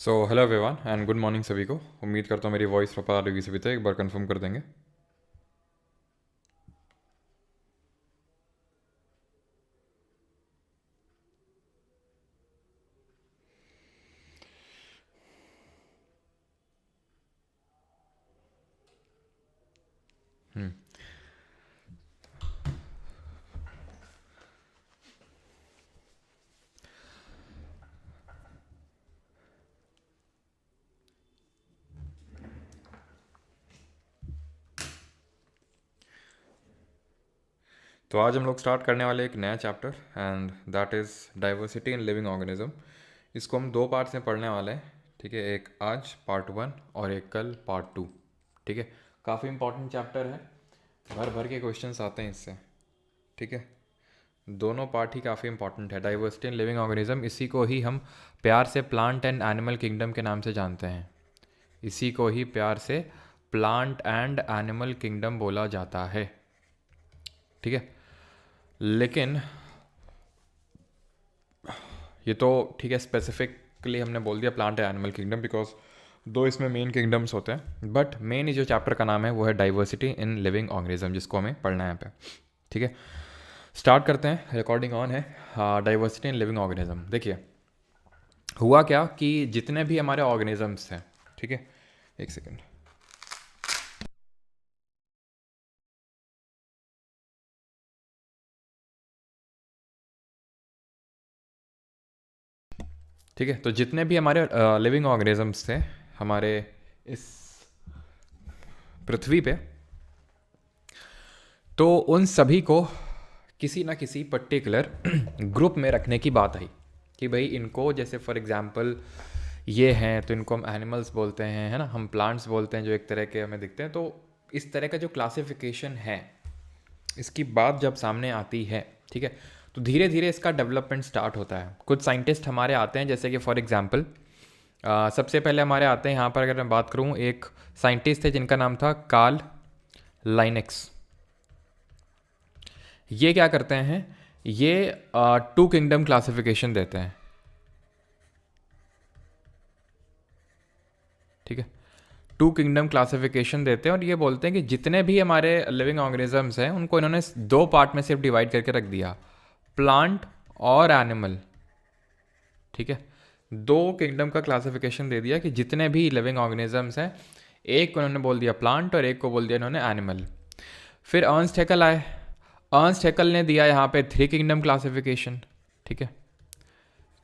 So hello everyone and good morning सभी को। उम्मीद करता हूँ मेरी वॉइस प्रॉपर आ रही सभी तक। एक बार कंफर्म कर देंगे। हम्म, तो आज हम लोग स्टार्ट करने वाले एक नया chapter and that is diversity in living organism. इसको हम दो पार्ट्स में पढ़ने वाले हैं, ठीक है। एक आज पार्ट 1 और एक कल पार्ट 2, ठीक है। काफ़ी इंपॉर्टेंट चैप्टर है, भर भर के क्वेश्चंस आते हैं इससे, ठीक है। दोनों पार्ट ही काफ़ी इंपॉर्टेंट है। डाइवर्सिटी इन लिविंग ऑर्गेनिज्म, इसी को ही हम प्यार से प्लांट एंड एनिमल किंगडम के नाम से जानते हैं। इसी को ही प्यार से प्लांट एंड एनिमल किंगडम बोला जाता है, ठीक है। लेकिन ये तो ठीक है, स्पेसिफिकली हमने बोल दिया plant and animal kingdom because दो इसमें मेन किंगडम्स होते हैं। बट मेन जो चैप्टर का नाम है वो है डाइवर्सिटी इन लिविंग ऑर्गेनिज्म, जिसको हमें पढ़ना है यहाँ पे, ठीक है। स्टार्ट करते हैं, रिकॉर्डिंग ऑन है। डाइवर्सिटी इन लिविंग ऑर्गेनिज्म, देखिए हुआ क्या कि जितने भी हमारे ऑर्गेनिजम्स हैं, ठीक है, एक सेकेंड। ठीक है, तो जितने भी हमारे लिविंग ऑर्गेनिजम्स थे हमारे इस पृथ्वी पे, तो उन सभी को किसी ना किसी पर्टिकुलर ग्रुप में रखने की बात आई कि भाई इनको, जैसे फॉर एग्जांपल ये हैं तो इनको हम एनिमल्स बोलते हैं, है ना, हम प्लांट्स बोलते हैं जो एक तरह के हमें दिखते हैं। तो इस तरह का जो क्लासिफिकेशन है, इसकी बात जब सामने आती है, ठीक है, तो धीरे धीरे इसका डेवलपमेंट स्टार्ट होता है। कुछ साइंटिस्ट हमारे आते हैं, जैसे कि फॉर एग्जांपल सबसे पहले हमारे आते हैं यहाँ पर, अगर मैं बात करूँ, एक साइंटिस्ट थे जिनका नाम था कार्ल लाइनेक्स। ये क्या करते हैं, ये टू किंगडम क्लासिफिकेशन देते हैं, ठीक है। टू किंगडम क्लासिफिकेशन देते हैं और ये बोलते हैं कि जितने भी हमारे लिविंग ऑर्गेनिजम्स हैं उनको इन्होंने दो पार्ट में सिर्फ डिवाइड करके रख दिया, प्लांट और एनिमल, ठीक है। दो किंगडम का क्लासिफिकेशन दे दिया कि जितने भी लिविंग ऑर्गेनिजम्स हैं, एक को उन्होंने बोल दिया प्लांट और एक को बोल दिया इन्होंने एनिमल। फिर अर्न्स्ट हैकल आए। अर्न्स्ट हैकल ने दिया यहाँ पे थ्री किंगडम क्लासिफिकेशन, ठीक है,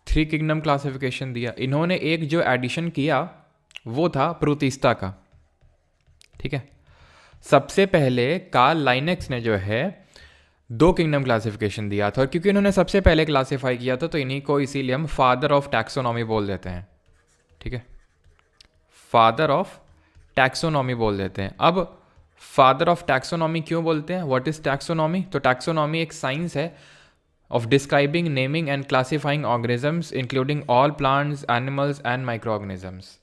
थ्री किंगडम क्लासिफिकेशन दिया। इन्होंने एक जो एडिशन किया वो था प्रोटिस्टा का, ठीक है। सबसे पहले कार्ल लाइनेक्स ने जो है दो किंगडम क्लासिफिकेशन दिया था, और क्योंकि इन्होंने सबसे पहले क्लासिफाई किया था तो इन्हीं को इसीलिए हम फादर ऑफ टैक्सोनॉमी बोल देते हैं, ठीक है। फादर ऑफ टैक्सोनॉमी बोल देते हैं। अब फादर ऑफ टैक्सोनॉमी क्यों बोलते हैं, व्हाट इज टैक्सोनॉमी? तो टैक्सोनॉमी एक साइंस है of describing, naming and classifying organisms including all plants, animals and microorganisms।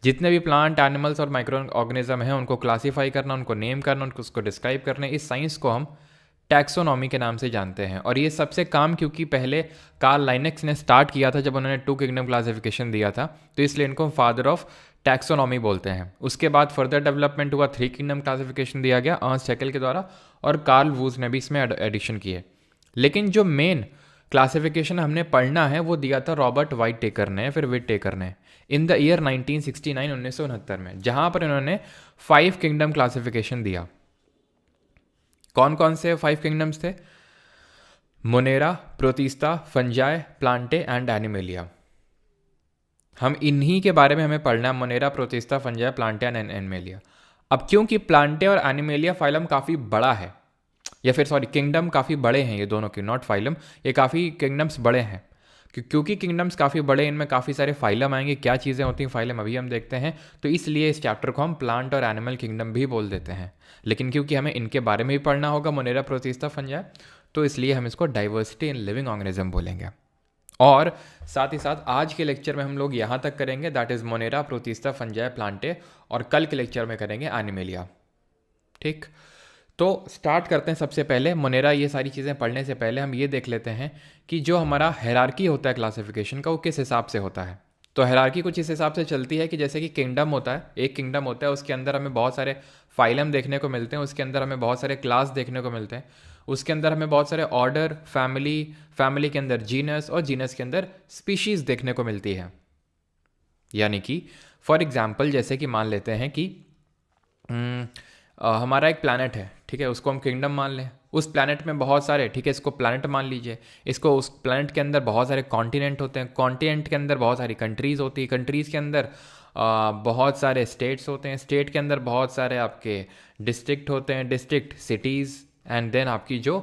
जितने भी प्लांट, एनिमल्स और माइक्रो ऑर्गेनिज्म हैं उनको क्लासीफाई करना, उनको नेम करना, उनको उसको डिस्क्राइब करना, इस साइंस को हम टैक्सोनॉमी के नाम से जानते हैं। और ये सबसे काम क्योंकि पहले कार्ल लाइनेक्स ने स्टार्ट किया था जब उन्होंने टू किंगडम क्लासिफिकेशन दिया था, तो इसलिए इनको फादर ऑफ टैक्सोनॉमी बोलते हैं। उसके बाद फर्दर डेवलपमेंट हुआ, थ्री किंगडम क्लासिफिकेशन दिया गया अर्न्स्ट हैकल के द्वारा, और कार्ल वूज ने भी इसमें एडिशन किए। लेकिन जो मेन क्लासिफिकेशन हमने पढ़ना है वो दिया था रॉबर्ट वाइट टेकर ने, फिर विट टेकर ने, इन द ईयर 1969, 1969 में, जहां पर इन्होंने 5 किंगडम क्लासिफिकेशन दिया। कौन कौन से 5 किंगडम्स थे? Monera, protista, fungi, Plantae and animalia. हम इन्हीं के बारे में हमें पढ़ना है, Monera, protista, fungi, Plantae and animalia. अब क्योंकि प्लांटे और एनिमेलिया फाइलम काफ़ी बड़ा है, या फिर सॉरी किंगडम काफ़ी बड़े हैं ये दोनों के, नॉट फाइलम, ये काफ़ी किंगडम्स बड़े हैं। क्योंकि किंगडम्स काफ़ी बड़े हैं, इनमें काफ़ी सारे फाइलम आएंगे। क्या चीज़ें होती हैं फाइलम, अभी हम देखते हैं। तो इसलिए इस चैप्टर को हम प्लांट और एनिमल किंगडम भी बोल देते हैं। लेकिन क्योंकि हमें इनके बारे में भी पढ़ना होगा, मोनेरा, प्रोटिस्टा, फंजाई, तो इसलिए हम इसको डाइवर्सिटी इन लिविंग ऑर्गेनिज्म बोलेंगे। और साथ ही साथ आज के लेक्चर में हम लोग यहाँ तक करेंगे, that is Monera, protista, fungi, Plantae, और कल के लेक्चर में करेंगे एनिमेलिया, ठीक। तो स्टार्ट करते हैं। सबसे पहले मोनेरा, ये सारी चीज़ें पढ़ने से पहले हम ये देख लेते हैं कि जो हमारा हायरार्की होता है क्लासिफिकेशन का वो किस हिसाब से होता है। तो हायरार्की कुछ इस हिसाब से चलती है कि जैसे कि किंगडम होता है, एक किंगडम होता है, उसके अंदर हमें बहुत सारे फाइलम देखने को मिलते हैं, उसके अंदर हमें बहुत सारे क्लास देखने को मिलते हैं, उसके अंदर हमें बहुत सारे ऑर्डर, फैमिली, फैमिली के अंदर जीनस और जीनस के अंदर स्पीशीज़ देखने को मिलती है। यानी कि फॉर एग्जाम्पल जैसे कि मान लेते हैं कि हमारा एक प्लैनेट है, ठीक है, उसको हम किंगडम मान लें। उस प्लैनेट में बहुत सारे, ठीक है, इसको प्लैनेट मान लीजिए, इसको उस प्लैनेट के अंदर बहुत सारे कॉन्टिनेंट होते हैं, कॉन्टिनेंट के अंदर बहुत सारी कंट्रीज़ होती है, कंट्रीज़ के अंदर बहुत सारे स्टेट्स होते हैं, स्टेट के अंदर बहुत सारे आपके डिस्ट्रिक्ट होते हैं, डिस्ट्रिक्ट सिटीज़, एंड देन आपकी जो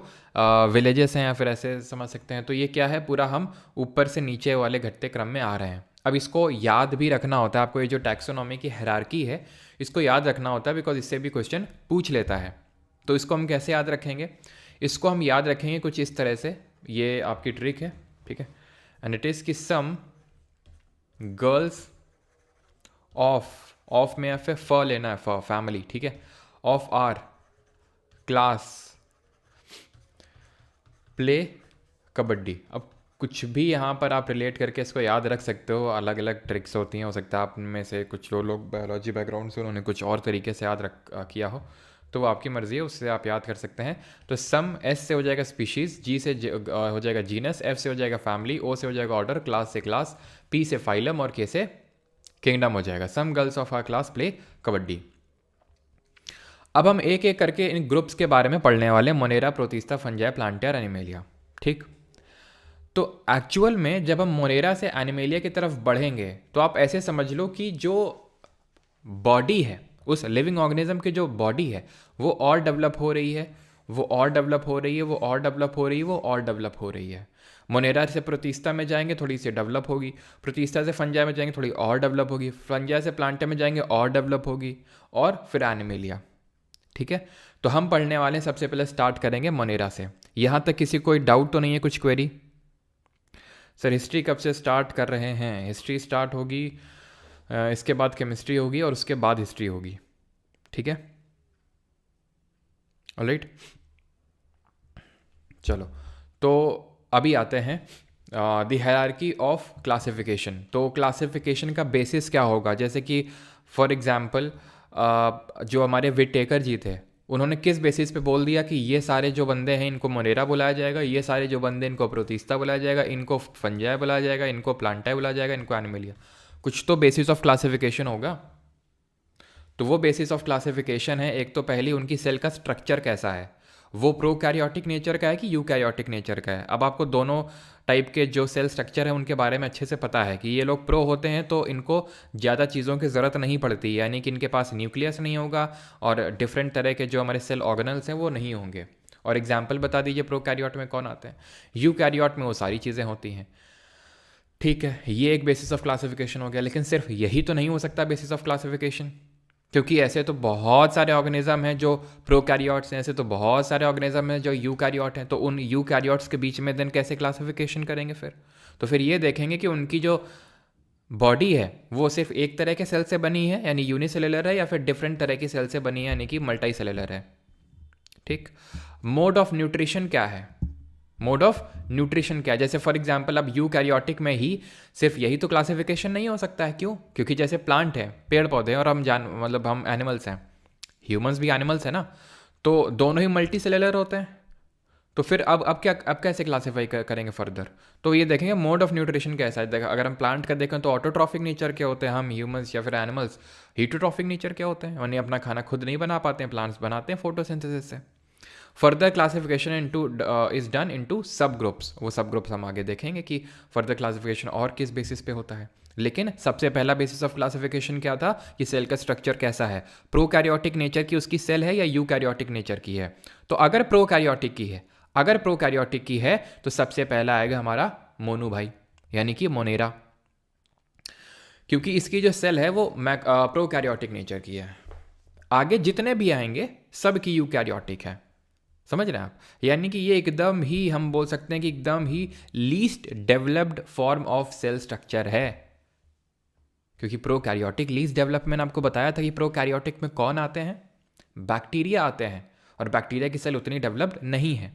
विलेजेस हैं या फिर ऐसे समझ सकते हैं। तो ये क्या है, पूरा हम ऊपर से नीचे वाले घटते क्रम में आ रहे हैं। अब इसको याद भी रखना होता है आपको, ये जो टैक्सोनॉमी की हायरार्की है इसको याद रखना होता है, बिकॉज इससे भी क्वेश्चन पूछ लेता है। तो इसको हम कैसे याद रखेंगे, इसको हम याद रखेंगे कुछ इस तरह से, ये आपकी ट्रिक है, ठीक है, एंड इट इज़ कि सम गर्ल्स ऑफ में फिर फ लेना है, फ फैमिली, ठीक है, of our class play kabaddi. अब कुछ भी यहाँ पर आप रिलेट करके इसको याद रख सकते हो, अलग अलग ट्रिक्स होती हैं, हो सकता है आप में से कुछ जो लोग बायोलॉजी बैकग्राउंड से उन्होंने कुछ और तरीके से याद किया हो, तो वो आपकी मर्ज़ी है, उससे आप याद कर सकते हैं। तो सम एस से हो जाएगा स्पीशीज़, जी से हो जाएगा जीनस, एफ से हो जाएगा फैमिली, ओ से हो जाएगा ऑर्डर, क्लास से क्लास, पी से फाइलम और के से किंगडम हो जाएगा। Some girls of our class play kabaddi. अब हम एक एक करके इन ग्रुप्स के बारे में पढ़ने वाले, मोनेरा, प्रोटिस्टा, फंजाई, प्लांटिया और एनिमेलिया, ठीक। तो एक्चुअल में जब हम मोनेरा से एनिमेलिया की तरफ बढ़ेंगे तो आप ऐसे समझ लो कि जो बॉडी है, उस लिविंग ऑर्गेनिज्म की जो बॉडी है वो और डेवलप हो रही है, वो और डेवलप हो रही है, वो और डेवलप हो रही है, वो और डेवलप हो रही है। मोनेरा से प्रोटिस्टा में जाएंगे थोड़ी सी डेवलप होगी, प्रोटिस्टा से फंजाई में जाएंगे थोड़ी और डेवलप होगी, फंजाई से प्लांटिया में जाएंगे और डेवलप होगी, और फिर एनिमेलिया, ठीक है। तो हम पढ़ने वाले हैं, सबसे पहले स्टार्ट करेंगे मोनेरा से। यहाँ तक किसी कोई डाउट तो नहीं है, कुछ क्वेरी? सर हिस्ट्री कब से स्टार्ट कर रहे हैं? हिस्ट्री स्टार्ट होगी, इसके बाद केमिस्ट्री होगी और उसके बाद हिस्ट्री होगी, ठीक है, ऑलराइट। चलो, तो अभी आते हैं द हायरार्की ऑफ क्लासिफिकेशन। तो क्लासिफिकेशन का बेसिस क्या होगा, जैसे कि फॉर एग्जांपल जो हमारे विटेकर जी थे, उन्होंने किस बेसिस पे बोल दिया कि ये सारे जो बंदे हैं इनको मोनेरा बुलाया जाएगा, ये सारे जो बंदे इनको प्रोटिस्टा बुलाया जाएगा, इनको फंजाई बुलाया जाएगा, इनको प्लांटाई बुलाया जाएगा, इनको एनिमेलिया। कुछ तो बेसिस ऑफ क्लासिफिकेशन होगा। तो वो बेसिस ऑफ क्लासिफिकेशन है, एक तो पहली उनकी सेल का स्ट्रक्चर कैसा है, वो प्रोकैरियोटिक नेचर का है कि यूकैरियोटिक नेचर का है। अब आपको दोनों टाइप के जो सेल स्ट्रक्चर है उनके बारे में अच्छे से पता है कि ये लोग प्रो होते हैं तो इनको ज़्यादा चीज़ों की ज़रूरत नहीं पड़ती, यानी कि इनके पास न्यूक्लियस नहीं होगा और डिफरेंट तरह के जो हमारे सेल ऑर्गेनल्स हैं वो नहीं होंगे। और एग्जाम्पल बता दीजिए प्रोकैरियोट में कौन आते हैं? यूकैरियोट में वो सारी चीज़ें होती हैं, ठीक है। ये एक बेसिस ऑफ क्लासिफिकेशन हो गया, लेकिन सिर्फ यही तो नहीं हो सकता बेसिस ऑफ क्लासिफिकेशन, क्योंकि ऐसे तो बहुत सारे ऑर्गेनिज्म हैं जो प्रोकैरियोट्स हैं, ऐसे तो बहुत सारे ऑर्गेनिज्म हैं जो यूकैरियोट हैं। तो उन यूकैरियोट्स के बीच में देन कैसे क्लासिफिकेशन करेंगे फिर? तो फिर ये देखेंगे कि उनकी जो बॉडी है वो सिर्फ एक तरह के सेल से बनी है यानी यूनिसेलुलर है, या फिर डिफरेंट तरह की सेल से बनी है यानी कि मल्टी सेलुलर है, ठीक। मोड ऑफ न्यूट्रिशन क्या है? मोड ऑफ न्यूट्रिशन क्या है? जैसे फॉर एग्जांपल अब यूकैरियोटिक में ही सिर्फ यही तो क्लासिफिकेशन नहीं हो सकता है, क्यों? क्योंकि जैसे प्लांट है, पेड़ पौधे हैं, और हम एनिमल्स हैं, ह्यूमंस भी एनिमल्स हैं ना, तो दोनों ही मल्टी सेलुलर होते हैं। तो फिर अब कैसे क्लासीफाई करेंगे फर्दर? तो ये देखेंगे मोड ऑफ न्यूट्रिशन कैसा है। अगर हम प्लांट का देखें तो ऑटोट्रॉफिक नेचर के होते हैं, हम ह्यूमंस या फिर एनिमल्स हीटोट्रॉफिक नेचर के होते हैं, यानी अपना खाना खुद नहीं बना पाते हैं, प्लांट्स बनाते हैं फोटोसिंथेसिस से। Further classification is done into सब ग्रुप्स, वो सब ग्रुप्स हम आगे देखेंगे कि फर्दर क्लासिफिकेशन और किस बेसिस पे होता है। लेकिन सबसे पहला बेसिस ऑफ क्लासिफिकेशन क्या था कि सेल का स्ट्रक्चर कैसा है, प्रोकैरियोटिक नेचर की उसकी सेल है या यूकैरियोटिक नेचर की है। तो अगर प्रोकैरियोटिक की है तो सबसे पहला आएगा हमारा मोनू भाई, यानी कि मोनेरा, क्योंकि इसकी जो सेल है वो प्रोकैरियोटिक नेचर की है। आगे जितने भी आएंगे सब की यूकैरियोटिक है, समझ रहे हैं आप? यानी कि ये एकदम ही हम बोल सकते हैं कि एकदम ही least developed form of cell structure है, क्योंकि प्रोकैरियोटिक लीस्ट डेवलप मैंने आपको बताया था कि प्रोकैरियोटिक में कौन आते हैं? बैक्टीरिया आते हैं, और बैक्टीरिया की सेल उतनी डेवलप्ड नहीं है।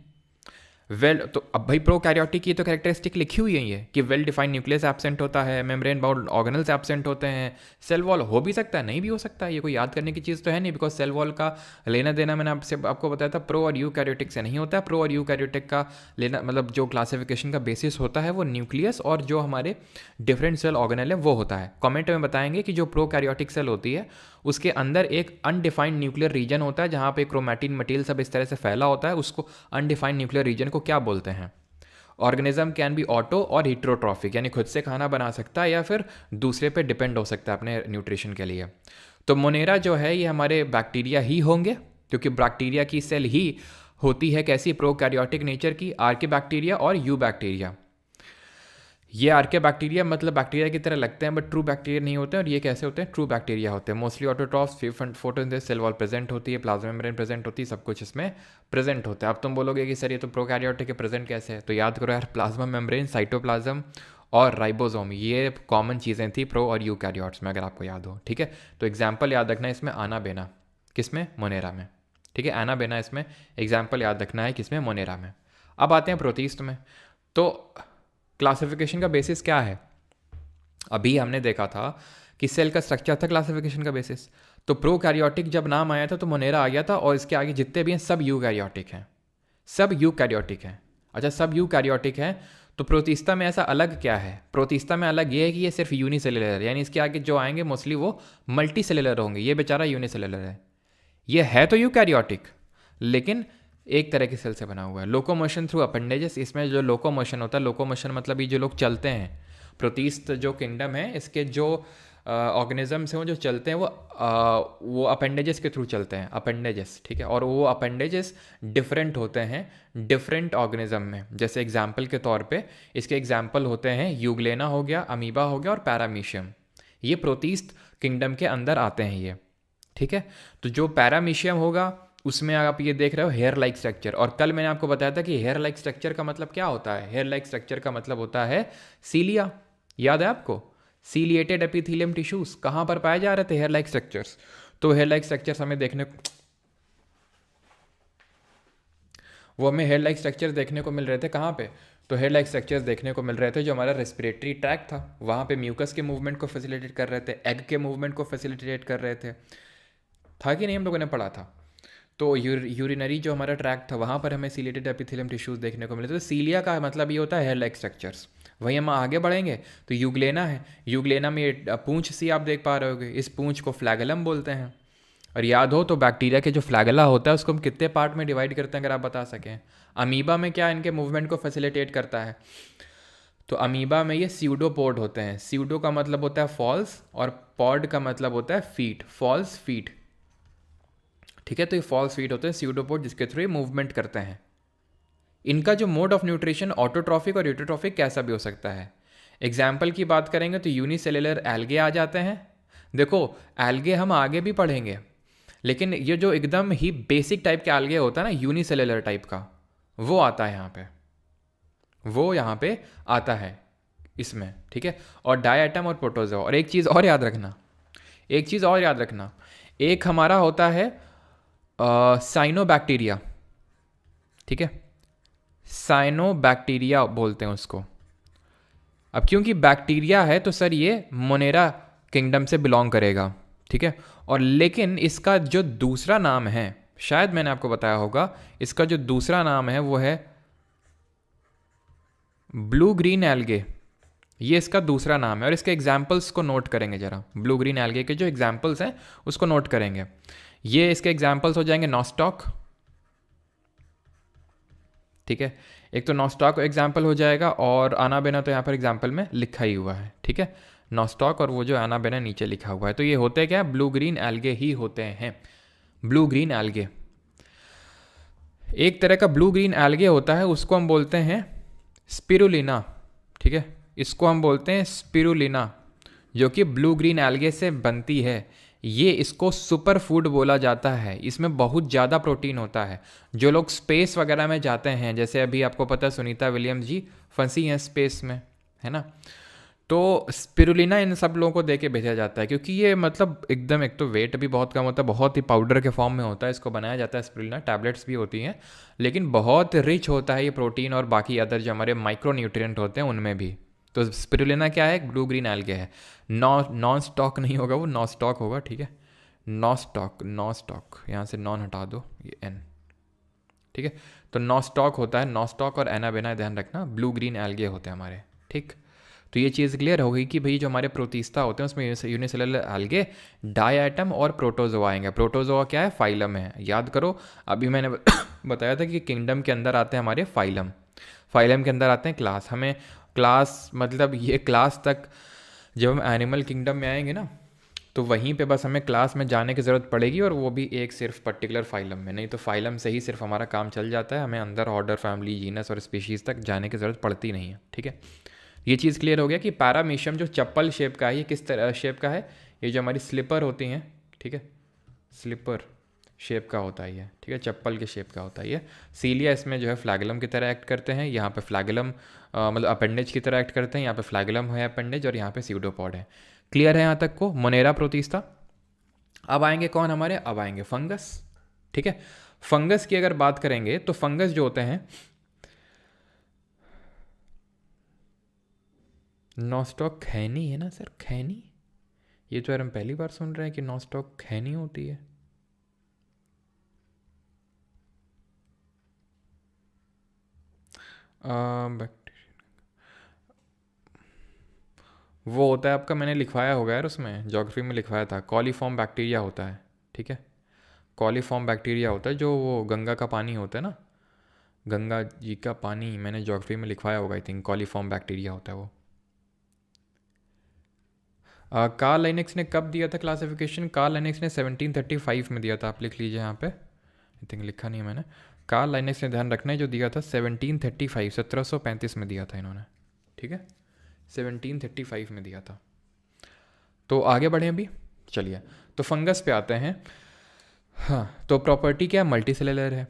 वेल तो अब भाई प्रोकैरियोटिक की तो कैरेक्टरिस्टिक लिखी हुई है ये कि वेल डिफाइंड न्यूक्लियस एब्सेंट होता है, मेम्ब्रेन बाउंड ऑर्गेनल्स एब्सेंट होते हैं, सेल वॉल हो भी सकता है नहीं भी हो सकता है, ये कोई याद करने की चीज़ तो है नहीं, बिकॉज सेल वॉल का लेना देना मैंने आपको बताया था प्रो और यूकैरियोटिक से नहीं होता है। प्रो और यूकैरियोटिक का लेना मतलब जो क्लासिफिकेशन का बेसिस होता है वो न्यूक्लियस और जो हमारे डिफरेंट सेल ऑर्गेनल है वो होता है। कमेंट में बताएंगे कि जो प्रोकैरियोटिक सेल होती है उसके अंदर एक अनडिफाइंड न्यूक्लियर रीजन होता है जहाँ पे क्रोमैटिन मटेरियल सब इस तरह से फैला होता है, उसको अनडिफाइंड न्यूक्लियर रीजन को क्या बोलते हैं। ऑर्गेनिज्म कैन बी ऑटो और हीट्रोट्रॉफिक, यानी खुद से खाना बना सकता है या फिर दूसरे पे डिपेंड हो सकता है अपने न्यूट्रिशन के लिए। तो मोनेरा जो है ये हमारे बैक्टीरिया ही होंगे, क्योंकि बैक्टीरिया की सेल ही होती है कैसी, प्रोकैरियोटिक नेचर की, आर्के बैक्टीरिया और यू बैक्टीरिया। ये आर्के बैक्टीरिया मतलब बैक्टीरिया की तरह लगते हैं बट ट्रू बैक्टीरिया नहीं होते हैं, और ये कैसे होते हैं, ट्रू बैक्टीरिया होते हैं। Mostly autotrophs, photosynthesis, cell wall present होती है, प्लाज्मा मेम्ब्रेन प्रेजेंट होती है, सब कुछ इसमें प्रेजेंट होता है। अब तुम बोलोगे कि सर ये तो प्रोकैरियोटिक है, प्रेजेंट कैसे है, तो याद करो यार, प्लाज्मा मेम्ब्रेन, साइटोप्लाज्म और राइबोसोम ये कॉमन चीज़ें थी प्रो और यूकैरियोट्स में, अगर आपको याद हो। ठीक है, तो एग्जाम्पल याद रखना है इसमें आना बेना, किसमें, मोनेरा में। ठीक है, आना बेना इसमें एग्जाम्पल याद रखना है किसमें, मोनेरा में। अब आते हैं प्रोटिस्ट में। तो क्लासिफिकेशन का बेसिस क्या है, अभी हमने देखा था कि सेल का स्ट्रक्चर था क्लासिफिकेशन का बेसिस। तो प्रोकैरियोटिक जब नाम आया था तो मोनेरा आ गया था, और इसके आगे जितने भी हैं सब यूकैरियोटिक हैं, सब यूकैरियोटिक हैं। अच्छा, सब यूकैरियोटिक हैं, तो प्रोटिस्टा में ऐसा अलग क्या है, प्रोटिस्टा में अलग ये है कि ये सिर्फ यूनिसेलुलर है, यानी इसके आगे जो आएंगे मोस्टली वो मल्टी सेलुलर होंगे, ये बेचारा यूनिसेलुलर है। ये है तो यूकैरियोटिक लेकिन एक तरह की सेल से बना हुआ है। लोकोमोशन थ्रू अपेंडेजेस, इसमें जो लोकोमोशन होता है, लोकोमोशन मतलब ये जो लोग चलते हैं, प्रोटिस्ट जो किंगडम है इसके जो ऑर्गेनिजम्स हैं वो जो चलते हैं वो अपेंडेजेस के थ्रू चलते हैं, अपेंडेजेस। ठीक है, और वो अपेंडेजेस डिफरेंट होते हैं डिफरेंट ऑर्गेनिज्म में। जैसे एग्जाम्पल के तौर पे इसके एग्जाम्पल होते हैं यूग्लेना हो गया, अमीबा हो गया और पैरामीशियम, ये प्रोटिस्ट किंगडम के अंदर आते हैं ये। ठीक है, तो जो पैरामीशियम होगा उसमें आप ये देख रहे हो हेयर लाइक स्ट्रक्चर, और कल मैंने आपको बताया था कि हेयर लाइक स्ट्रक्चर का मतलब क्या होता है, हेयर लाइक स्ट्रक्चर का मतलब होता है सीलिया, याद है आपको, सीलिएटेड एपिथेलियम टिश्यूज कहाँ पर पाए जा रहे थे, हेयर लाइक स्ट्रक्चर्स। तो हेयर लाइक स्ट्रक्चर्स हमें हेयर लाइक स्ट्रक्चर्स देखने को मिल रहे थे कहाँ पे, तो हेयर लाइक स्ट्रक्चर्स देखने को मिल रहे थे जो हमारा रेस्पिरेटरी ट्रैक था, वहाँ पे म्यूकस के मूवमेंट को फैसिलिटेट कर रहे थे, एग के मूवमेंट को फैसिलिटेट कर रहे थे, था कि नहीं, हम लोगों ने पढ़ा था। तो यूरिनरी जो हमारा ट्रैक था वहाँ पर हमें सीलिएटेड एपिथेलियम टिश्यूज देखने को मिले। तो सीलिया का मतलब ये होता है हेयर लाइक स्ट्रक्चर्स। वहीं हम आगे बढ़ेंगे तो यूग्लेना है, यूग्लेना में ये पूंछ सी आप देख पा रहे होगे, इस पूंछ को फ्लैगेलम बोलते हैं। और याद हो तो बैक्टीरिया के जो फ्लैगेला होता है उसको हम कितने पार्ट में डिवाइड करते हैं अगर आप बता सकें। अमीबा में क्या इनके मूवमेंट को फैसिलिटेट करता है, तो अमीबा में ये स्यूडोपोड होते हैं, स्यूडो का मतलब होता है फॉल्स और पॉड का मतलब होता है फीट, फॉल्स फीट। ठीक है, तो ये फॉल्स फीट होते हैं स्यूडोपोड जिसके थ्रू ये मूवमेंट करते हैं। इनका जो मोड ऑफ न्यूट्रिशन ऑटोट्रॉफिक और यूटोट्रॉफिक कैसा भी हो सकता है। एग्जाम्पल की बात करेंगे तो यूनिसेलुलर एल्गे आ जाते हैं। देखो एल्गे हम आगे भी पढ़ेंगे, लेकिन ये जो एकदम ही बेसिक टाइप के एल्गे होता है ना यूनिसेलुलर टाइप का, वो आता है यहाँ पे, वो यहाँ पे आता है इसमें। ठीक है, और डायटम और प्रोटोजोआ। और एक चीज़ और याद रखना, एक चीज़ और याद रखना, एक हमारा होता है साइनोबैक्टीरिया। ठीक है, साइनोबैक्टीरिया बोलते हैं उसको। अब क्योंकि बैक्टीरिया है तो सर ये मोनेरा किंगडम से बिलोंग करेगा। ठीक है, और लेकिन इसका जो दूसरा नाम है, शायद मैंने आपको बताया होगा, इसका जो दूसरा नाम है वो है ब्लू ग्रीन एल्गे, ये इसका दूसरा नाम है। और इसके एग्जाम्पल्स को नोट करेंगे जरा, ब्लू ग्रीन एल्गे के जो एग्जाम्पल्स हैं उसको नोट करेंगे। ये इसके एग्जाम्पल्स हो जाएंगे नॉस्टॉक। ठीक है, एक तो नॉस्टॉक एग्जाम्पल हो जाएगा, और आना बेना तो यहाँ पर एग्जाम्पल में लिखा ही हुआ है। ठीक है, नॉस्टॉक और वो जो आना बेना नीचे लिखा हुआ है। तो ये होते क्या, ब्लू ग्रीन एल्गे ही होते हैं, ब्लू ग्रीन एल्गे। एक तरह का ब्लू ग्रीन एल्गे होता है, उसको हम बोलते हैं स्पिरुलिना। ठीक है, इसको हम बोलते हैं स्पिरुलिना, जो कि ब्लू ग्रीन एल्गे से बनती है। ये इसको सुपर फूड बोला जाता है, इसमें बहुत ज़्यादा प्रोटीन होता है। जो लोग स्पेस वगैरह में जाते हैं, जैसे अभी आपको पता है सुनीता विलियम्स जी फंसी हैं स्पेस में, है ना, तो स्पिरुलिना इन सब लोगों को दे के भेजा जाता है, क्योंकि ये मतलब एकदम, एक तो वेट भी बहुत कम होता है, बहुत ही पाउडर के फॉर्म में होता है, इसको बनाया जाता है स्पिरुलिना, टैबलेट्स भी होती हैं, लेकिन बहुत रिच होता है ये प्रोटीन और बाकी अदर जो हमारे माइक्रो न्यूट्रिएंट होते हैं उनमें भी। तो स्पिरुलिना क्या है? ब्लू ग्रीन एल्गे है। नॉन स्टॉक नहीं होगा वो, नॉन स्टॉक होगा, ठीक है, नॉन स्टॉक, यहाँ से नॉन हटा दो, ये एन, ठीक है। तो नॉस्टॉक होता है, नॉस्टॉक और एनाबेना ध्यान रखना, ब्लू ग्रीन एल्गे होते हैं हमारे, ठीक। तो ये चीज़ क्लियर हो गई कि भाई जो हमारे प्रोटिस्टा होते हैं उसमें यूनिसेलुलर एल्गे, डायटम और प्रोटोजोआ आएंगे। प्रोटोजोआ क्या है? फाइलम है, याद करो। अभी मैंने बताया था कि किंगडम के अंदर आते हैं हमारे फाइलम, फाइलम के अंदर आते हैं क्लास। हमें क्लास मतलब ये क्लास तक जब हम एनिमल किंगडम में आएंगे ना, तो वहीं पे बस हमें क्लास में जाने की ज़रूरत पड़ेगी, और वो भी एक सिर्फ पर्टिकुलर फाइलम में, नहीं तो फाइलम से ही सिर्फ हमारा काम चल जाता है, हमें अंदर ऑर्डर, फैमिली, जीनस और स्पीशीज़ तक जाने की ज़रूरत पड़ती नहीं है, ठीक है। ये चीज़ क्लियर हो गया कि पैरामीशियम जो चप्पल शेप का है, ये किस तरह शेप का है? ये जो हमारी स्लीपर होती हैं, ठीक है, स्लीपर शेप का होता है ये, ठीक है, चप्पल के शेप का होता है ये। सीलिया इसमें जो है फ्लैगलम की तरह एक्ट करते हैं, यहाँ पे फ्लैगलम मतलब अपेंडेज की तरह एक्ट करते हैं, यहाँ पे फ्लैगलम है अपेंडेज, और यहाँ पे सीडोपॉड है। क्लियर है यहाँ तक को? Monera protista. अब आएंगे कौन हमारे? अब आएंगे फंगस, ठीक है। फंगस की अगर बात करेंगे तो फंगस जो होते हैं, नॉस्टॉक खैनी है ना सर, खैनी, ये तो यार हम पहली बार सुन रहे हैं कि नॉस्टॉक खैनी होती है। वो होता है आपका, मैंने लिखवाया होगा यार उसमें, ज्योग्राफी में लिखवाया था, कॉलीफॉर्म बैक्टीरिया होता है, ठीक है, कॉलीफॉर्म बैक्टीरिया होता है, जो वो गंगा का पानी होता है ना, गंगा जी का पानी, मैंने ज्योग्राफी में लिखवाया होगा, आई थिंक कॉलीफॉर्म बैक्टीरिया होता है वो। कार्ल लाइनेक्स ने कब दिया था क्लासिफिकेशन? कार्ल लाइनेक्स ने 1735 में दिया था, आप लिख लीजिए यहाँ पे, आई थिंक लिखा नहीं है मैंने। कार्ल लाइनेक्स ने, ध्यान रखना है, जो दिया था 1735, 1735 में दिया था इन्होंने, ठीक है, 1735 में दिया था। तो आगे बढ़ें अभी, चलिए, तो फंगस पे आते हैं। हाँ, तो प्रॉपर्टी क्या है? मल्टी सेलुलर है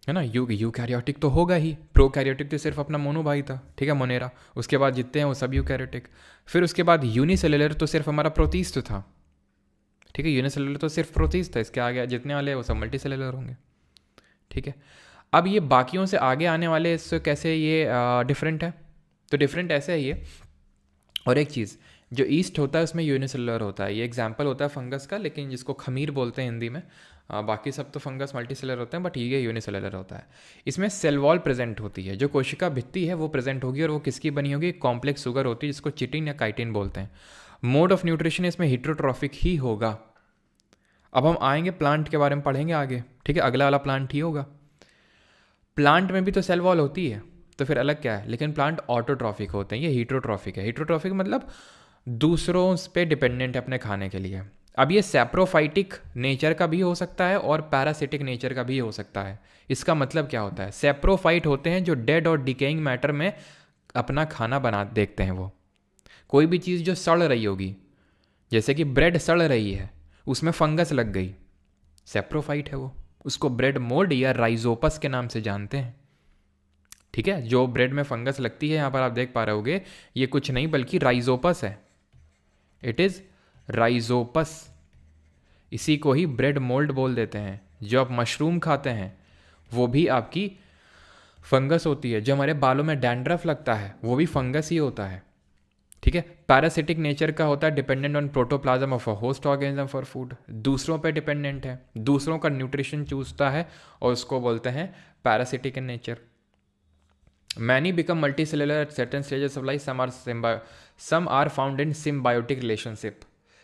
ना, यूकैरियोटिक तो होगा ही, प्रोकैरियोटिक तो सिर्फ अपना मोनो भाई था, ठीक है, मोनेरा, उसके बाद जितने हैं वो सब यूकैरियोटिक। फिर उसके बाद यूनिसेलुलर तो सिर्फ हमारा प्रोटीस्ट था, ठीक है, यूनिसेलुलर तो सिर्फ प्रोटीस्ट था, इसके आगे जितने वाले हैं वो सब मल्टी सेलुलर होंगे, ठीक है। अब ये बाकियों से आगे आने वाले इससे कैसे ये डिफरेंट है? तो डिफरेंट ऐसे है ये। और एक चीज़, जो ईस्ट होता है उसमें यूनिसेलुलर होता है, ये एग्जाम्पल होता है फंगस का, लेकिन जिसको खमीर बोलते हैं हिंदी में, बाकी सब तो फंगस मल्टी सेलुलर होते हैं, बट ये यूनिसेलुलर होता है। इसमें सेल वॉल प्रेजेंट होती है, जो कोशिका भित्ति है वो प्रेजेंट होगी, और वो किसकी बनी होगी? कॉम्प्लेक्स सुगर होती है, जिसको चिटिन या काइटिन बोलते हैं। मोड ऑफ न्यूट्रिशन इसमें हिट्रोट्रॉफिक ही होगा। अब हम आएंगे प्लांट के बारे में पढ़ेंगे आगे, ठीक है, अगला वाला प्लांट ही होगा। प्लांट में भी तो सेल वॉल होती है, तो फिर अलग क्या है? लेकिन प्लांट ऑटोट्रॉफिक होते हैं, ये हीट्रोट्रॉफिक है। हीट्रोट्रॉफिक मतलब दूसरों पे डिपेंडेंट है अपने खाने के लिए। अब ये सैप्रोफाइटिक नेचर का भी हो सकता है और पैरासिटिक नेचर का भी हो सकता है। इसका मतलब क्या होता है? सैप्रोफाइट होते हैं जो डेड और डिकेइंग मैटर में अपना खाना बना देखते हैं। वो कोई भी चीज़ जो सड़ रही होगी, जैसे कि ब्रेड सड़ रही है, उसमें फंगस लग गई, सैप्रोफाइट है वो, उसको ब्रेड मोल्ड या राइजोपस के नाम से जानते हैं, ठीक है। जो ब्रेड में फंगस लगती है, यहाँ पर आप देख पा रहे होगे, ये कुछ नहीं बल्कि राइजोपस है, इट इज़ राइजोपस। इसी को ही ब्रेड मोल्ड बोल देते हैं। जो आप मशरूम खाते हैं वो भी आपकी फंगस होती है। जो हमारे बालों में डैंड्रफ लगता है वो भी फंगस ही होता है, ठीक है। पैरासिटिक नेचर का होता है, dependent on protoplasm of a host organism for food, दूसरों पे डिपेंडेंट है, दूसरों का न्यूट्रिशन चूसता है, और उसको बोलते हैं parasitic in nature. Many become multi cellular at certain stages of life, some are found in symbiotic relationship,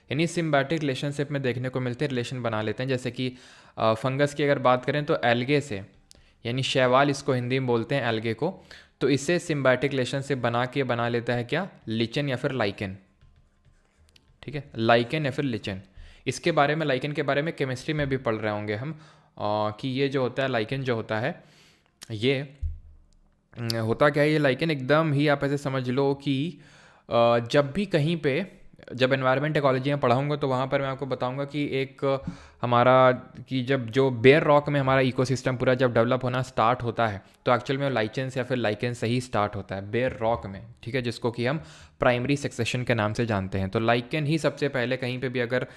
यानी सिम्बायोटिक रिलेशनशिप में देखने को मिलते हैं, रिलेशन बना लेते हैं। जैसे कि फंगस की अगर बात करें तो एल्गे से, यानी शैवाल इसको हिंदी में बोलते हैं एल्गे को, तो इससे सिम्बायोटिक रिलेशनशिप बना लेता है क्या? लिचन या फिर लाइकेन, ठीक है, लाइकेन या फिर लिचन। इसके बारे में, लाइकेन के बारे में केमिस्ट्री में भी पढ़ रहे होंगे हम, कि ये जो होता है लाइकेन जो होता है, ये होता क्या है? ये लाइकेन एकदम ही आप ऐसे समझ लो कि जब भी कहीं पे जब एनवायरनमेंट इकोलॉजी में पढ़ाऊंगा तो वहाँ पर मैं आपको बताऊंगा कि एक हमारा कि जब जो बेयर रॉक में हमारा इकोसिस्टम पूरा जब डेवलप होना स्टार्ट होता है तो एक्चुअल में लाइचेंस या फिर लाइकेन से ही स्टार्ट होता है बेयर रॉक में, ठीक है, जिसको कि हम प्राइमरी सक्सेशन के नाम से जानते हैं। तो लाइकेन ही सबसे पहले कहीं पे भी अगर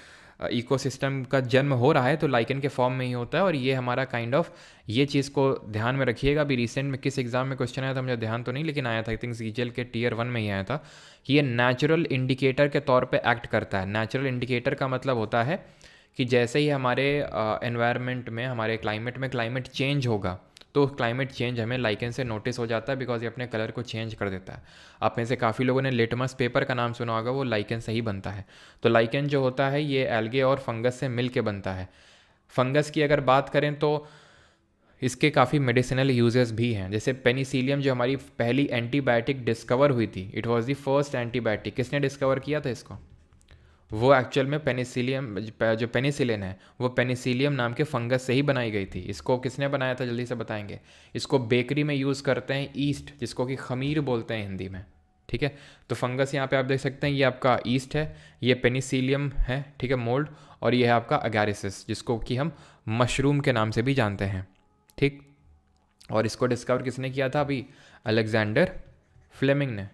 इकोसिस्टम का जन्म हो रहा है तो लाइकेन के फॉर्म में ही होता है। और ये हमारा काइंड ऑफ ये चीज़ को ध्यान में रखिएगा। अभी रिसेंट में किस एग्जाम में क्वेश्चन आया था मुझे ध्यान तो नहीं, लेकिन आया था आई थिंक सीजीएल के टीयर 1 में ही आया था कि ये नेचुरल इंडिकेटर के तौर पे एक्ट करता है। नेचुरल इंडिकेटर का मतलब होता है कि जैसे ही हमारे एनवायरनमेंट में हमारे क्लाइमेट चेंज होगा तो क्लाइमेट चेंज हमें लाइकेन से नोटिस हो जाता है, बिकॉज ये अपने कलर को चेंज कर देता है। आप में से काफ़ी लोगों ने लिटमस पेपर का नाम सुना होगा, वो लाइकेन से ही बनता है। तो लाइकेन जो होता है ये एल्गे और फंगस से मिल के बनता है। फंगस की अगर बात करें तो इसके काफ़ी मेडिसिनल यूजेस भी हैं। जैसे पेनिसिलियम जो हमारी पहली एंटीबायोटिक डिस्कवर हुई थी, it was the first antibiotic. किसने डिस्कवर किया था इसको? वो एक्चुअल में पेनिसिलियम, जो पेनिसिलिन है वो पेनिसिलियम नाम के फंगस से ही बनाई गई थी। इसको किसने बनाया था जल्दी से बताएंगे? इसको बेकरी में यूज़ करते हैं ईस्ट, जिसको कि खमीर बोलते हैं हिंदी में, ठीक है। तो फंगस यहाँ पे आप देख सकते हैं, ये आपका ईस्ट है, ये पेनिसिलियम है, ठीक है, मोल्ड, और ये है आपका अगैरिसिस जिसको कि हम मशरूम के नाम से भी जानते हैं, ठीक। और इसको डिस्कवर किसने किया था? अभी अलेक्जेंडर फ्लेमिंग ने,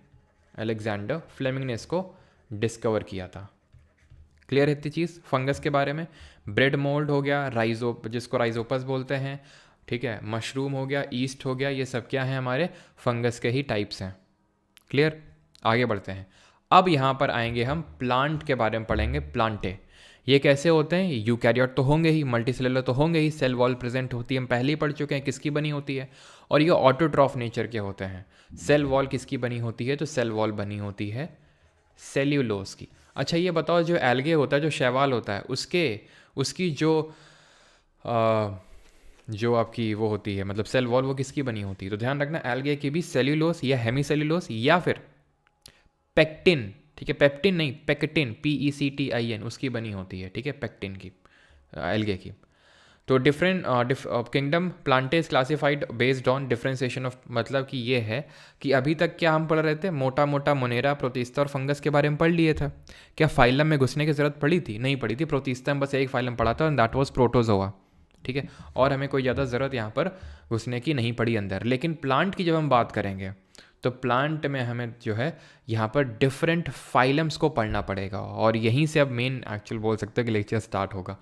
अलेक्जेंडर फ्लेमिंग ने इसको डिस्कवर किया था। क्लियर है इतनी चीज़ फंगस के बारे में? ब्रेड मोल्ड हो गया, जिसको राइजोपस बोलते हैं, ठीक है, मशरूम हो गया, ईस्ट हो गया, ये सब क्या है? हमारे फंगस के ही टाइप्स हैं। क्लियर? आगे बढ़ते हैं। अब यहाँ पर आएंगे हम प्लांट के बारे में पढ़ेंगे। प्लांटे ये कैसे होते हैं? यूकैरियोट तो होंगे ही, मल्टीसेलुलर तो होंगे ही, सेल वॉल प्रेजेंट होती है, हम पहले ही पढ़ चुके हैं किसकी बनी होती है, और ये ऑटोट्रॉफ नेचर के होते हैं। सेल वॉल किसकी बनी होती है? तो सेल वॉल बनी होती है सेल्यूलोज की। अच्छा ये बताओ, जो एल्गे होता है, जो शैवाल होता है, उसकी जो आपकी वो होती है, मतलब सेल वॉल, वो किसकी बनी होती है? तो ध्यान रखना, एल्गे की भी सेल्यूलोज या हेमीसेल्यूलोज या फिर पेक्टिन, ठीक है, पेप्टिन नहीं, पेक्टिन, PECTIN, उसकी बनी होती है, ठीक है, पेक्टिन की, एल्गे की। तो different kingdom Plantae is classified based on differentiation of, मतलब कि ये है कि अभी तक क्या हम पढ़ रहे थे? मोटा मोटा मोनेरा, प्रोटिस्टा और फंगस के बारे में पढ़ लिए थे। क्या फाइलम में घुसने की जरूरत पड़ी थी? नहीं पड़ी थी। प्रोटिस्टा में बस एक फाइलम पढ़ा था, दैट वाज प्रोटोजोआ, ठीक है, और हमें कोई ज़्यादा ज़रूरत यहाँ पर घुसने की नहीं पड़ी अंदर। लेकिन प्लांट की जब हम बात करेंगे तो प्लांट में हमें जो है यहाँ पर डिफरेंट फाइलम्स को पढ़ना पड़ेगा, और यहीं से अब मेन एक्चुअल बोल सकते हो कि लेक्चर स्टार्ट होगा।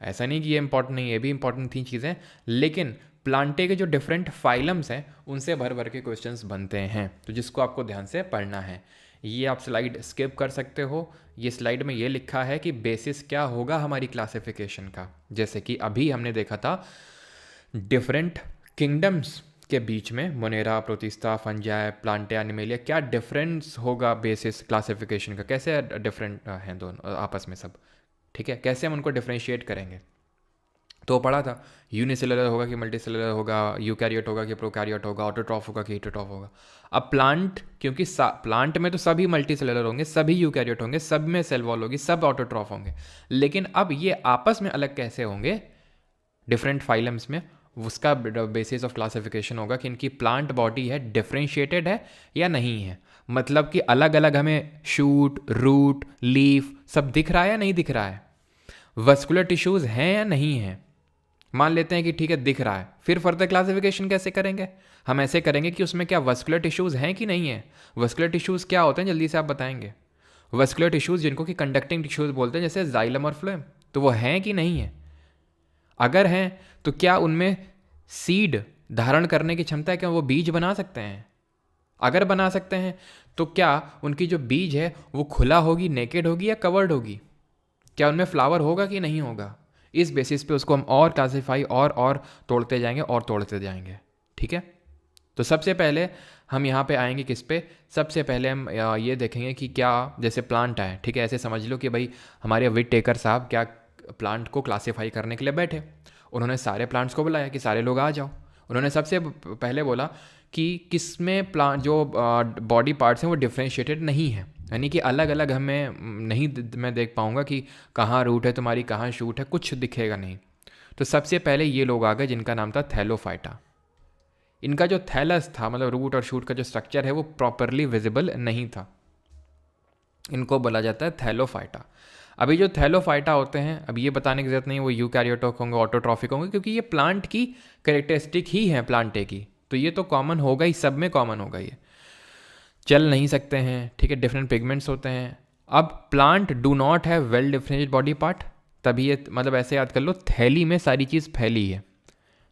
ऐसा नहीं कि ये इंपॉर्टेंट नहीं है, ये भी इंपॉर्टेंट थी चीज़ें, लेकिन प्लांटे के जो डिफरेंट फाइलम्स हैं उनसे भर भर के क्वेश्चंस बनते हैं, तो जिसको आपको ध्यान से पढ़ना है। ये आप स्लाइड स्किप कर सकते हो। ये स्लाइड में ये लिखा है कि बेसिस क्या होगा हमारी क्लासिफिकेशन का। जैसे कि अभी हमने देखा था डिफरेंट किंगडम्स के बीच में Monera, protista, fungi, Plantae, animalia, क्या डिफरेंस होगा बेसिस क्लासिफिकेशन का? कैसे डिफरेंट हैं दोनों आपस में सब, ठीक है, कैसे हम उनको डिफ्रेंशिएट करेंगे? तो पढ़ा था यूनिसेलुलर होगा कि मल्टीसेलुलर होगा, यूकैरियोट होगा कि प्रोकैरियोट होगा, ऑटोट्रॉफ होगा कि हेटेरोट्रॉफ होगा। अब प्लांट, क्योंकि प्लांट में तो सभी मल्टीसेलुलर होंगे, सभी यूकैरियोट होंगे, सब में सेल वॉल होगी, सब ऑटोट्रॉफ होंगे, लेकिन अब ये आपस में अलग कैसे होंगे डिफरेंट फाइलम्स में? उसका बेसिस ऑफ क्लासिफिकेशन होगा कि इनकी प्लांट बॉडी है डिफ्रेंशिएटेड है या नहीं है। मतलब कि अलग अलग हमें शूट, रूट, लीफ सब दिख रहा है या नहीं दिख रहा है? वस्कुलर टिश्यूज हैं या नहीं है? मान लेते हैं कि ठीक है दिख रहा है, फिर फर्दर क्लासिफिकेशन कैसे करेंगे? हम ऐसे करेंगे कि उसमें क्या वस्कुलर टिश्यूज हैं कि नहीं है। वस्कुलर टिश्यूज क्या होते हैं जल्दी से आप बताएंगे? वस्कुलर टिश्यूज जिनको कि कंडक्टिंग टिश्यूज बोलते हैं, जैसे जाइलम और फ्लोएम, तो वो हैं कि नहीं है? अगर हैं तो क्या उनमें सीड धारण करने की क्षमता है? क्या वो बीज बना सकते हैं? अगर बना सकते हैं तो क्या उनकी जो बीज है वो खुला होगी, नेकेड होगी या कवर्ड होगी? क्या उनमें फ्लावर होगा कि नहीं होगा? इस बेसिस पे उसको हम और क्लासीफाई और तोड़ते जाएंगे और तोड़ते जाएंगे, ठीक है। तो सबसे पहले हम यहाँ पे आएंगे किस पे? सबसे पहले हम ये देखेंगे कि क्या, जैसे प्लांट है, ठीक है, ऐसे समझ लो कि भाई हमारे विट टेकर साहब क्या प्लांट को क्लासीफाई करने के लिए बैठे, उन्होंने सारे प्लांट्स को बुलाया कि सारे लोग आ जाओ। उन्होंने सबसे पहले बोला कि किसमें प्लांट जो बॉडी पार्ट्स हैं वो डिफ्रेंशिएटेड नहीं है, यानी कि अलग अलग हमें नहीं, मैं देख पाऊँगा कि कहाँ रूट है तुम्हारी, कहाँ शूट है, कुछ दिखेगा नहीं। तो सबसे पहले ये लोग आ गए जिनका नाम था थैलोफाइटा। इनका जो थैलस था, मतलब रूट और शूट का जो स्ट्रक्चर है, वो प्रॉपरली विजिबल नहीं था। इनको बोला जाता है थैलोफाइटा। अभी जो थैलोफाइटा होते हैं, अब ये बताने की ज़रूरत नहीं वो यूकैरियोटिक होंगे, ऑटोट्रॉफिक होंगे, क्योंकि ये प्लांट की कैरेक्टरिस्टिक ही है प्लांटे की, तो ये तो कॉमन होगा ही, सब में कॉमन होगा ये। चल नहीं सकते हैं, ठीक है, डिफरेंट पिगमेंट्स होते हैं। अब plant do not have well differentiated body part, तभी ये मतलब ऐसे याद कर लो, थैली में सारी चीज़ फैली है।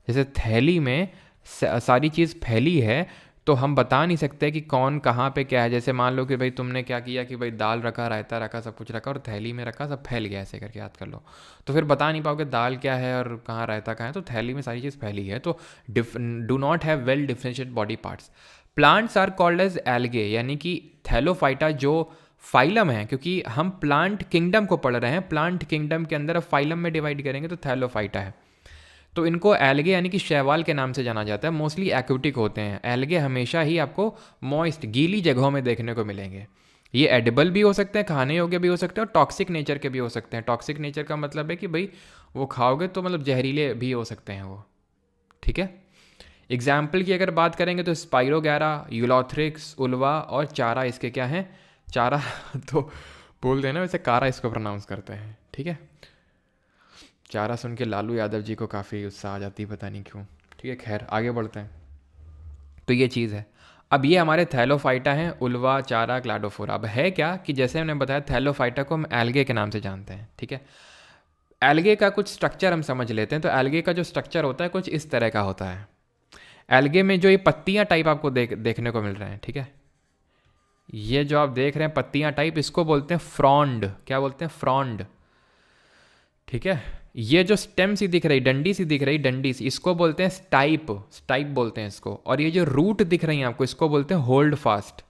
जैसे थैली में सारी चीज़ फैली है, तो हम बता नहीं सकते कि कौन कहाँ पे क्या है। जैसे मान लो कि भाई तुमने क्या किया कि भाई दाल रखा, रायता रखा, सब कुछ रखा और थैली में रखा, सब फैल गया, ऐसे करके याद कर लो, तो फिर बता नहीं पाओगे दाल क्या है और कहाँ रायता कहाँ है। तो थैली में सारी चीज़ फैली है, तो do not have well differentiated body parts. Plants are called as algae, यानी कि थैलोफाइटा जो फाइलम है, क्योंकि हम प्लांट किंगडम को पढ़ रहे हैं, प्लांट किंगडम के अंदर अब फाइलम में डिवाइड करेंगे तो थैलोफाइटा है, तो इनको एल्गे यानी कि शैवाल के नाम से जाना जाता है। मोस्टली एक्वेटिक होते हैं एल्गे, हमेशा ही आपको मॉइस्ट गीली जगहों में देखने को मिलेंगे। ये एडिबल भी हो सकते हैं, खाने योग्य भी हो सकते हैं, और टॉक्सिक नेचर के भी हो सकते हैं। टॉक्सिक नेचर का मतलब है कि भाई वो खाओगे तो मतलब जहरीले भी हो सकते हैं वो, ठीक है। एग्जाम्पल की अगर बात करेंगे तो स्पाइरोगैरा, यूलोथ्रिक्स, उल्वा और चारा इसके क्या हैं, चारा तो बोल देना, वैसे कारा इसको प्रोनाउंस करते हैं, ठीक है। चारा सुन के लालू यादव जी को काफ़ी उत्साह आ जाती है, पता नहीं क्यों, ठीक है। खैर आगे बढ़ते हैं। तो ये चीज़ है। अब ये हमारे थैलोफाइटा हैं, उल्वा, चारा, क्लाडोफोरा। अब है क्या कि जैसे हमने बताया थैलोफाइटा को हम एल्गे के नाम से जानते हैं, ठीक है। एल्गे का कुछ स्ट्रक्चर हम समझ लेते हैं। तो एल्गे का जो स्ट्रक्चर होता है कुछ इस तरह का होता है। एल्गे में जो ये पत्तियां टाइप आपको देखने को मिल रहे हैं, ठीक है, ये जो आप देख रहे हैं पत्तियां टाइप, इसको बोलते हैं फ्रॉन्ड। क्या बोलते हैं? फ्रॉन्ड, ठीक है। ये जो स्टेम सी दिख रही, डंडी सी दिख रही, डंडी सी, इसको बोलते हैं स्टाइप, स्टाइप बोलते हैं इसको। और ये जो रूट दिख रही है आपको, इसको बोलते हैं होल्ड फास्ट।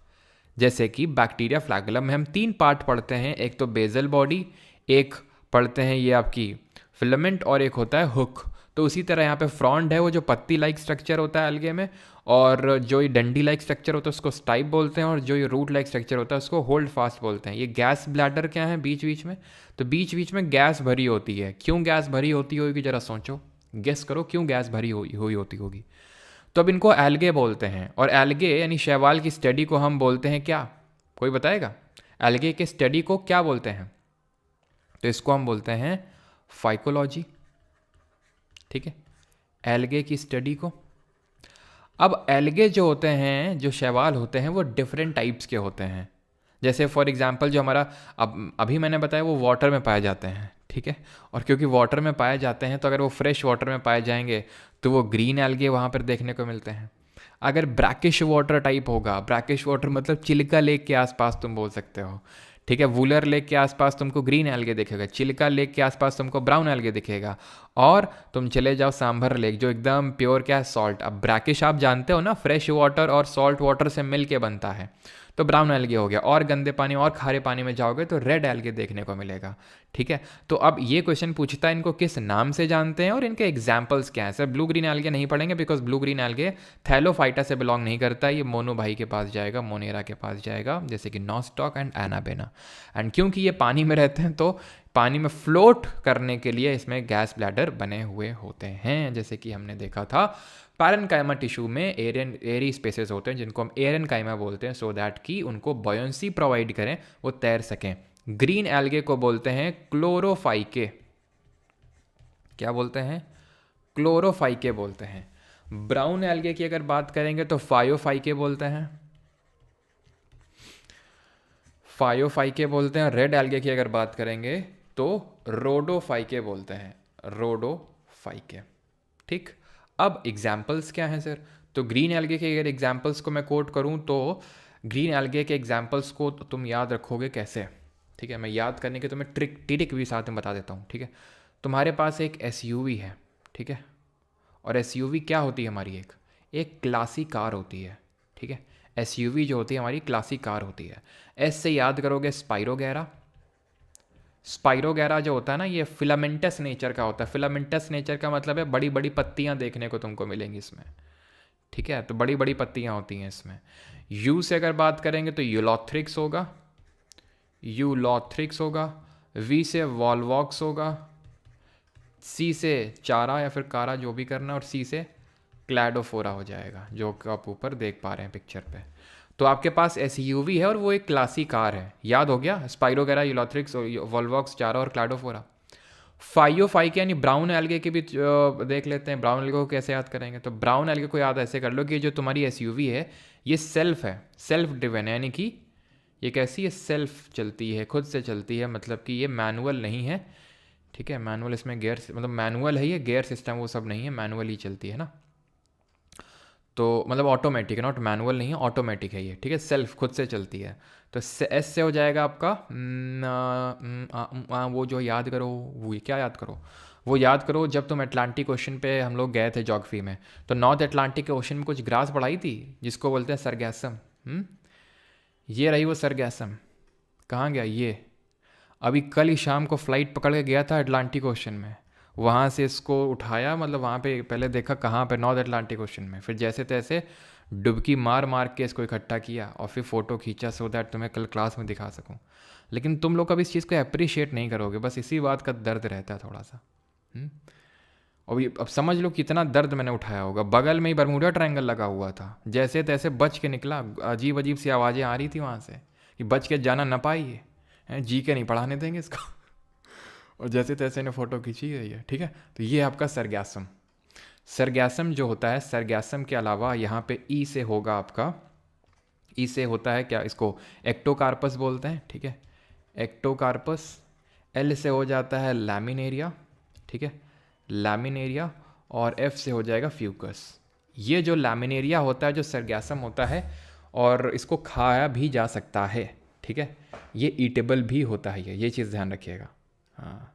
जैसे कि बैक्टीरिया फ्लैगेलम में हम 3 पार्ट पढ़ते हैं, एक तो बेजल बॉडी, एक पढ़ते हैं ये आपकी फिलामेंट, और एक होता है हुक। तो उसी तरह यहाँ पे फ्रॉन्ड है, वो जो पत्ती लाइक स्ट्रक्चर होता है अलगे में, और जो ये डंडी लाइक स्ट्रक्चर होता है उसको स्टाइप बोलते हैं, और जो ये रूट लाइक स्ट्रक्चर होता है उसको होल्ड फास्ट बोलते हैं। ये गैस ब्लैडर क्या है बीच बीच में, तो बीच बीच में गैस भरी होती है। क्यों गैस भरी होती होगी जरा सोचो, गेस करो क्यों गैस भरी हुई होती होगी। तो अब इनको एल्गे बोलते हैं, और एल्गे यानी शैवाल की स्टडी को हम बोलते हैं क्या, कोई बताएगा? एल्गे के स्टडी को क्या बोलते हैं? तो इसको हम बोलते हैं फाइकोलॉजी, ठीक है, एल्गे की स्टडी को। अब एल्गे जो होते हैं, जो शैवाल होते हैं, वो डिफरेंट टाइप्स के होते हैं। जैसे फॉर एग्जांपल जो हमारा अभी मैंने बताया वो वाटर में पाए जाते हैं, ठीक है। और क्योंकि वाटर में पाए जाते हैं तो अगर वो फ्रेश वाटर में पाए जाएंगे तो वो ग्रीन एल्गे वहाँ पर देखने को मिलते हैं। अगर ब्रैकिश वाटर टाइप होगा, ब्रैकिश वाटर मतलब चिल्का लेक के आसपास तुम बोल सकते हो, ठीक है। वुलर लेक के आसपास तुमको ग्रीन एल्गे दिखेगा, चिल्का लेक के आसपास तुमको ब्राउन एल्गे दिखेगा, और तुम चले जाओ सांभर लेक जो एकदम प्योर क्या है, सॉल्ट। अब ब्रैकिश आप जानते हो ना, फ्रेश वाटर और सॉल्ट वाटर से मिल के बनता है, तो ब्राउन एल्गे हो गया। और गंदे पानी और खारे पानी में जाओगे तो रेड एल्गे देखने को मिलेगा, ठीक है। तो अब ये क्वेश्चन पूछता है इनको किस नाम से जानते हैं और इनके एग्जाम्पल्स क्या हैं। सर ब्लू ग्रीन एल्गे नहीं पढ़ेंगे, because blue green algae Thallophyta से बिलोंग नहीं करता है। ये मोनो भाई के पास जाएगा, मोनेरा के पास जाएगा, जैसे कि नॉस्टॉक एंड एनाबेना। एंड क्योंकि ये पानी में रहते हैं तो पानी में फ्लोट करने के लिए इसमें गैस ब्लैडर बने हुए होते हैं, जैसे कि हमने देखा था पैरेन्काइमा टिश्यू में एरी स्पेसेस होते हैं जिनको हम एरेन्काइमा बोलते हैं, सो दैट कि उनको बॉयंसी प्रोवाइड करें, वो तैर सकें। ग्रीन एल्गे को बोलते हैं क्लोरोफाइके। क्या बोलते हैं? क्लोरोफाइके बोलते हैं। ब्राउन एल्गे की अगर बात करेंगे तो फायोफाइके बोलते हैं, फायोफाइके बोलते हैं। रेड एल्गे की अगर बात करेंगे तो रोडोफाइके बोलते हैं, रोडोफाइके, ठीक। अब एग्जाम्पल्स क्या हैं सर? तो ग्रीन एल्गे के अगर एग्जाम्पल्स को मैं कोट करूं तो ग्रीन एल्गे के एग्जाम्पल्स को तो तुम याद रखोगे कैसे, ठीक है। मैं याद करने के तुम्हें टिक भी साथ में बता देता हूँ, ठीक है। तुम्हारे पास एक एसयूवी है, ठीक है, और एसयूवी क्या होती है हमारी? एक क्लासी कार होती है, ठीक है। एसयूवी जो होती है हमारी क्लासी कार होती है। एस से याद करोगे स्पाइरोगैरा। स्पाइरोगैरा जो होता है ना, ये फिलामेंटस नेचर का होता है। फिलामेंटस नेचर का मतलब है बड़ी बड़ी पत्तियां देखने को तुमको मिलेंगी इसमें, ठीक है। तो बड़ी बड़ी पत्तियां होती हैं इसमें। यू से अगर बात करेंगे तो यूलोथ्रिक्स होगा, यूलोथ्रिक्स होगा। वी से वॉलवॉक्स होगा। सी से चारा या फिर कारा, जो भी करना, और सी से क्लैडोफोरा हो जाएगा, जो आप ऊपर देख पा रहे हैं पिक्चर पे। तो आपके पास एसयूवी है और वो एक क्लासी कार है, याद हो गया, स्पाइरोगेरा, यूलोथ्रिक्स, वोल्वॉक्स, चारा और क्लाडोफोरा। 505 के यानी ब्राउन एल्गे के भी देख लेते हैं। ब्राउन एल्गे को कैसे याद करेंगे, तो ब्राउन एल्गे को याद ऐसे कर लो कि जो तुम्हारी एसयूवी है ये सेल्फ है, सेल्फ ड्रिवन है, यानी कि ये कैसी है, सेल्फ चलती है, खुद से चलती है, मतलब कि ये मैनुअल नहीं है, ठीक है। मैनुअल इसमें गेयर, मतलब मैनुअल है ये, गेयर सिस्टम वो सब नहीं है, मैनुअल ही चलती है ना, तो मतलब ऑटोमेटिक है, नॉट मैनुअल नहीं है, ऑटोमेटिक है ये, ठीक है, सेल्फ खुद से चलती है। तो एस से हो जाएगा आपका वो जो याद करो, वो क्या याद करो, वो याद करो जब तुम अटलांटिक ओशन पे हम लोग गए थे ज्योग्राफी में, तो नॉर्थ अटलांटिक ओशन में कुछ ग्रास पढ़ाई थी जिसको बोलते हैं सरगैसम। ये रही वो सरगैसम, कहाँ गया ये, अभी कल ही शाम को फ्लाइट पकड़ के गया था अटलांटिक ओशन में, वहाँ से इसको उठाया, मतलब वहाँ पे पहले देखा कहाँ पे, नॉर्थ अटलांटिक ओशन में, फिर जैसे तैसे डुबकी मार मार के इसको इकट्ठा किया और फिर फ़ोटो खींचा, सो दैट तुम्हें कल क्लास में दिखा सकूँ। लेकिन तुम लोग कभी इस चीज़ को अप्रिशिएट नहीं करोगे, बस इसी बात का दर्द रहता है थोड़ा सा। और अब समझ लो कितना दर्द मैंने उठाया होगा। बगल में ही बरमूडा ट्रायंगल लगा हुआ था, जैसे तैसे बच के निकला, अजीब अजीब सी आवाज़ें आ रही थी वहाँ से कि बच के जाना ना पाइए, जी के नहीं पढ़ाने देंगे इसको और जैसे तैसे ने फ़ोटो खींची गई है, ठीक है। तो ये आपका सरगैसम। सरगैसम जो होता है, सरगैसम के अलावा यहाँ पे ई से होगा आपका, ई से होता है क्या, इसको एक्टोकार्पस बोलते हैं, ठीक है, एक्टोकार्पस। एल से हो जाता है लैमिनेरिया, ठीक है, लैमिनेरिया। और एफ से हो जाएगा फ्यूकस। ये जो लैमिनेरिया होता है, जो सरगैसम होता है, और इसको खाया भी जा सकता है, ठीक है, ये ईटेबल भी होता है, ये चीज़ ध्यान रखिएगा, हाँ,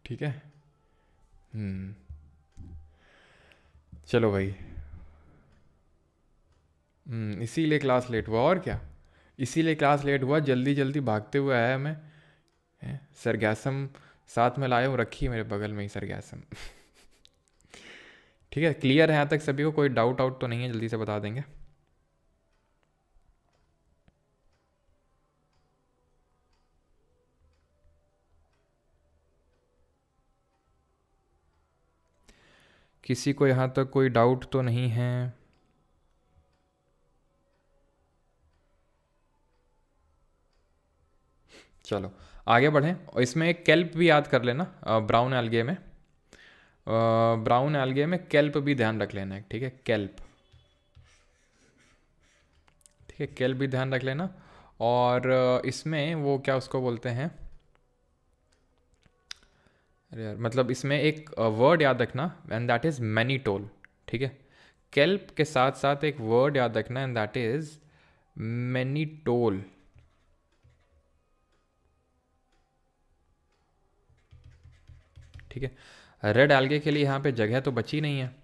ठीक है। चलो भाई, इसीलिए क्लास लेट हुआ, और क्या, इसीलिए क्लास लेट हुआ, जल्दी जल्दी भागते हुए आया मैं, सरगैसम साथ में लाया हूँ, रखी है मेरे बगल में ही सरगैसम ठीक है, क्लियर है यहाँ तक सभी को, कोई डाउट आउट तो नहीं है, जल्दी से बता देंगे। किसी को यहाँ तक कोई डाउट तो नहीं है? चलो आगे बढ़ें, और इसमें एक केल्प भी याद कर लेना, ब्राउन एल्गे में, ब्राउन एल्गे में केल्प भी ध्यान रख लेना, ठीक है, केल्प, ठीक है, केल्प भी ध्यान रख लेना। और इसमें वो क्या उसको बोलते हैं, अरे यार, मतलब इसमें एक वर्ड याद रखना, एंड दैट इज़ मैनीटोल, ठीक है, केल्प के साथ साथ एक वर्ड याद रखना, एंड दैट इज़ मैनीटोल, ठीक है। रेड एल्गे के लिए यहाँ पे जगह तो बची नहीं है,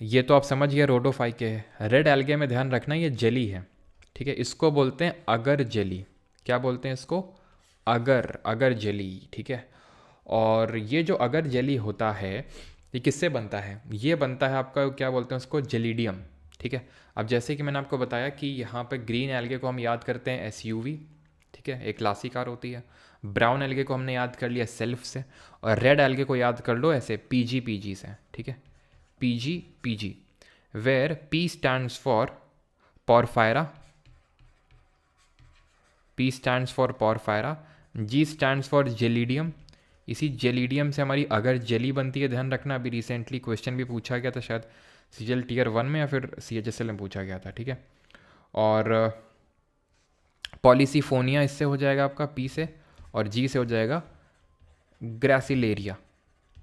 ये तो आप समझ गए रोडोफाई के है। रेड एल्गे में ध्यान रखना ये जेली है, ठीक है, इसको बोलते हैं अगर जेली, क्या बोलते हैं इसको, अगर, अगर जेली, ठीक है। और ये जो अगर जेली होता है, ये किससे बनता है, ये बनता है आपका, क्या बोलते हैं उसको, जेलिडियम, ठीक है। अब जैसे कि मैंने आपको बताया कि यहाँ पे ग्रीन एल्गे को हम याद करते हैं एसयूवी, ठीक है, एक क्लासी कार होती है। ब्राउन एल्गे को हमने याद कर लिया सेल्फ से, और रेड एल्गे को याद कर लो ऐसे पीजी से, ठीक है, PG, where P stands for Porphyra, P stands for Porphyra, G stands for Gelidium. इसी जेलिडियम से हमारी अगर जेली बनती है, ध्यान रखना, अभी रिसेंटली क्वेश्चन भी पूछा गया था, शायद सीजीएल टीयर 1 में या फिर सीएचएसएल में पूछा गया था, ठीक है। और पॉलिसीफोनिया इससे हो जाएगा आपका पी से, और जी से हो जाएगा ग्रासिलेरिया,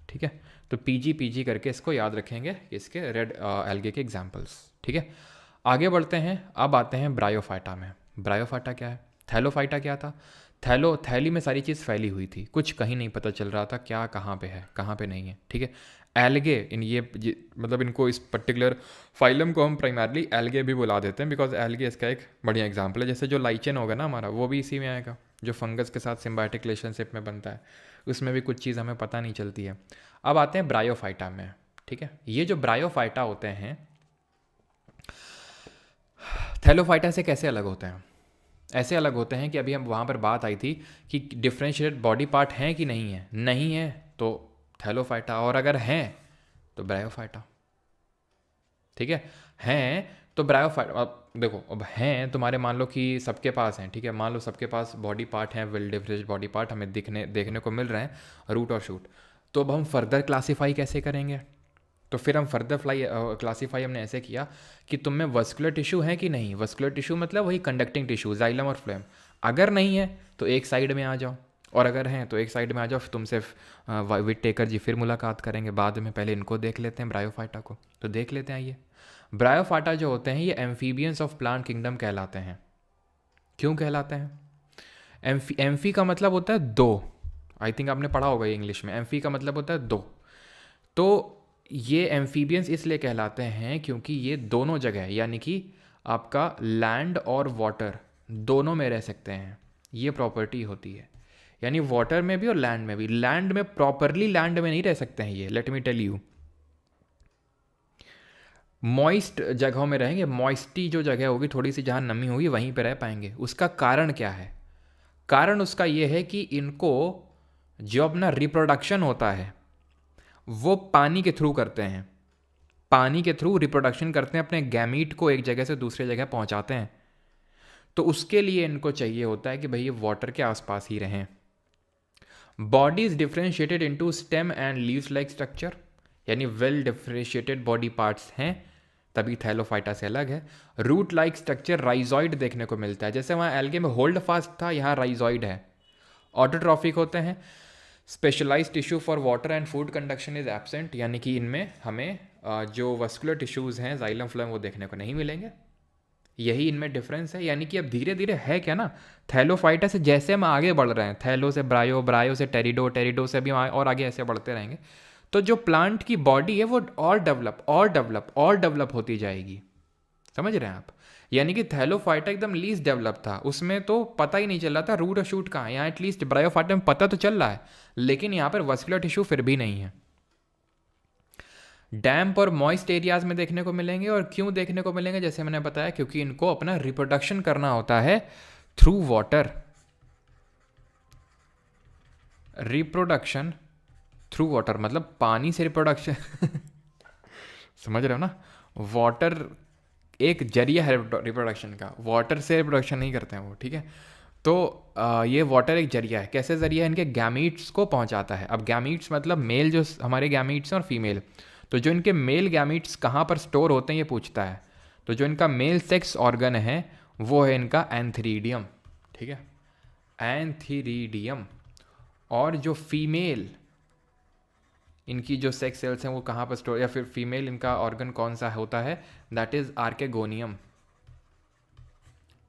ठीक है। तो पीजी करके इसको याद रखेंगे, इसके रेड एल्गे के एग्जाम्पल्स, ठीक है। आगे बढ़ते हैं, अब आते हैं ब्रायोफाइटा में। ब्रायोफाइटा क्या है, थैलोफाइटा क्या था, थैली में सारी चीज़ फैली हुई थी, कुछ कहीं नहीं पता चल रहा था क्या कहाँ पे है कहाँ पे नहीं है, ठीक है। एल्गे, इन ये मतलब इनको, इस पर्टिकुलर फाइलम को हम प्राइमरली एल्गे भी बुला देते हैं, बिकॉज एल्गे इसका एक बढ़िया एग्जाम्पल है। जैसे जो लाइचेन होगा ना हमारा, वो भी इसी में आएगा, जो फंगस के साथ सिम्बायोटिक रिलेशनशिप में बनता है, उसमें भी कुछ चीज़ हमें पता नहीं चलती है। अब आते हैं ब्रायोफाइटा में, ठीक है। ये जो ब्रायोफाइटा होते हैं, थैलोफाइटा से कैसे अलग होते हैं, ऐसे अलग होते हैं कि अभी हम वहाँ पर बात आई थी कि डिफ्रेंशिएटेड बॉडी पार्ट हैं कि नहीं है, नहीं है तो थैलोफाइटा, और अगर हैं तो ब्रायोफाइटा, ठीक है, हैं तो ब्रायोफाइटा, अब देखो, अब हैं तुम्हारे, मान लो कि सबके पास हैं, ठीक है, मान लो सबके पास बॉडी पार्ट हैं, वेल डिफरेंशिएटेड बॉडी पार्ट हमें देखने को मिल रहे हैं, रूट और शूट। तो अब हम फर्दर क्लासीफाई कैसे करेंगे? तो फिर हम फर्दर क्लासीफाई हमने ऐसे किया कि तुम में वस्कुलर टिश्यू है कि नहीं। वस्कुलर टिश्यू मतलब वही कंडक्टिंग टिश्यू, जाइलम और फ्लोएम। अगर नहीं है तो एक साइड में आ जाओ, और अगर हैं तो एक साइड में आ जाओ। तुमसे विट टेकर जी फिर मुलाकात करेंगे बाद में, पहले इनको देख लेते हैं, ब्रायोफाइटा को। तो देख लेते हैं। ये ब्रायोफाइटा जो होते हैं ये एम्फीबियंस ऑफ प्लांट किंगडम कहलाते हैं। क्यों कहलाते हैं? एम्फी का मतलब होता है दो। आई थिंक आपने पढ़ा होगा ये इंग्लिश में। एम्फी का मतलब होता है दो। तो ये एम्फीबियंस इसलिए कहलाते हैं क्योंकि ये दोनों जगह, यानी कि आपका लैंड और वाटर दोनों में रह सकते हैं। ये प्रॉपर्टी होती है, यानी वाटर में भी और लैंड में भी। लैंड में प्रॉपरली लैंड में नहीं रह सकते हैं ये, let me tell you. Moist जगहों में रहेंगे, मॉइस्टी जो जगह होगी थोड़ी सी, जहाँ नमी होगी वहीं पर रह पाएंगे। उसका कारण क्या है? कारण उसका ये है कि इनको जो अपना रिप्रोडक्शन होता है वो पानी के थ्रू करते हैं। पानी के थ्रू रिप्रोडक्शन करते हैं, अपने गैमीट को एक जगह से दूसरे जगह पहुंचाते हैं। तो उसके लिए इनको चाहिए होता है कि भाई ये वाटर के आसपास ही रहें। Body is differentiated into stem and leaves like structure, यानी वेल डिफ्रेंशिएटेड बॉडी पार्ट्स हैं, तभी थैलोफाइटा से अलग है। रूट लाइक स्ट्रक्चर, राइजॉइड देखने को मिलता है। जैसे वहाँ एल्गे में होल्ड फास्ट था, यहाँ राइजॉइड है। ऑटोट्रॉफिक होते हैं। Specialised tissue for water and food conduction is absent, यानी कि इनमें हमें जो वस्कुलर टिश्यूज़ हैं, जाइलम फ्लोएम, वो देखने को नहीं मिलेंगे। यही इनमें डिफरेंस है। यानी कि अब धीरे धीरे है क्या ना, थैलोफाइटा से जैसे हम आगे बढ़ रहे हैं, थैलो से ब्रायो, ब्रायो से टेरिडो, टेरिडो से भी और आगे ऐसे बढ़ते रहेंगे, तो जो प्लांट की बॉडी है वो और डेवलप होती जाएगी। समझ रहे हैं आप? यानी कि थैलोफाइटा एकदम लीस्ट डेवलप था, उसमें तो पता ही नहीं चल रहा था रूट और शूट कहाँ है। यहाँ एटलीस्ट ब्रायोफाइटा में पता तो चल रहा है, लेकिन यहाँ पर वस्कुलर टिश्यू फिर भी नहीं है। डैम्प और मॉइस्ट एरियाज में देखने को मिलेंगे। और क्यों देखने को मिलेंगे? जैसे मैंने बताया, क्योंकि इनको अपना रिप्रोडक्शन करना होता है through water. Reproduction through water मतलब पानी से रिप्रोडक्शन समझ रहे हो ना? वाटर एक जरिया है रिप्रोडक्शन का, वाटर से रिप्रोडक्शन नहीं करते हैं वो, ठीक है। तो ये वाटर एक जरिया है। कैसे जरिया है? इनके गैमीट्स को पहुंचाता है। अब गैमीट्स मतलब मेल, जो हमारे गैमीट्स हैं, और फीमेल। तो जो इनके मेल गैमीट्स कहाँ पर स्टोर होते हैं ये पूछता है। तो जो इनका मेल सेक्स ऑर्गन है वो है इनका एंथीरिडियम, ठीक है, एंथीरिडियम। और जो फीमेल इनकी जो सेक्स सेल्स हैं वो कहाँ पर स्टोर, या फिर फीमेल इनका ऑर्गन कौन सा होता है, दैट इज आर्केगोनियम,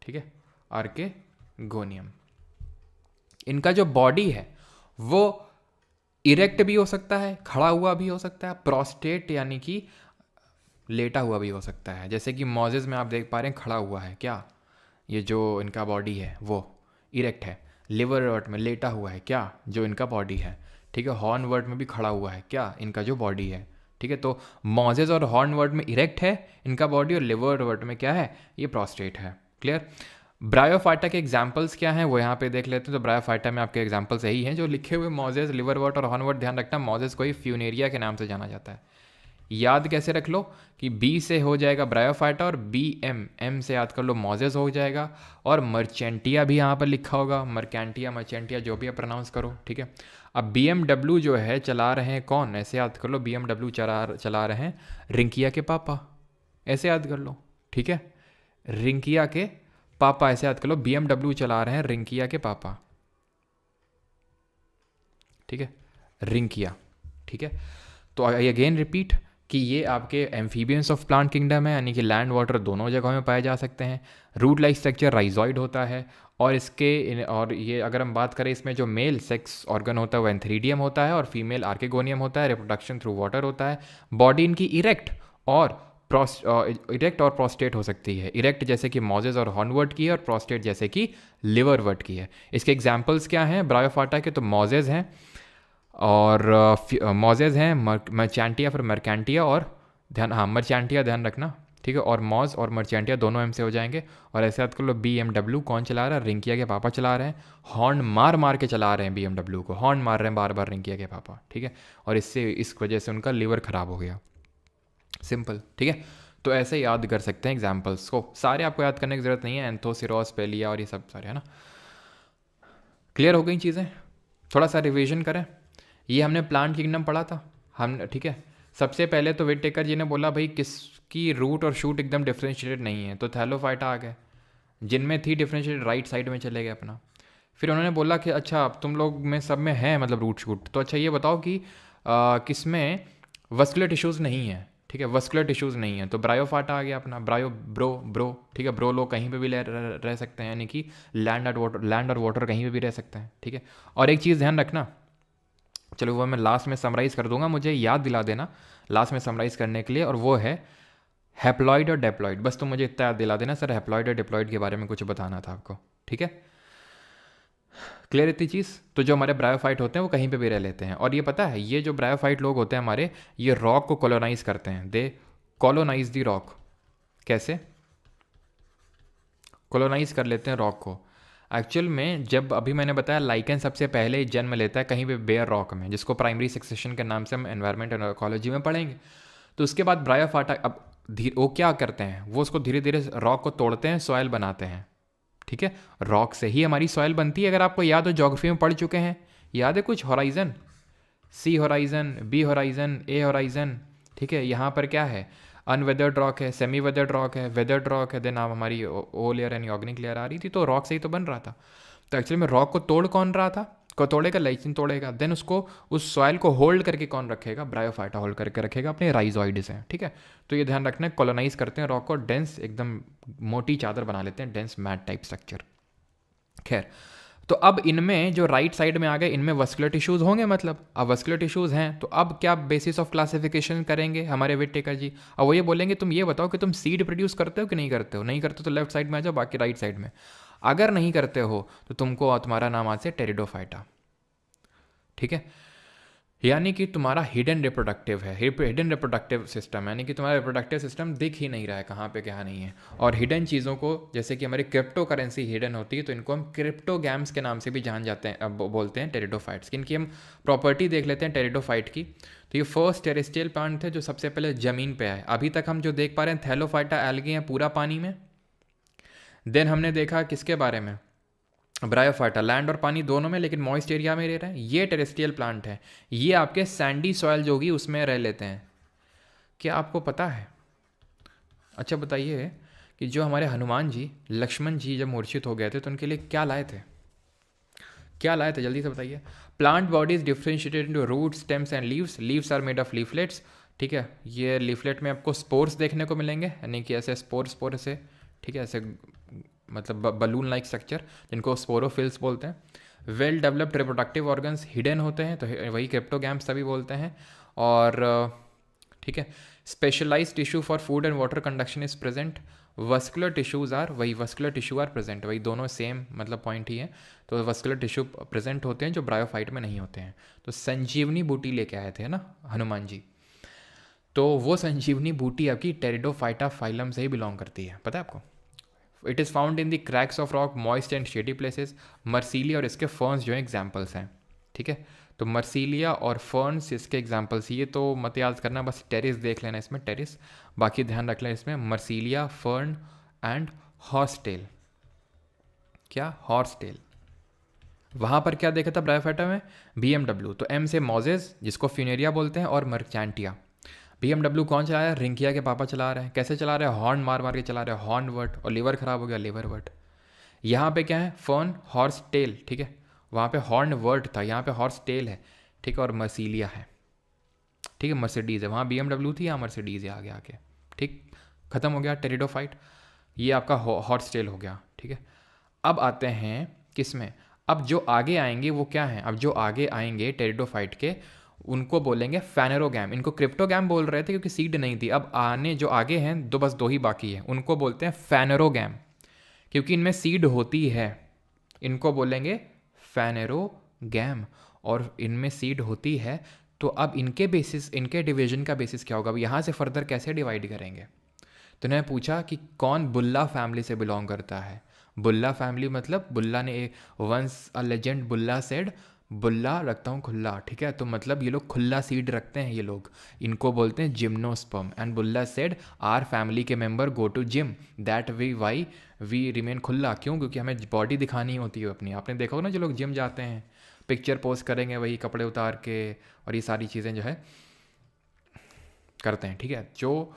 ठीक है, आर्केगोनियम। इनका जो बॉडी है वो इरेक्ट भी हो सकता है, खड़ा हुआ भी हो सकता है, प्रोस्टेट यानी कि लेटा हुआ भी हो सकता है। जैसे कि मॉजेस में आप देख पा रहे हैं खड़ा हुआ है क्या, ये जो इनका बॉडी है वो इरेक्ट है। लिवर वर्ट में लेटा हुआ है क्या, जो इनका बॉडी है, ठीक है। हॉर्न वर्ट में भी खड़ा हुआ है क्या, इनका जो बॉडी है, ठीक है। तो मॉजेस और हॉर्न वर्ट में इरेक्ट है इनका बॉडी, और लिवर वर्ट में क्या है, ये प्रोस्टेट है। क्लियर? ब्रायोफाइटा के एग्जाम्पल्स क्या हैं वो यहाँ पे देख लेते हैं। तो ब्रायोफाइटा में आपके एग्जाम्पल्स यही हैं जो लिखे हुए, मॉजेस, लिवरवर्ट और हॉर्नवर्ट। ध्यान रखना, मॉजेस को ही फ्यूनेरिया के नाम से जाना जाता है। याद कैसे रख लो कि बी से हो जाएगा ब्रायोफाइटा, और बी एम से याद कर लो मॉजेस हो जाएगा। और मर्चेंटिया भी यहाँ पर लिखा होगा, मर्केंटिया, मर्चेंटिया, जो भी आप प्रोनाउंस करो, ठीक है। अब BMW जो है चला रहे हैं कौन, ऐसे याद कर लो, BMW चला रहे हैं रिंकिया के पापा, ऐसे याद कर लो, ठीक है। रिंकिया के पापा, ऐसे याद कर लो, BMW चला रहे हैं रिंकिया के पापा, ठीक है, रिंकिया, ठीक है। तो आई अगेन रिपीट कि ये आपके एम्फीबियंस ऑफ प्लांट किंगडम है, यानी कि लैंड वाटर दोनों जगहों में पाए जा सकते हैं। रूट लाइक स्ट्रक्चर राइजॉइड होता है, और ये अगर हम बात करें, इसमें जो मेल सेक्स ऑर्गन होता है वो एंथीरिडियम होता है, और फीमेल आर्केगोनियम होता है। रिप्रोडक्शन थ्रू वाटर होता है। बॉडी इनकी इरेक्ट और प्रोस्टेट हो सकती है। इरेक्ट जैसे कि मॉजेस और हॉर्नवर्ट की है, और प्रोस्टेट जैसे कि लिवरवर्ट की है। इसके एग्जाम्पल्स क्या हैं ब्रायोफाइटा के? तो मॉजेस हैं, और मॉजेस हैं, मर्चेंटिया, फिर मर्केंटिया, और मर्चेंटिया ध्यान रखना, ठीक है। और मॉज और मर्चेंटिया दोनों एम से हो जाएंगे। और ऐसे याद कर लो, BMW कौन चला रहा है, रिंकिया के पापा चला रहे हैं। हॉर्न मार के चला रहे हैं BMW को, हॉर्न मार रहे हैं बार बार रिंकिया के पापा, ठीक है। और इस वजह से उनका लिवर खराब हो गया, सिंपल, ठीक है। तो ऐसे याद कर सकते हैं एग्जाम्पल्स को, सारे आपको याद करने की ज़रूरत नहीं है, एंथोसिरोस, पेलिया और ये सब सारे, है ना। क्लियर हो गई चीज़ें, थोड़ा सा रिवीजन करें। ये हमने प्लांट किंगडम पढ़ा था हम, ठीक है। सबसे पहले तो विटेकर जी ने बोला भाई किसकी रूट और शूट एकदम डिफ्रेंशिएटेड नहीं है, तो थैलोफाइटा आ गए, जिनमें थी डिफ्रेंशिएटेड राइट साइड में चले गए अपना। फिर उन्होंने बोला कि अच्छा अब तुम लोग में सब में है मतलब रूट शूट, तो अच्छा ये बताओ कि किसमें वस्कुलर टिश्यूज़ नहीं है, ठीक है, वस्कुलर टिश्यूज़ नहीं है, तो ब्रायोफाटा आ गया अपना, ब्रायो ब्रो, ठीक है, ब्रो लोग कहीं पे भी रह सकते हैं, यानी कि लैंड और वाटर कहीं पे भी रह सकते हैं, ठीक है। और एक चीज़ ध्यान रखना, चलो वो मैं लास्ट में समराइज़ कर दूंगा, मुझे याद दिला देना लास्ट में समराइज़ करने के लिए, और वो है हैप्लॉइड और डेप्लॉइड। बस तुम मुझे इतना याद दिला देना सर हैप्लॉइड और डिप्लॉइड के बारे में कुछ बताना था आपको, ठीक है। क्लियर इतनी चीज़। तो जो हमारे ब्रायोफाइट होते हैं वो कहीं पे भी रह लेते हैं, और ये पता है ये जो ब्रायोफाइट लोग होते हैं हमारे, ये रॉक को कॉलोनाइज करते हैं, दे कॉलोनाइज दी रॉक। कैसे कॉलोनाइज कर लेते हैं रॉक को? एक्चुअल में जब अभी मैंने बताया लाइकेन सबसे पहले जन्म लेता है कहीं पे बेयर रॉक में, जिसको प्राइमरी सक्सेशन के नाम से हम एनवायरमेंट एंड इकोलॉजी में पढ़ेंगे। तो उसके बाद ब्रायोफाइटा अब वो क्या करते हैं, वो उसको धीरे धीरे रॉक को तोड़ते हैं, सॉयल बनाते हैं, ठीक है। रॉक से ही हमारी सॉयल बनती है, अगर आपको याद हो ज्योग्राफी में पढ़ चुके हैं, याद है कुछ horizon, C horizon, B horizon, A horizon, ठीक है। यहाँ पर क्या है, अनवेदर्ड रॉक है, सेमी वेदर्ड रॉक है, वेदर्ड रॉक है, देन आप हमारी ओ लेयर यानी ऑर्गेनिक लेयर आ रही थी, तो रॉक से ही तो बन रहा था। तो एक्चुअली में रॉक को तोड़ कौन रहा था, को तोड़ेगा लाइचिन तोड़ेगा, देन उसको उस सॉइल को होल्ड करके कौन रखेगा, ब्रायोफाइटा होल्ड करके रखेगा अपने राइजोइड से, ठीक है। तो ये ध्यान रखना है, कॉलोनाइज करते हैं रॉक को, डेंस एकदम मोटी चादर बना लेते हैं, डेंस मैट टाइप स्ट्रक्चर। खैर, तो अब इनमें जो राइट साइड में आ गए, इनमें वस्कुलर टिश्यूज़ होंगे, मतलब अब वस्कुलर टिश्यूज़ हैं, तो अब क्या बेसिस ऑफ क्लासिफिकेशन करेंगे हमारे विटेकर जी? अब वो ये बोलेंगे तुम ये बताओ कि तुम सीड प्रोड्यूस करते हो कि नहीं करते हो, नहीं करते तो लेफ्ट साइड में आ जाओ, बाकी राइट साइड में। अगर नहीं करते हो तो तुमको तुम्हारा नाम आज से टेरिडोफाइटा, ठीक है। यानी कि तुम्हारा हिडन रिप्रोडक्टिव है, हिडन रिप्रोडक्टिव सिस्टम, यानी कि तुम्हारा रिप्रोडक्टिव सिस्टम दिख ही नहीं रहा है कहाँ पे क्या नहीं है। और हिडन चीज़ों को, जैसे कि हमारी क्रिप्टो करेंसी हिडन होती है, तो इनको हम क्रिप्टोगैम्स के नाम से भी जान जाते हैं, बोलते हैं टेरिडोफाइट्स। इनकी हम प्रॉपर्टी देख लेते हैं टेरिडोफाइट की। तो ये फर्स्ट टेरेस्ट्रियल प्लांट थे जो सबसे पहले ज़मीन पर आए। अभी तक हम जो देख पा रहे हैं थैलोफाइटा एल्गी हैं पूरा पानी में। देन हमने देखा किसके बारे में, ब्रायोफाइटा, लैंड और पानी दोनों में, लेकिन मॉइस्ट एरिया में रह रहे हैं। ये टेरेस्ट्रियल प्लांट है, ये आपके सैंडी सॉयल जो होगी उसमें रह लेते हैं। क्या आपको पता है, अच्छा बताइए, कि जो हमारे हनुमान जी, लक्ष्मण जी जब मूर्छित हो गए थे तो उनके लिए क्या लाए थे, क्या लाए थे, जल्दी से बताइए। Plant body is differentiated into root, stems and leaves, leaves are made of leaflets, ठीक है। ये लीफलेट में आपको स्पोर्स देखने को मिलेंगे, यानी कि ऐसे स्पोर से, ठीक है, ऐसे मतलब बलून लाइक स्ट्रक्चर, जिनको स्पोरोफिल्स बोलते हैं। Well developed reproductive organs hidden होते हैं, तो वही क्रिप्टोगैम्स तभी बोलते हैं। और ठीक है, specialised tissue for food and water conduction is present. Vascular tissues are, वही वस्कुलर टिश्यू आर प्रेजेंट, वही दोनों सेम मतलब पॉइंट ही है। तो वस्कुलर टिश्यू प्रेजेंट होते हैं जो ब्रायोफाइट में नहीं होते हैं। तो संजीवनी बूटी लेके आए थे ना हनुमान जी, तो वो संजीवनी बूटी आपकी टेरिडोफाइटा फाइलम से ही बिलोंग करती है, पता है आपको। It is found in the cracks of rock, moist and shady places. Marsilea और इसके फर्न्स जो है एग्जाम्पल्स हैं, ठीक है। तो मर्सीलिया और फर्न्स इसके एग्जाम्पल्स, ये तो मत याद करना, बस टेरिस देख लेना इसमें, टेरिस, बाकी ध्यान रख लेना इसमें मर्सीलिया, फर्न एंड हॉर्सटेल। क्या, हॉर्सटेल। वहाँ पर क्या देखा था ब्रायोफाइटा में, BMW, तो M से मोजेस जिसको फ्यूनेरिया बोलते हैं, और मर्चैंटिया। BMW कौन चला रहा है, रिंकिया के पापा चला रहे हैं। कैसे चला रहे हैं, हॉर्न मार मार के चला रहे हैं, हॉर्न वर्ट, और लीवर खराब हो गया, लीवर वर्ट। यहाँ पे क्या है, फर्न, हॉर्स टेल, ठीक है। वहाँ पे हॉर्न वर्ट था, यहाँ पे हॉर्स टेल है, ठीक है। और मर्सीलिया है, ठीक है, मर्सिडीज़ है। वहाँ BMW थी, यहाँ मर्सिडीज़ है आगे आके, ठीक। खत्म हो गया टेरिडोफाइट, ये आपका हॉर्स टेल हो गया, ठीक है। अब आते हैं किस में, अब जो आगे आएंगे वो क्या है, अब जो आगे आएंगे टेरिडोफाइट के, उनको बोलेंगे फैनेरोगैम। इनको क्रिप्टोगैम बोल रहे थे क्योंकि सीड नहीं थी। अब आने जो आगे हैं बस दो ही बाकी है, उनको बोलते हैं फैनेरोगैम, क्योंकि इनमें सीड होती है। इनको बोलेंगे फैनेरोगैम, और इनमें सीड होती है। तो अब इनके बेसिस, इनके डिवीजन का बेसिस क्या होगा, अब यहाँ से फर्दर कैसे डिवाइड करेंगे। तो उन्होंने पूछा कि कौन बुल्ला फैमिली से बिलोंग करता है। बुल्ला फैमिली मतलब, बुल्ला ने once a legend Bulla said, Bulla रखता हूँ खुला, ठीक है। तो मतलब ये लोग खुला सीड रखते हैं ये लोग, इनको बोलते हैं gymnosperm. And Bulla said our family के member go to gym that we why we remain खुला। क्यों? क्योंकि हमें बॉडी दिखानी होती है अपनी। आपने देखा हो ना जो लोग जिम जाते हैं, पिक्चर पोस्ट करेंगे वही कपड़े उतार के, और ये सारी चीज़ें जो है करते हैं, ठीक है। जो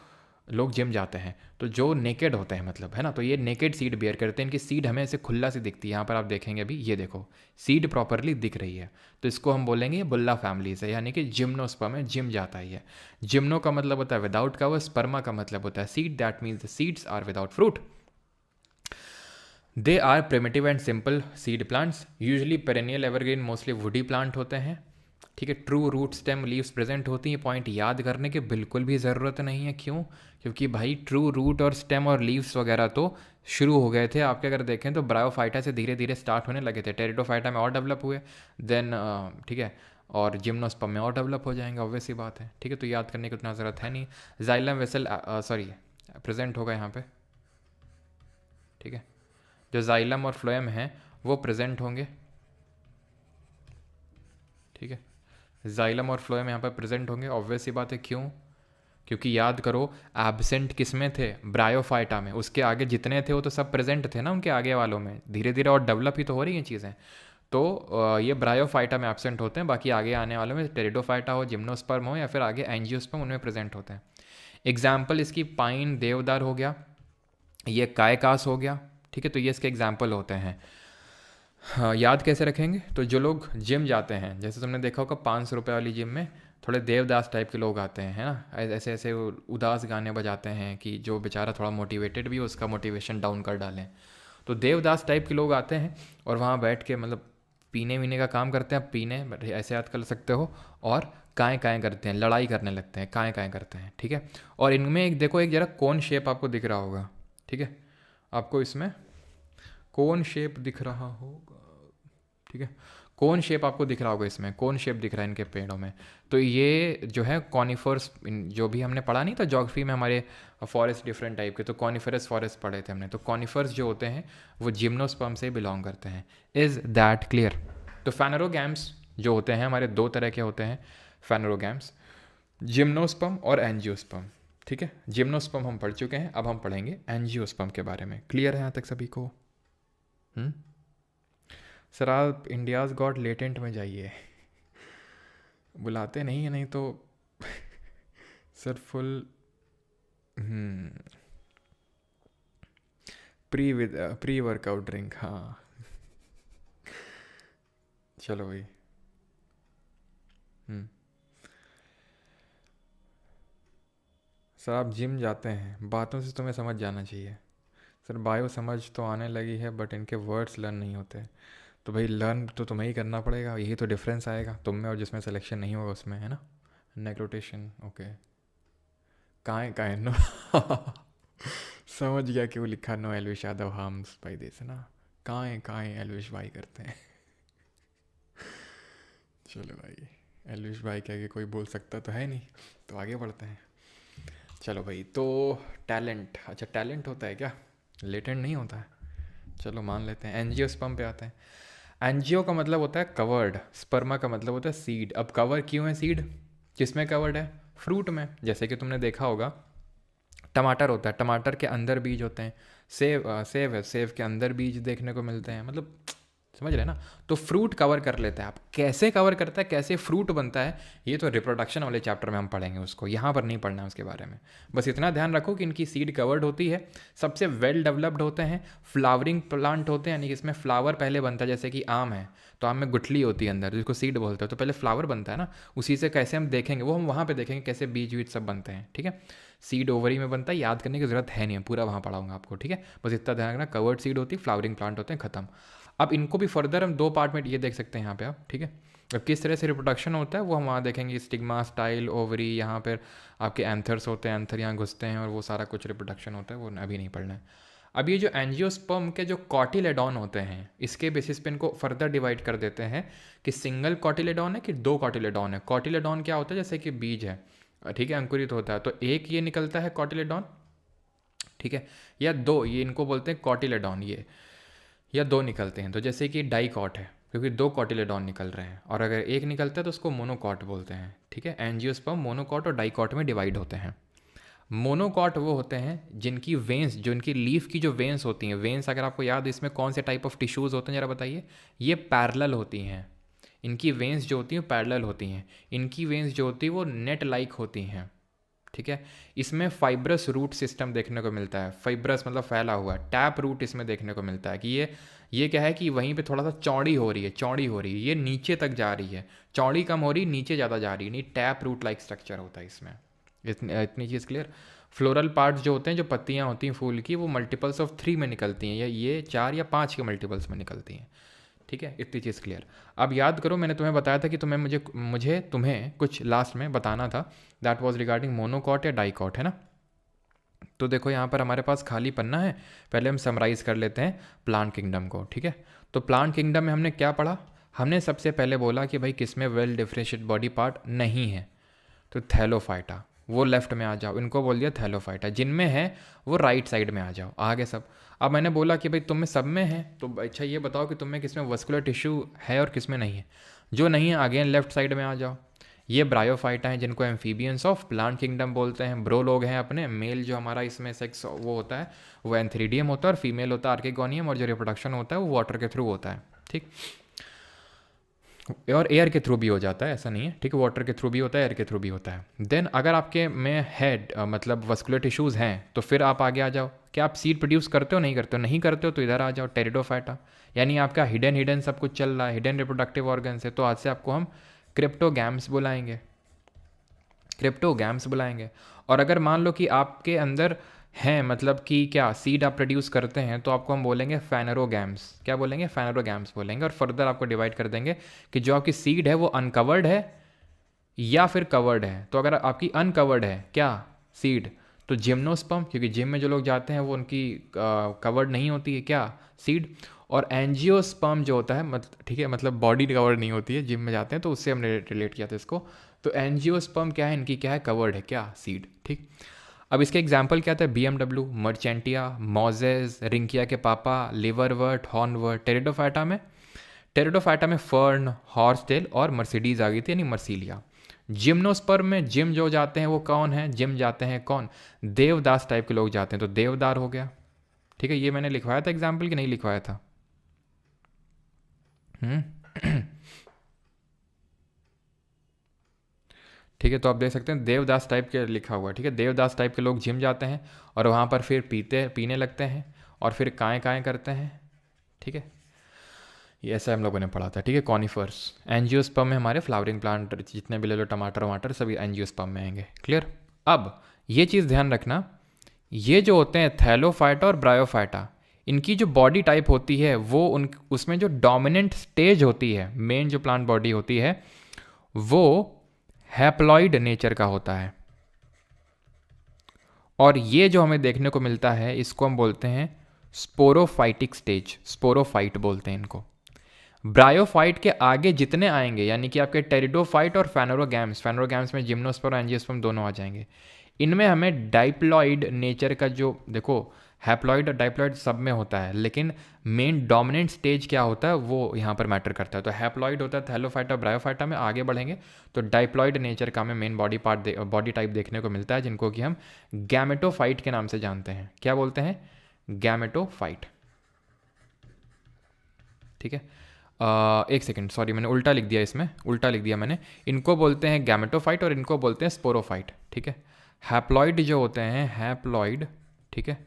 लोग जिम जाते हैं तो जो नेकेड होते हैं मतलब, है ना, तो ये नेकेड सीड बेयर करते हैं। इनकी सीड हमें ऐसे खुला सी दिखती है। यहाँ पर आप देखेंगे अभी, ये देखो सीड प्रॉपरली दिख रही है। तो इसको हम बोलेंगे ये बुल्ला फैमिली से, यानी कि जिम्नोस्पर्म है, जिम जाता है ये। जिम्नो का मतलब होता है विदाउट कवर, स्पर्मा का मतलब होता है seed, that means the seeds are without fruit. They are primitive and simple seed plants, usually perennial evergreen, mostly woody plant होते हैं, ठीक है। True root stem leaves present होती हैं। पॉइंट याद करने की बिल्कुल भी ज़रूरत नहीं है। क्यों? क्योंकि भाई ट्रू रूट और स्टेम और लीव्स वगैरह तो शुरू हो गए थे आपके, अगर देखें तो ब्रायोफाइटा से धीरे धीरे स्टार्ट होने लगे थे। टेरिडोफाइटा में और डेवलप हुए, देन ठीक है, और जिम्नोस्पर्म में और डेवलप हो जाएंगे, ऑब्वियस सी बात है, ठीक है। तो याद करने की उतना ज़रूरत है नहीं। जाइलम वेसल सॉरी प्रेजेंट होगा यहाँ पे, ठीक है। जो जाइलम और फ्लोएम है वो प्रेजेंट होंगे, ठीक है। जाइलम और फ्लोएम यहाँ पर प्रेजेंट होंगे, ऑब्वियस सी बात है। क्यों? क्योंकि याद करो एब्सेंट किस में थे? ब्रायोफाइटा में। उसके आगे जितने थे वो तो सब प्रेजेंट थे ना उनके आगे वालों में, धीरे धीरे और डेवलप ही तो हो रही हैं चीज़ें। तो ये ब्रायोफाइटा में एब्सेंट होते हैं, बाकी आगे आने वालों में टेरिडोफाइटा हो, जिम्नोस्पर्म हो या फिर आगे एंजियोस्पर्म, उनमें प्रेजेंट होते हैं। एग्जाम्पल इसकी पाइन देवदार हो गया, ये कायकास हो गया, ठीक है। तो ये इसके एग्जाम्पल होते हैं। हाँ, याद कैसे रखेंगे? तो जो लोग जिम जाते हैं, जैसे तुमने देखा होगा 500 रुपये वाली जिम में थोड़े देवदास टाइप के लोग आते हैं, है ना, ऐसे ऐसे वो उदास गाने बजाते हैं कि जो बेचारा थोड़ा मोटिवेटेड भी हो उसका मोटिवेशन डाउन कर डालें। तो देवदास टाइप के लोग आते हैं और वहाँ बैठ के मतलब पीने वीने का काम करते हैं। पीने ऐसे याद कर सकते हो, और काएँ काएँ करते हैं, लड़ाई करने लगते हैं, काएँ काएँ करते हैं, ठीक है। और इनमें एक देखो, एक जरा कोन शेप आपको दिख रहा होगा, ठीक है। आपको इसमें कोन शेप दिख रहा होगा, ठीक है। कोन शेप आपको दिख रहा होगा, इसमें कोन शेप दिख रहा है इनके पेड़ों में। तो ये जो है कॉनिफर्स, जो भी हमने पढ़ा नहीं था ज्योग्राफी में हमारे, फॉरेस्ट डिफरेंट टाइप के, तो कॉनिफरस फॉरेस्ट पढ़े थे हमने। तो कॉनिफर्स जो होते हैं वो जिम्नोस्पर्म से बिलोंग करते हैं। Is that clear? तो फेनरोगैम्स जो होते हैं हमारे दो तरह के होते हैं फेनरोगैम्स, जिम्नोस्पर्म और एंजियोस्पर्म, ठीक है। जिम्नोस्पर्म हम पढ़ चुके हैं, अब हम पढ़ेंगे एंजियोस्पर्म के बारे में। क्लियर है यहाँ तक सभी को? सर आप इंडियाज़ गॉट लेटेंट में जाइए, बुलाते नहीं है, नहीं तो sir full pre workout drink, हाँ चलो भाई। सर आप जिम जाते हैं, बातों से तुम्हें समझ जाना चाहिए। सर बायो समझ तो आने लगी है बट इनके वर्ड्स लर्न नहीं होते। तो भाई लर्न तो तुम्हें ही करना पड़ेगा, यही तो डिफरेंस आएगा तुम में और जिसमें सिलेक्शन नहीं होगा उसमें, है ना। नेगरोटेशन, ओके। कहाँ नो समझ गया कि वो लिखा no Elvish Yadav harms by this ना, कहाँ एलविश भाई करते हैं चलो भाई, एलविश भाई के आगे कोई बोल सकता तो है नहीं, तो आगे बढ़ते हैं। चलो भाई, तो टैलेंट, अच्छा टैलेंट होता है क्या, लेटेंट नहीं होता है, चलो मान लेते हैं। एंजियोस्पर्म पे आते हैं। एंजियो का मतलब होता है कवर्ड, स्पर्मा का मतलब होता है सीड। अब कवर क्यों है सीड, किसमें कवर्ड है? फ्रूट में। जैसे कि तुमने देखा होगा टमाटर होता है, टमाटर के अंदर बीज होते हैं। सेव है, सेव के अंदर बीज देखने को मिलते हैं, मतलब समझ रहे ना। तो फ्रूट कवर कर लेता है। आप कैसे कवर करता है, कैसे फ्रूट बनता है, ये तो रिप्रोडक्शन वाले चैप्टर में हम पढ़ेंगे उसको, यहाँ पर नहीं पढ़ना है उसके बारे में। बस इतना ध्यान रखो कि इनकी सीड कवर्ड होती है, सबसे वेल डेवलप्ड होते हैं, फ्लावरिंग प्लांट होते हैं, यानी कि इसमें फ्लावर पहले बनता है। जैसे कि आम है तो आम में गुठली होती है अंदर, जिसको सीड बोलते हैं, तो पहले फ्लावर बनता है ना, उसी से कैसे हम देखेंगे वो हम वहाँ पर देखेंगे कैसे बीज वीज सब बनते हैं, ठीक है। सीड ओवरी में बनता है, याद करने की जरूरत है नहीं है, पूरा वहाँ पढ़ाऊंगा आपको, ठीक है। बस इतना ध्यान रखना, कवर्ड सीड होती है, फ्लावरिंग प्लांट होते हैं, खत्म। अब इनको भी फर्दर हम दो पार्ट में ये देख सकते हैं यहाँ पे आप, ठीक है। अब किस तरह से रिप्रोडक्शन होता है वो हम वहाँ देखेंगे, स्टिग्मा, स्टाइल, ओवरी, यहाँ पर आपके एंथर्स होते हैं, एंथर यहाँ घुसते हैं और वो सारा कुछ रिप्रोडक्शन होता है, वो अभी नहीं पढ़ना है। अब ये जो एंजियोस्पर्म के जो कॉटिलेडॉन होते हैं, इसके बेसिस पे इनको फर्दर डिवाइड कर देते हैं कि सिंगल कॉटिलेडॉन है कि दो कॉटिलेडॉन है। कॉटिलेडॉन क्या होता है, जैसे कि बीज है, ठीक है, अंकुरित होता है, तो एक ये निकलता है कॉटिलेडॉन, ठीक है, या दो, ये इनको बोलते हैं कॉटिलेडॉन, ये या दो निकलते हैं। तो जैसे कि डाइकॉट है, क्योंकि दो कॉटिलेडॉन निकल रहे हैं, और अगर एक निकलता है तो उसको मोनोकॉट बोलते हैं, ठीक है। एंजियोस्पर्म मोनोकॉट और डाइकॉट में डिवाइड होते हैं। मोनोकॉट वो होते हैं जिनकी वेंस, जो इनकी लीफ की जो वेंस होती हैं, वेंस अगर आपको याद है इसमें कौन से टाइप ऑफ टिश्यूज़ होते हैं ज़रा बताइए। ये पैरेलल होती हैं, इनकी वेंस जो होती हैं पैरेलल होती हैं, इनकी वेंस जो होती है वो नेट लाइक होती हैं, ठीक है। इसमें फाइब्रस रूट सिस्टम देखने को मिलता है, फाइब्रस मतलब फैला हुआ, टैप रूट इसमें देखने को मिलता है कि ये क्या है कि वहीं पे थोड़ा सा चौड़ी हो रही है, चौड़ी हो रही है, ये नीचे तक जा रही है, चौड़ी कम हो रही है, नीचे ज़्यादा जा रही है, नहीं टैप रूट लाइक स्ट्रक्चर होता है इसमें। इतनी चीज़ क्लियर। फ्लोरल पार्ट्स जो होते हैं, जो पत्तियाँ होती हैं फूल की, वो मल्टीपल्स ऑफ 3 में निकलती हैं, या ये 4 या 5 के मल्टीपल्स में निकलती हैं, ठीक है। इतनी चीज़ क्लियर। अब याद करो, मैंने तुम्हें बताया था कि तुम्हें कुछ लास्ट में बताना था, दैट वाज रिगार्डिंग मोनोकॉट या डाइकॉट, है ना। तो देखो यहाँ पर हमारे पास खाली पन्ना है, पहले हम समराइज़ कर लेते हैं प्लांट किंगडम को, ठीक है। तो प्लांट किंगडम में हमने क्या पढ़ा, हमने सबसे पहले बोला कि भाई किसमें वेल डिफरेंशिएटेड बॉडी पार्ट नहीं है, तो थैलोफाइटा, वो लेफ्ट में आ जाओ, इनको बोल दिया थैलोफाइटा। जिनमें है वो राइट साइड में आ जाओ, आगे सब। अब मैंने बोला कि भाई तुम में सब में है, तो अच्छा ये बताओ कि तुम में किस में वस्कुलर टिश्यू है और किस में नहीं है। जो नहीं है अगेन लेफ्ट साइड में आ जाओ। ये ब्रायोफाइटा हैं जिनको एम्फीबियंस ऑफ प्लांट किंगडम बोलते हैं। ब्रो लोग हैं अपने, मेल जो हमारा इसमें सेक्स वो होता है वो एंथ्रीडियम होता है, और फीमेल होता है आर्किगोनियम, और जो रिप्रोडक्शन होता है वो वाटर के थ्रू होता है, ठीक। और एयर के थ्रू भी हो जाता है, ऐसा नहीं है, ठीक है। वाटर के थ्रू भी होता है, एयर के थ्रू भी होता है। देन अगर आपके में हेड मतलब वस्कुलर टिश्यूज़ हैं, तो फिर आप आगे आ जाओ। क्या आप सीड प्रोड्यूस करते हो, नहीं करते हो? नहीं करते हो तो इधर आ जाओ, टेरिडोफाइटा। यानी आपका हिडन हिडन सब कुछ चल रहा है, हिडन रिप्रोडक्टिव ऑर्गन है, तो आज से आपको हम क्रिप्टोगैम्स बुलाएंगे, क्रिप्टोगैम्स बुलाएंगे। और अगर मान लो कि आपके अंदर हैं, मतलब कि क्या सीड आप प्रोड्यूस करते हैं, तो आपको हम बोलेंगे फैनरोगैम्स। क्या बोलेंगे? फैनरोगैम्स बोलेंगे। और फर्दर आपको डिवाइड कर देंगे कि जो आपकी सीड है वो अनकवर्ड है या फिर कवर्ड है। तो अगर आपकी अनकवर्ड है क्या सीड, तो जिम्नोस्पर्म, क्योंकि जिम में जो लोग जाते हैं वो उनकी कवर्ड नहीं होती है क्या सीड। और एंजियोस्पर्म जो होता है ठीक है, मतलब बॉडी कवर्ड नहीं होती है, जिम में जाते हैं तो उससे हमने रिलेट किया था इसको। तो एंजियोस्पर्म क्या है, इनकी क्या है, कवर्ड है क्या सीड, ठीक। अब इसके एग्जाम्पल क्या था, BMW, मर्चेंटिया, मोजेस, रिंकिया के पापा, लिवरवर्ट, हॉर्नवर्ट। टेरिडोफाइटा में फर्न, हॉर्सटेल और मर्सिडीज आ गई थी, यानी मर्सीलिया। जिम्नोस्पर्म में जिम जो जाते हैं वो कौन है, जिम जाते हैं कौन, देवदास टाइप के लोग जाते हैं, तो देवदार हो गया, ठीक है। ये मैंने लिखवाया था एग्जाम्पल कि नहीं लिखवाया था? ठीक है, तो आप देख सकते हैं देवदास टाइप के लिखा हुआ है, ठीक है। देवदास टाइप के लोग जिम जाते हैं और वहाँ पर फिर पीने लगते हैं और फिर काएँ काएँ करते हैं, ठीक है। ये ऐसा हम लोगों ने पढ़ा था, ठीक है। कॉनिफर्स, एंजियोस्पर्म में हमारे फ्लावरिंग प्लांट जितने भी ले लो, टमाटर वमाटर सभी एंजियोस्पर्म में आएंगे, क्लियर। अब ये चीज़ ध्यान रखना, ये जो होते हैं थैलोफाइटा और ब्रायोफाइटा, इनकी जो बॉडी टाइप होती है वो उसमें जो डोमिनेंट स्टेज होती है, मेन जो प्लांट बॉडी होती है वो हैप्लॉइड नेचर का होता है। और ये जो हमें देखने को मिलता है इसको हम बोलते हैं स्पोरोफाइटिक स्टेज, स्पोरोफाइट बोलते हैं इनको। ब्रायोफाइट के आगे जितने आएंगे, यानी कि आपके टेरिडोफाइट और फेनोरोगैम्स, फेनोरोगैम्स में जिम्नोस्पर्म और एंजियोस्पर्म दोनों आ जाएंगे। इनमें हमें डाइप्लॉइड नेचर का जो देखो, हैप्लॉइड और डाइप्लॉइड सब में होता है, लेकिन मेन डोमिनेंट स्टेज क्या होता है वो यहाँ पर मैटर करता है। तो हैप्लॉइड होता है थैलोफाइटा ब्रायोफाइटा में, आगे बढ़ेंगे तो डाइप्लॉइड नेचर का हमें मेन बॉडी टाइप देखने को मिलता है, जिनको कि हम गैमेटोफाइट के नाम से जानते हैं। क्या बोलते हैं? गैमेटोफाइट, ठीक है। एक सेकंड, सॉरी मैंने उल्टा लिख दिया, इसमें उल्टा लिख दिया मैंने। इनको बोलते हैं गैमेटोफाइट और इनको बोलते हैं स्पोरोफाइट, ठीक है। हैप्लॉइड जो होते हैं, हैप्लॉइड, ठीक है,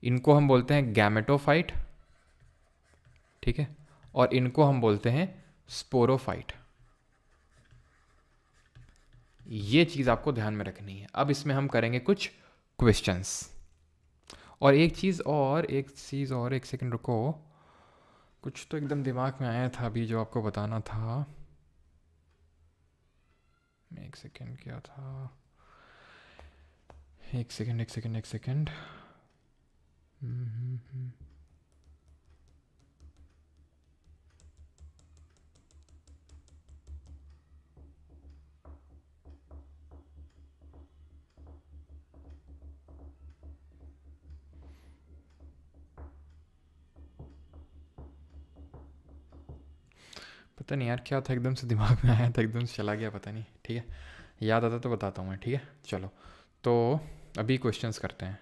इनको हम बोलते हैं गैमेटोफाइट, ठीक है। और इनको हम बोलते हैं स्पोरोफाइट। ये चीज़ आपको ध्यान में रखनी है। अब इसमें हम करेंगे कुछ क्वेश्चंस। और एक चीज़ और, एक सेकंड रुको, कुछ तो एकदम दिमाग में आया था अभी जो आपको बताना था। एक सेकंड, क्या था, एक सेकंड। पता नहीं यार क्या था, एकदम से दिमाग में आया था, एकदम से चला गया, पता नहीं। ठीक है, याद आता तो बताता हूँ मैं। ठीक है, चलो तो अभी क्वेश्चंस करते हैं।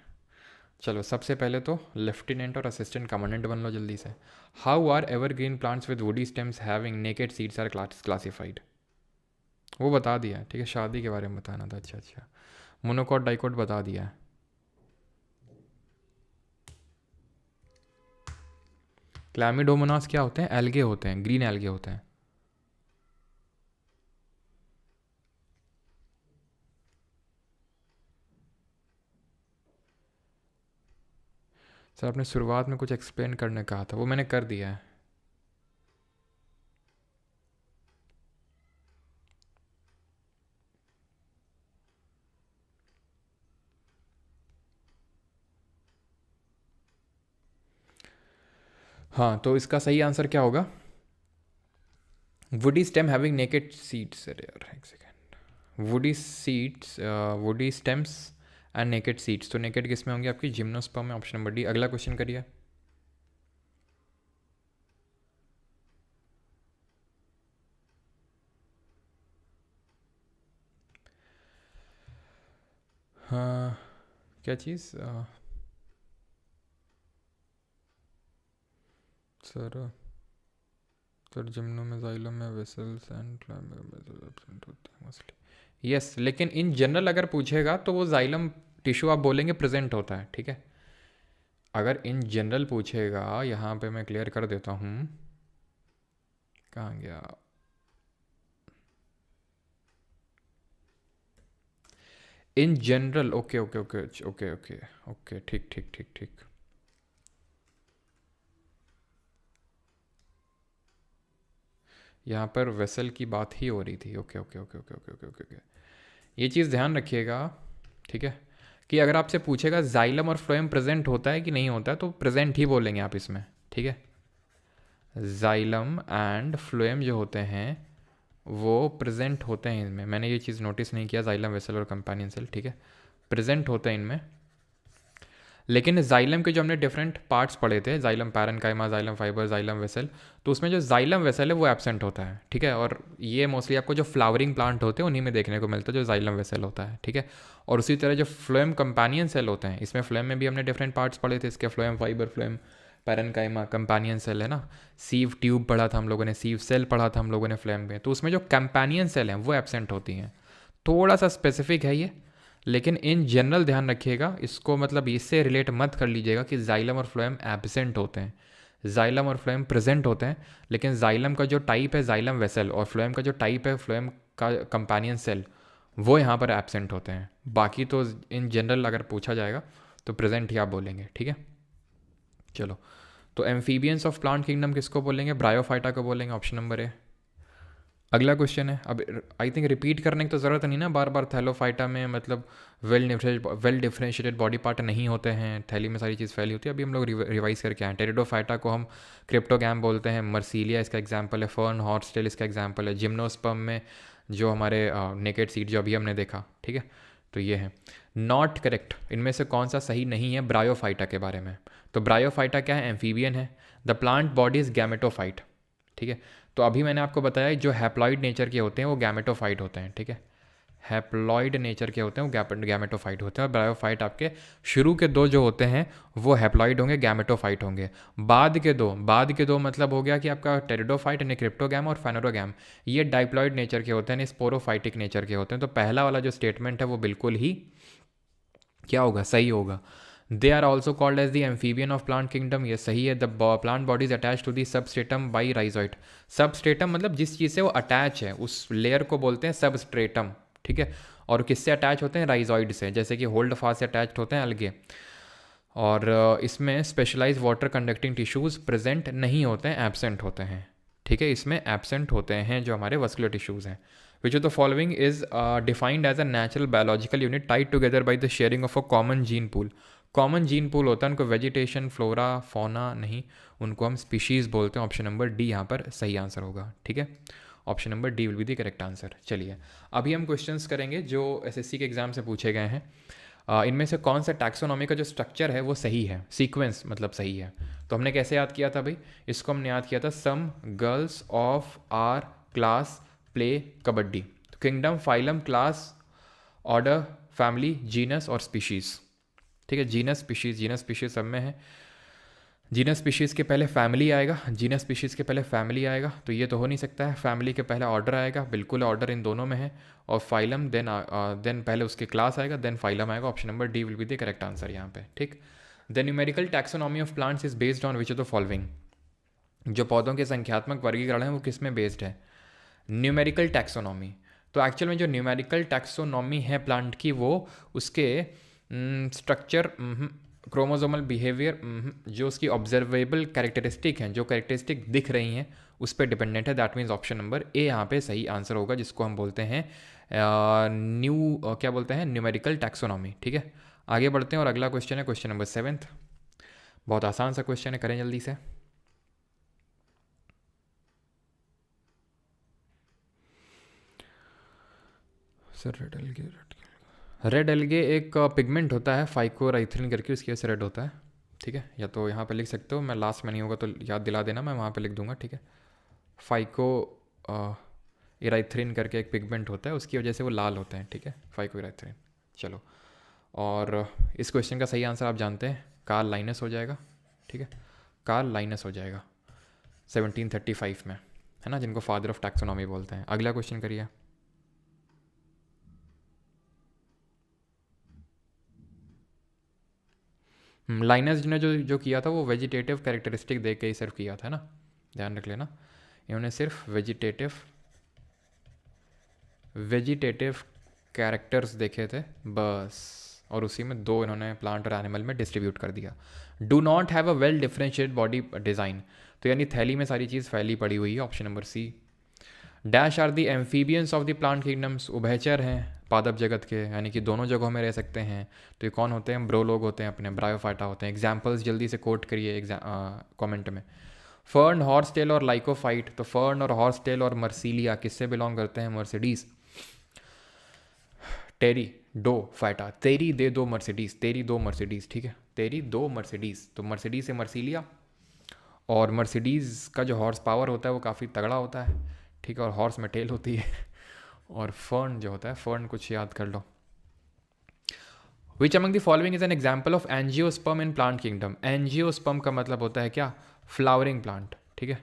चलो सबसे पहले तो लेफ्टिनेंट और असिस्टेंट कमांडेंट बन लो जल्दी से। How are evergreen plants with woody stems having naked seeds are classified? वो बता दिया। ठीक है, शादी के बारे में बताना था। अच्छा अच्छा, मोनोकॉट डाइकोट बता दिया है। क्लैमिडोमोनास क्या होते हैं? एल्गे होते हैं, ग्रीन एल्गे होते हैं। सर आपने शुरुआत में कुछ एक्सप्लेन करने कहा था, वो मैंने कर दिया है। हाँ, तो इसका सही आंसर क्या होगा? Woody stem having naked seeds. अरे यार एक second, woody seeds, woody stems and naked seeds. तो नेकेड किस में होंगे आपकी? जिम्नोस्पर्म में, ऑप्शन नंबर डी। अगला क्वेश्चन करिए। हाँ, क्या चीज़? सर सर जिम्नो में, जाइलम में वेसल्स एंड एब्सेंट होते हैं मोस्टली। यस, लेकिन इन जनरल अगर पूछेगा तो वो जाइलम टिश्यू आप बोलेंगे प्रेजेंट होता है। ठीक है, अगर इन जनरल पूछेगा, यहाँ पे मैं क्लियर कर देता हूँ। कहाँ गया? In general, okay okay okay okay okay okay, ठीक ठीक ठीक ठीक। यहाँ पर वेसल की बात ही हो रही थी। Okay okay okay okay okay okay okay okay, ये चीज़ ध्यान रखिएगा। ठीक है, कि अगर आपसे पूछेगा जाइलम और फ्लोएम प्रेजेंट होता है कि नहीं होता है, तो प्रेजेंट ही बोलेंगे आप इसमें। ठीक है, जाइलम एंड फ्लोएम जो होते हैं वो प्रेजेंट होते हैं इनमें। मैंने ये चीज़ नोटिस नहीं किया, जाइलम वेसल और कंपेनियन सेल। ठीक है, प्रेजेंट होते हैं इनमें। लेकिन जाइलम के जो हमने डिफरेंट पार्ट्स पढ़े थे, xylem parenchyma, xylem fibre, xylem vessel, तो उसमें जो जाइलम वेसल है वो एब्सेंट होता है। ठीक है, और ये मोस्टली आपको जो फ्लावरिंग प्लांट होते हैं उन्हीं में देखने को मिलता है, जो जाइलम वेसल होता है। ठीक है, और उसी तरह जो फ्लोएम कंपेनियन सेल होते हैं, इसमें फ्लोएम में भी हमने डिफरेंट पार्ट्स पढ़े थे इसके, phloem fibre, phloem parenchyma, companion cell है ना। सीव ट्यूब पढ़ा था हम लोगों ने, सीव सेल पढ़ा था हम लोगों ने फ्लोएम में। तो उसमें जो कंपेनियन सेल हैं वो एब्सेंट होती हैं। थोड़ा सा स्पेसिफिक है ये, लेकिन इन जनरल ध्यान रखिएगा इसको, मतलब इससे रिलेट मत कर लीजिएगा कि जाइलम और फ्लोएम एब्सेंट होते हैं। जाइलम और फ्लोएम प्रेजेंट होते हैं, लेकिन जाइलम का जो टाइप है जाइलम वेसल, और फ्लोएम का जो टाइप है फ्लोएम का कंपेनियन सेल, वो यहाँ पर एब्सेंट होते हैं। बाकी तो इन जनरल अगर पूछा जाएगा तो प्रेजेंट ही आप बोलेंगे। ठीक है, चलो तो एम्फीबियंस ऑफ प्लांट किंगडम किसको बोलेंगे? ब्रायोफाइटा को बोलेंगे, ऑप्शन नंबर ए। अगला क्वेश्चन है, अब आई थिंक रिपीट करने की तो ज़रूरत नहीं ना बार बार। थैलोफाइटा में मतलब वेल डिफरेंशिएटेड बॉडी पार्ट नहीं होते हैं, थैली में सारी चीज़ फैली होती है। अभी हम लोग रिवाइज करके आए। टेरिडोफाइटा को हम क्रिप्टोगैम बोलते हैं, मर्सीलिया इसका एग्जाम्पल है, फर्न हॉर्सटेल इसका एग्जाम्पल है, जिम्नोस्पर्म में जो हमारे नेकेड सीड जो अभी हमने देखा। ठीक है, तो ये है नॉट करेक्ट। इनमें से कौन सा सही नहीं है ब्रायोफाइटा के बारे में? तो ब्रायोफाइटा क्या है? एम्फीबियन है। The plant body is gametophyte. ठीक है, तो अभी मैंने आपको बताया जो हैप्लॉइड नेचर के होते हैं वो गैमेटोफाइट होते हैं। ठीक है, हैप्लॉइड नेचर के होते हैं वो गैमेटोफाइट होते हैं। और ब्रायोफाइट आपके शुरू के दो जो होते हैं वो हैप्लॉइड होंगे, गैमेटोफाइट होंगे। बाद के दो मतलब हो गया कि आपका टेरिडोफाइट यानी क्रिप्टोगैम और फेनोरोगैम, ये डाइप्लॉइड नेचर के होते हैं, स्पोरोफाइटिक नेचर के होते हैं। तो पहला वाला जो स्टेटमेंट है वो बिल्कुल ही क्या होगा? सही होगा। They are also called as the amphibian of plant kingdom, ये सही है। The plant body is attach to the substratum by rhizoid. Substratum मतलब जिस चीज़ से वो अटैच है उस लेयर को बोलते हैं सबस्ट्रेटम। ठीक है, और किससे अटैच होते हैं? राइजोइड से, जैसे कि होल्ड फास्ट से अटैच होते हैं अलगे। और इसमें specialise water conducting tissues present नहीं होते हैं, एब्सेंट होते हैं। ठीक है, इसमें एब्सेंट होते हैं जो हमारे वस्कुलर टिश्यूज़ हैं। Which of the following is defined as a natural biological unit tied together by the sharing of a common gene pool. Common gene pool होता है उनको वेजिटेशन, फ्लोरा, फौना नहीं, उनको हम स्पीशीज़ बोलते हैं। ऑप्शन नंबर डी यहाँ पर सही आंसर होगा। ठीक है, option number D will be the correct answer. चलिए अभी हम क्वेश्चंस करेंगे जो एसएससी के एग्ज़ाम से पूछे गए हैं। इनमें से कौन सा टैक्सोनॉमी का जो स्ट्रक्चर है वो सही है, सीक्वेंस मतलब सही है। तो हमने कैसे याद किया था भाई, इसको हमने याद किया था some girls of our class play kabaddi. तो kingdom, phylum, class, order, family, genus और स्पीशीज़। ठीक है, जीनस स्पीशीज़, जीनस स्पीशीज़ सब में है। जीनस स्पीशीज़ के पहले फैमिली आएगा, जीनस स्पीशीज़ के पहले फैमिली आएगा, तो ये तो हो नहीं सकता है। फैमिली के पहले ऑर्डर आएगा, बिल्कुल ऑर्डर इन दोनों में है। और फाइलम देन पहले उसके क्लास आएगा, देन फाइलम आएगा। Option number D will be the correct answer यहाँ पे। ठीक, the numerical taxonomy of plants is based on which of the following. जो पौधों के संख्यात्मक वर्गीकरण है वो किस में बेस्ड है? Numerical taxonomy. तो एक्चुअल में जो न्यूमेरिकल टैक्सोनॉमी है प्लांट की, वो उसके स्ट्रक्चर, क्रोमोसोमल बिहेवियर, जो उसकी ऑब्जर्वेबल कैरेक्टरिस्टिक हैं, जो कैरेक्टरिस्टिक दिख रही हैं, उस पर डिपेंडेंट है। That means option number A यहाँ पे सही आंसर होगा, जिसको हम बोलते हैं क्या बोलते हैं, न्यूमेरिकल टैक्सोनॉमी। ठीक है, आगे बढ़ते हैं और अगला क्वेश्चन है क्वेश्चन नंबर 7। बहुत आसान सा क्वेश्चन है, करें जल्दी से। सर रेड एल्गे एक पिगमेंट होता है फाइकोराइथ्रिन करके, उसकी वजह से रेड होता है। ठीक है, या तो यहाँ पे लिख सकते हो, मैं लास्ट में नहीं होगा तो याद दिला देना, मैं वहाँ पे लिख दूंगा। ठीक है, फाइको इराइथ्रिन करके एक पिगमेंट होता है, उसकी वजह से वो लाल होते हैं। ठीक है, फाइको इराइथ्रिन। चलो, और इस क्वेश्चन का सही आंसर आप जानते हैं, कार्ल लाइनस हो जाएगा। ठीक है, कार्ल लाइनस हो जाएगा 1735 में, है ना, जिनको फादर ऑफ टैक्सोनॉमी बोलते हैं। अगला क्वेश्चन करिए। लाइनस ने जो किया था वो वेजिटेटिव कैरेक्टरिस्टिक देख के ही सिर्फ किया था ना, ध्यान रख लेना। इन्होंने सिर्फ वेजिटेटिव कैरेक्टर्स देखे थे बस, और उसी में दो इन्होंने प्लांट और एनिमल में डिस्ट्रीब्यूट कर दिया। Do not have a well differentiated body design, तो यानी थैली में सारी चीज़ फैली पड़ी हुई है। Option number C. Dash are the amphibians of the plant kingdoms, उभयचर हैं पादप जगत के, यानी कि दोनों जगहों में रह सकते हैं। तो ये कौन होते हैं? ब्रो लोग होते हैं अपने, ब्रायोफाइटा होते हैं। एग्जाम्पल्स जल्दी से कोट करिए कमेंट में। फर्न, हॉर्स टेल और लाइकोफाइट। तो फर्न और हॉर्स टेल और मर्सीलिया किससे बिलोंग करते हैं? मर्सिडीज। टेरी डो फाइटा, तेरी दे दो मर्सिडीज, तेरी दो मर्सिडीज। ठीक है, तेरी दो मर्सिडीज, तो मर्सिडीज से मर्सीलिया। और मर्सिडीज़ का जो हॉर्स पावर होता है वो काफ़ी तगड़ा होता है। ठीक है, और हॉर्स में टेल होती है। और फर्न जो होता है, फर्न कुछ याद कर लो। Which among the following is an example of angiosperm in plant kingdom. Angiosperm का मतलब होता है क्या? Flowering plant. ठीक है,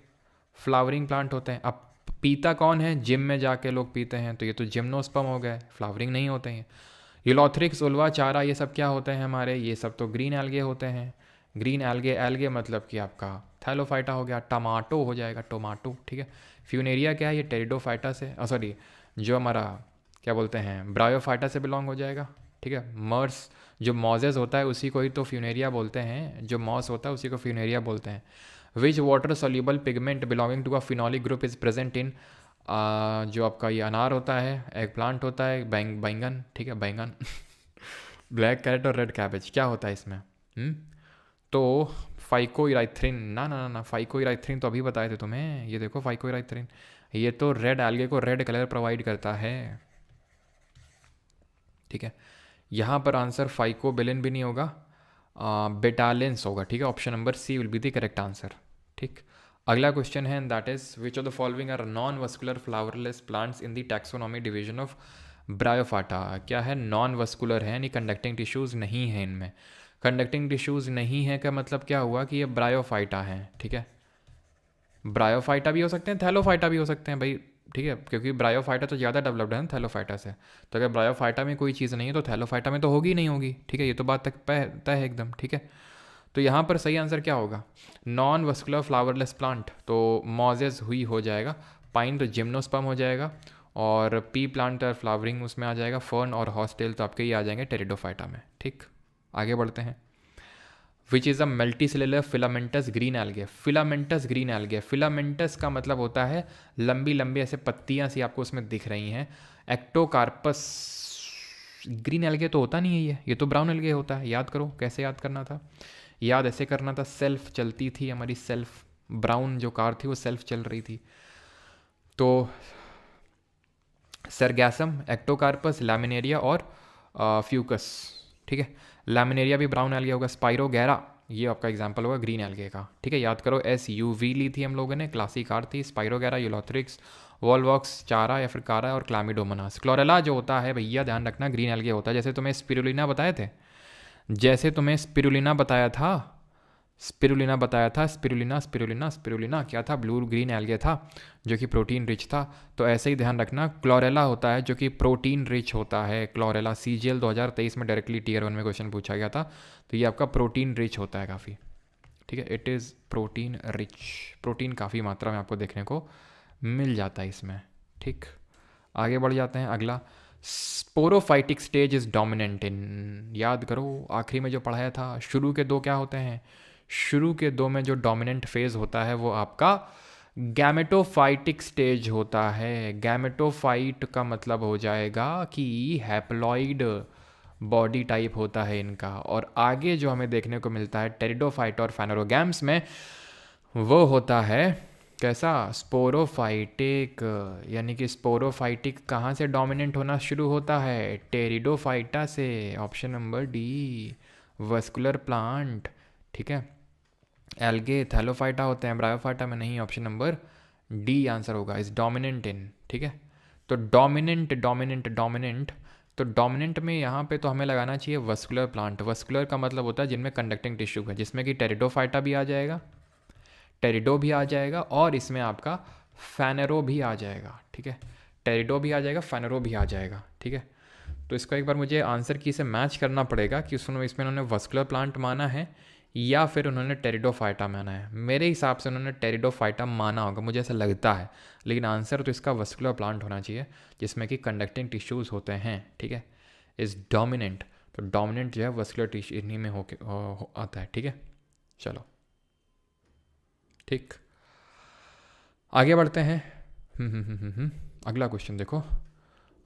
फ्लावरिंग प्लांट होते हैं। अब पीता कौन है? जिम में जाके लोग पीते हैं, तो ये तो जिम्नोस्पर्म हो गए, फ्लावरिंग नहीं होते हैं। यूलोथ्रिक्स, उल्वा, चारा, ये सब क्या होते हैं हमारे? ये सब तो ग्रीन एल्गे होते हैं। ग्रीन एल्गे, एल्गे मतलब कि आपका थैलोफाइटा हो गया। टमाटो हो जाएगा, टोमाटो। ठीक है, फ्यूनेरिया क्या है? ये टेरिडोफाइटा से, सॉरी, जो हमारा क्या बोलते हैं, ब्रायोफाइटा से बिलोंग हो जाएगा। ठीक है, मर्स जो मॉजेस होता है उसी को ही तो फ्यूनेरिया बोलते हैं, जो मॉस होता है उसी को फ्यूनेरिया बोलते हैं। Which water soluble pigment belonging to a phenolic group is present in, जो आपका ये अनार होता है, एग प्लांट होता है, बैंगन। ठीक है, बैंगन। ब्लैक कैरेट और रेड कैबेज, क्या होता है इसमें? तो फाइकोइराइथ्रिन, ना फाइकोइराइथ्रिन तो अभी बताए थे तुम्हें, ये देखो फाइकोइराइथ्रिन, ये तो रेड एल्गे को रेड कलर प्रोवाइड करता है। ठीक है, यहाँ पर आंसर फाइकोबिलिन भी नहीं होगा, बेटालेंस होगा। ठीक है, option number C will be the correct answer. ठीक, अगला क्वेश्चन है, that is which of the following are non vascular flowerless plants in the taxonomy division of bryophyta. क्या है? नॉन वस्कुलर है, यानी कंडक्टिंग टिश्यूज़ नहीं है इनमें। कंडक्टिंग टिश्यूज़ नहीं है का मतलब क्या हुआ कि ये ब्रायोफाइटा है। ठीक है, ब्रायोफाइटा भी हो सकते हैं, थैलोफाइटा भी हो सकते हैं भाई। ठीक है, क्योंकि ब्रायोफाइटा तो ज़्यादा डेवलप्ड है ना थैलोफाइटा से। तो अगर ब्रायोफाइटा में कोई चीज़ नहीं है तो थैलोफाइटा में तो होगी नहीं होगी। ठीक है, ये तो बात तक तय है एकदम। ठीक है, तो यहाँ पर सही आंसर क्या होगा? नॉन वस्कुलर फ्लावरलेस प्लांट, तो मॉजेज हुई हो जाएगा। पाइन तो जिम्नोस्पर्म हो जाएगा, और पी प्लांट और फ्लावरिंग उसमें आ जाएगा। फर्न और हॉस्टेल तो आपके ही आ जाएंगे टेरिडोफाइटा में। ठीक, आगे बढ़ते हैं। विच is a multicellular filamentous green algae. Filamentous green algae, filamentous का मतलब होता है लंबी लंबी ऐसे पत्तियाँ सी आपको उसमें दिख रही हैं। एक्टोकार्पस ग्रीन एल्गे तो होता नहीं है, ये तो ब्राउन एल्गे होता है। याद करो कैसे याद करना था, याद ऐसे करना था, सेल्फ चलती थी हमारी, सेल्फ ब्राउन जो कार थी वो सेल्फ चल रही थी। तो सरगैसम, एक्टोकार्पस, लैमिनेरिया और फ्यूकस। ठीक है। लैमिनेरिया भी ब्राउन एल्गे होगा। स्पाइरोगैरा ये आपका एग्जाम्पल होगा ग्रीन एल्गे का, ठीक है। याद करो SUV ली थी हम लोगों ने, क्लासिक आर थी, स्पाइरोगैरा, यूलोथ्रिक्स, वॉलवॉक्स, चारा या फिर कारा और क्लामिडोमोनास। क्लोरेला जो होता है भैया ध्यान रखना ग्रीन एल्गे होता है। जैसे तुम्हें स्पिरुलिना बताए थे, जैसे तुम्हें स्पिरुलिना बताया था, स्पिरुलिना बताया था, स्पिरुलिना स्पिरुलिना स्पिरुलिना क्या था, ब्लू ग्रीन एल्गे था जो कि प्रोटीन रिच था। तो ऐसे ही ध्यान रखना क्लोरेला होता है जो कि प्रोटीन रिच होता है। क्लोरेला CGL 2023 में डायरेक्टली Tier 1 में क्वेश्चन पूछा गया था। तो ये आपका प्रोटीन रिच होता है काफ़ी, ठीक है। It is protein rich, protein काफ़ी मात्रा में आपको देखने को मिल जाता है इसमें, ठीक। आगे बढ़ जाते हैं। अगला sporophytic stage is dominant in, याद करो आखिरी में जो पढ़ाया था, शुरू के दो क्या होते हैं, शुरू के दो में जो डोमिनेंट फेज होता है वो आपका गैमेटोफाइटिक स्टेज होता है। गैमेटोफाइट का मतलब हो जाएगा कि हैप्लॉइड बॉडी टाइप होता है इनका। और आगे जो हमें देखने को मिलता है टेरिडोफाइट और फेनोरोगैम्स में, वो होता है कैसा, स्पोरोफाइटिक। यानी कि स्पोरोफाइटिक कहाँ से डोमिनेंट होना शुरू होता है, टेरिडोफाइटा से। Option number D, vascular plant, ठीक है। एल्गे थैलोफाइटा होते हैं, ब्रायोफाइटा में नहीं। ऑप्शन नंबर डी आंसर होगा, इज डोमिनेंट इन, ठीक है। तो डोमिनेंट डोमिनेंट डोमिनेंट, तो डोमिनेंट में यहाँ पे तो हमें लगाना चाहिए वस्कुलर प्लांट। वस्कुलर का मतलब होता है जिनमें कंडक्टिंग टिश्यू है, जिसमें कि टेरिडोफाइटा भी आ जाएगा, टेरिडो भी आ जाएगा और इसमें आपका फैनेरो भी आ जाएगा, ठीक है। टेरिडो भी आ जाएगा, फैनेरो भी आ जाएगा, ठीक है। तो इसको एक बार मुझे आंसर की से मैच करना पड़ेगा कि उसमें उन्होंने वस्कुलर प्लांट माना है या फिर उन्होंने टेरिडोफाइटा माना है। मेरे हिसाब से उन्होंने टेरिडोफाइटा माना होगा, मुझे ऐसा लगता है, लेकिन आंसर तो इसका वस्कुलर प्लांट होना चाहिए जिसमें कि कंडक्टिंग टिश्यूज़ होते हैं, ठीक है। इज़ डोमिनेंट, तो डोमिनेंट जो है वस्कुलर टिश्यू इन्हीं में आता है, ठीक है। चलो ठीक, आगे बढ़ते हैं। अगला क्वेश्चन देखो,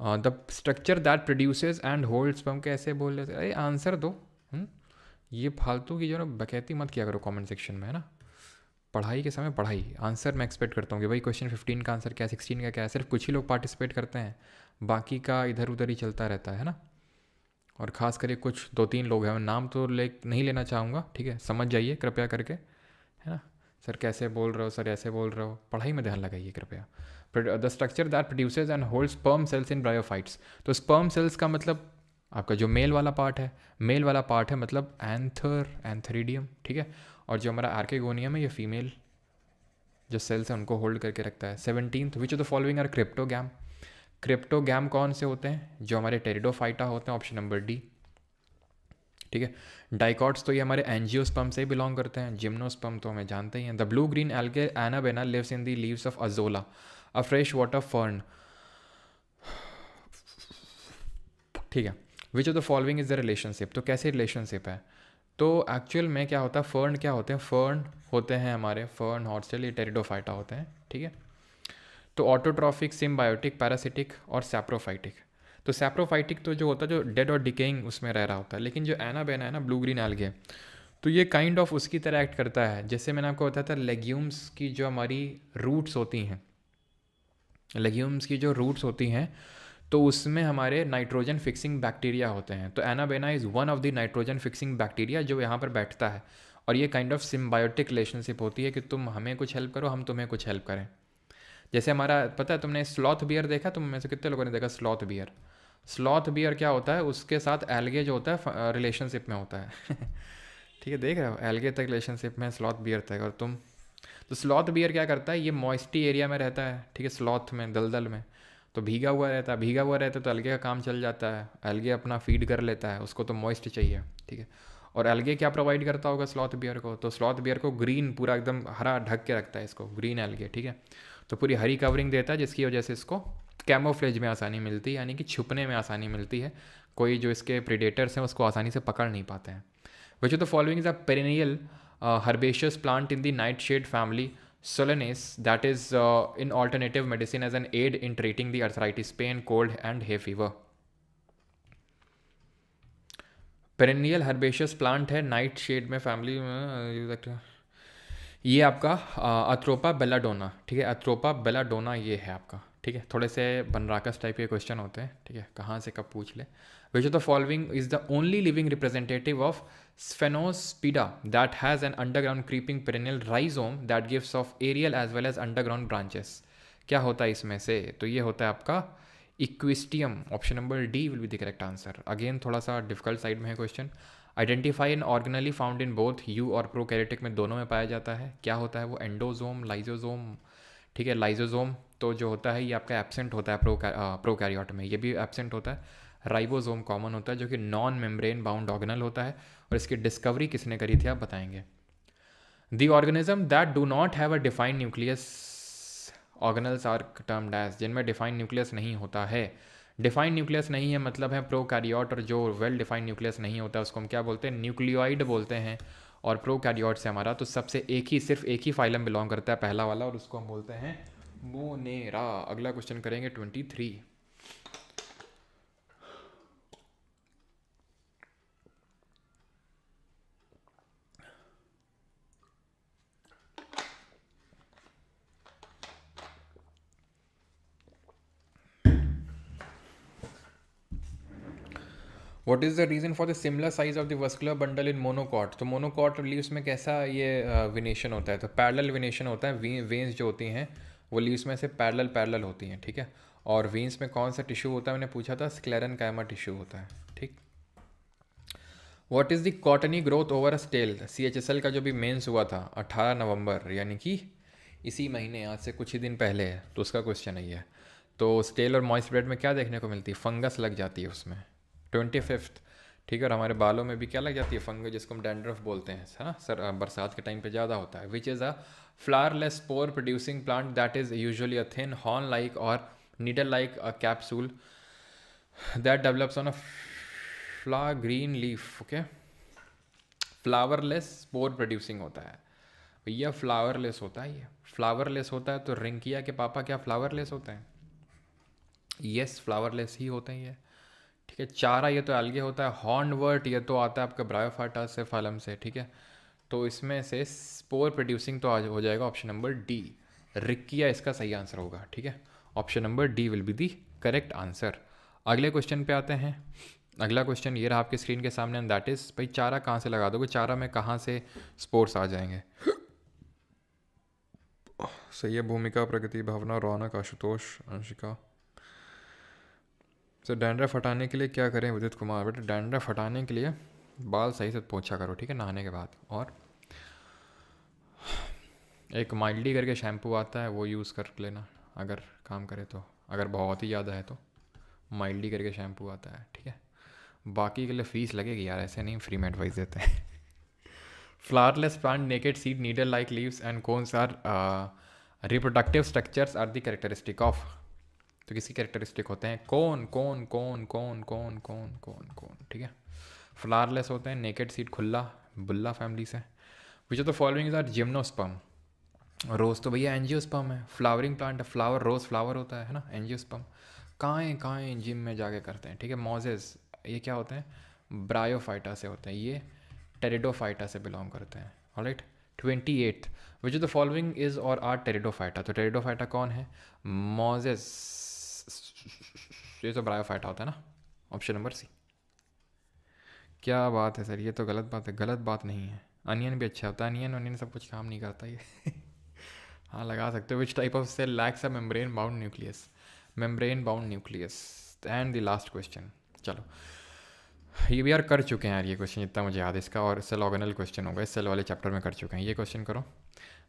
the structure that produces and holds sperm, कैसे बोल रहे थे, अरे आंसर दो। ये फालतू की जो ना बकैती मत किया करो कमेंट सेक्शन में, है ना। पढ़ाई के समय पढ़ाई, आंसर मैं एक्सपेक्ट करता हूँ कि भाई क्वेश्चन 15 का आंसर क्या है, 16 का क्या है। सिर्फ कुछ ही लोग पार्टिसिपेट करते हैं, बाकी का इधर उधर ही चलता रहता है ना। और ख़ास करके कुछ 2-3 लोग हैं, मैं नाम तो नहीं लेना चाहूँगा, ठीक है, समझ जाइए कृपया करके, है ना। सर कैसे बोल रहे हो, सर ऐसे बोल रहे हो, पढ़ाई में ध्यान लगाइए कृपया। The structure that produces and hold sperm cells in bryophytes, तो स्पर्म सेल्स का मतलब आपका जो मेल वाला पार्ट है, मेल वाला पार्ट है मतलब एंथरीडियम, ठीक है। और जो हमारा आर्केगोनियम है ये फीमेल जो सेल्स हैं उनको होल्ड करके रखता है। 17th, which of the following are cryptogam, cryptogam कौन से होते हैं, जो हमारे टेरिडोफाइटा होते हैं। ऑप्शन नंबर डी, ठीक है। डाइकॉट्स तो ये हमारे एंजियोस्पर्म से ही बिलोंग करते हैं। जिम्नोस्पर्म तो हमें जानते ही हैं। The blue green algae Anabaena lives in the leaves of Azolla, a fresh water fern, ठीक है। Which of the following is the relationship, तो कैसे रिलेशनशिप है, तो एक्चुअल में क्या होता है, फर्न क्या होते हैं, फर्न होते हैं हमारे, फर्न हॉर्सटेल ये टेरिडोफाइटा होते हैं, ठीक है। तो ऑटोट्रॉफिक, सिम्बायोटिक, पैरासिटिक और सैप्रोफाइटिक। तो सैप्रोफाइटिक तो जो होता है जो डेड और डिकेइंग उसमें रह रहा होता है, लेकिन जो एनाबेना है ना, ब्लू ग्रीन एल्गे, तो ये काइंड ऑफ उसकी तरह एक्ट करता है। जैसे मैंने आपको बताया था लेग्यूम्स की जो हमारी रूट्स होती हैं, लेग्यूम्स की जो रूट्स होती हैं तो उसमें हमारे नाइट्रोजन फिक्सिंग बैक्टीरिया होते हैं। तो anabaena is one of the nitrogen fixing bacteria जो यहाँ पर बैठता है। और ये काइंड ऑफ सिम्बायोटिक रिलेशनशिप होती है कि तुम हमें कुछ हेल्प करो, हम तुम्हें कुछ हेल्प करें। जैसे हमारा पता है, तुमने स्लॉथ बियर देखा, तुम में से कितने लोगों ने देखा स्लॉथ बियर। स्लॉथ बियर क्या होता है, उसके साथ एल्गे जो होता है रिलेशनशिप में होता है ठीक है, देख रहे हो, एल्गे तक रिलेशनशिप में, स्लॉथ बियर तक। और तुम, तो स्लॉथ बियर क्या करता है, ये मॉइस्टी एरिया में रहता है, ठीक है, स्लॉथ में, दलदल में, तो भीगा हुआ रहता है, भीगा हुआ रहता है तो एल्गे का काम चल जाता है, एल्गे अपना फीड कर लेता है, उसको तो मॉइस्ट चाहिए, ठीक है। और एल्गे क्या प्रोवाइड करता होगा स्लॉथ बियर को, तो स्लॉथ बियर को ग्रीन, पूरा एकदम हरा ढक के रखता है इसको, ग्रीन एल्गे, ठीक है। तो पूरी हरी कवरिंग देता है जिसकी वजह से इसको कैमोफ्लेज में आसानी मिलती है, यानी कि छुपने में आसानी मिलती है, कोई जो इसके प्रीडेटर्स हैं उसको आसानी से पकड़ नहीं पाते हैं। Which of the following is a perennial herbaceous plant in the nightshade family, Solanus, that is in alternative medicine as an aid in treating the arthritis, pain, cold and hay fever. Perennial herbaceous plant है, night shade में family में, ये आपका अथ्रोपा belladonna, ठीक है, अथ्रोपा belladonna ये है आपका, ठीक है, थोड़े से बनराकस टाइप के क्वेश्चन होते हैं, ठीक है, कहाँ से कब पूछ ले। Which of the following is the only living representative of sphenopsida that has an underground creeping perennial rhizome that gives off aerial as well as underground branches? क्या होता है इसमें से? तो ये होता है आपका Equisetum. Option number D will be the correct answer. Again थोड़ा सा डिफिकल्ट साइड में है question. Identify N organelle found in both you और प्रोकैरियोटिक में, दोनों में पाया जाता है। क्या होता है वो? Endosome, lysosome. ठीक है, लाइजोजोम तो जो होता है ये आपका एब्सेंट होता है प्रोकैरियोट में, ये भी एब्सेंट होता है। राइबोसोम कॉमन होता है जो कि नॉन मेम्ब्रेन बाउंड ऑर्गेनल होता है। और इसकी डिस्कवरी किसने करी थी आप बताएंगे? The organism that do not have a defined nucleus organelles are termed as, जिनमें डिफाइंड न्यूक्लियस नहीं होता है। डिफाइंड न्यूक्लियस नहीं है मतलब है प्रोकैरियोट, और जो वेल डिफाइंड न्यूक्लियस नहीं होता है उसको हम क्या बोलते हैं? न्यूक्लियोइड बोलते हैं। और प्रोकैरियोट से हमारा तो सबसे एक ही, सिर्फ एक ही फाइलम बिलोंग करता है, पहला वाला, और उसको हम बोलते हैं मोनेरा। अगला क्वेश्चन करेंगे 23। What is the reason for the similar size of the vascular bundle in monocot? तो मोनोकॉट लीव्स में कैसा ये विनेशन होता है? तो पैरेलल विनेशन होता है। वेन्स जो होती हैं वो लीव्स में से पैरेलल पैरेलल होती हैं, ठीक है। और वेन्स में कौन सा टिश्यू होता है? मैंने पूछा था, स्क्लेरेनकाइमा टिश्यू होता है, ठीक। What is the cottony growth over a stale? CHSL का जो भी मेंस हुआ था 18 नवंबर, यानी कि इसी महीने, आज से कुछ ही दिन पहले है, तो उसका क्वेश्चन है ये। तो स्टेल और मॉइस्ट ब्रेड में क्या देखने को मिलती है? फंगस लग जाती है उसमें 25th, ठीक है। और हमारे बालों में भी क्या लग जाती है? फंगस, जिसको हम डैंड्रफ बोलते हैं, है ना सर, बरसात के टाइम पे ज़्यादा होता है। Which is a flowerless spore producing plant that is usually a thin horn like और needle like a capsule that develops on a flower green leaf. Okay, flowerless spore producing होता है भैया, फ्लावरलेस होता है ये। फ्लावरलेस होता है तो रिंकिया के पापा क्या फ्लावरलेस होते हैं? यस, फ्लावरलेस ही होते हैं ये, ठीक है। चारा ये तो अलगे होता है। हॉर्नवर्ट ये तो आता है आपका ब्रायोफाटा से, फालम से, ठीक है। तो इसमें से स्पोर प्रोड्यूसिंग तो आज हो जाएगा ऑप्शन नंबर डी, रिक्किया इसका सही आंसर होगा, ठीक है। Option number D will be the correct answer. अगले क्वेश्चन पे आते हैं। अगला क्वेश्चन ये रहा आपके स्क्रीन के सामने, एंड दैट इज़, भाई चारा कहाँ से लगा दोगे? चारा में कहाँ से स्पोर्ट्स आ जाएंगे? सही है। भूमिका, प्रगति, भावना, रौनक, आशुतोष, अंशिका। तो डैंड्रफ हटाने के लिए क्या करें उदित कुमार? बेटा डैंड्रफ हटाने के लिए बाल सही से पोंछा करो, ठीक है, नहाने के बाद। और एक माइल्डी करके शैम्पू आता है, वो यूज़ कर लेना अगर काम करे तो। अगर बहुत ही ज़्यादा है तो माइल्डी करके शैम्पू आता है, ठीक है। बाकी के लिए फ़ीस लगेगी यार, ऐसे नहीं फ्री में एडवाइस देते हैं। Flowerless plant, naked seed, needle like leaves and cones are reproductive structures are the characteristic of. तो किसकी कैरेक्टरिस्टिक होते हैं? कौन कौन कौन कौन कौन कौन कौन कौन, ठीक है। फ्लावरलेस होते हैं, नेकेड सीड खुला, बुल्ला फैमिली से। Which of the following is are gymnosperm? Rose तो भैया एंजियोस्पर्म है। Flowering plant, flower, rose flower होता है ना, एंजियोस्पर्म। काएँ जिम में जाके करते हैं, ठीक है। मोजेस ये क्या होते हैं? ब्रायोफाइटा से होते हैं, ये टेरिडोफाइटा से बिलोंग करते हैं। Alright. 28th, which of the following is और आर टेरिडोफाइटा? तो टेरिडोफाइटा कौन है? मोजेस, ये तो ब्रायोफाइटा होता है ना, ऑप्शन नंबर सी। क्या बात है सर, ये तो गलत बात है। गलत बात नहीं है, अनियन भी अच्छा होता है। अनियन अनियन सब कुछ काम नहीं करता ये। हाँ लगा सकते हो। Which type of cell lacks a membrane bound nucleus? Membrane bound nucleus. And the last question, चलो ये भी यार कर चुके हैं यार, ये क्वेश्चन इतना मुझे याद है इसका, और सेल ऑर्गेनल क्वेश्चन होगा, इस सेल वाले चैप्टर में कर चुके हैं। ये क्वेश्चन करो।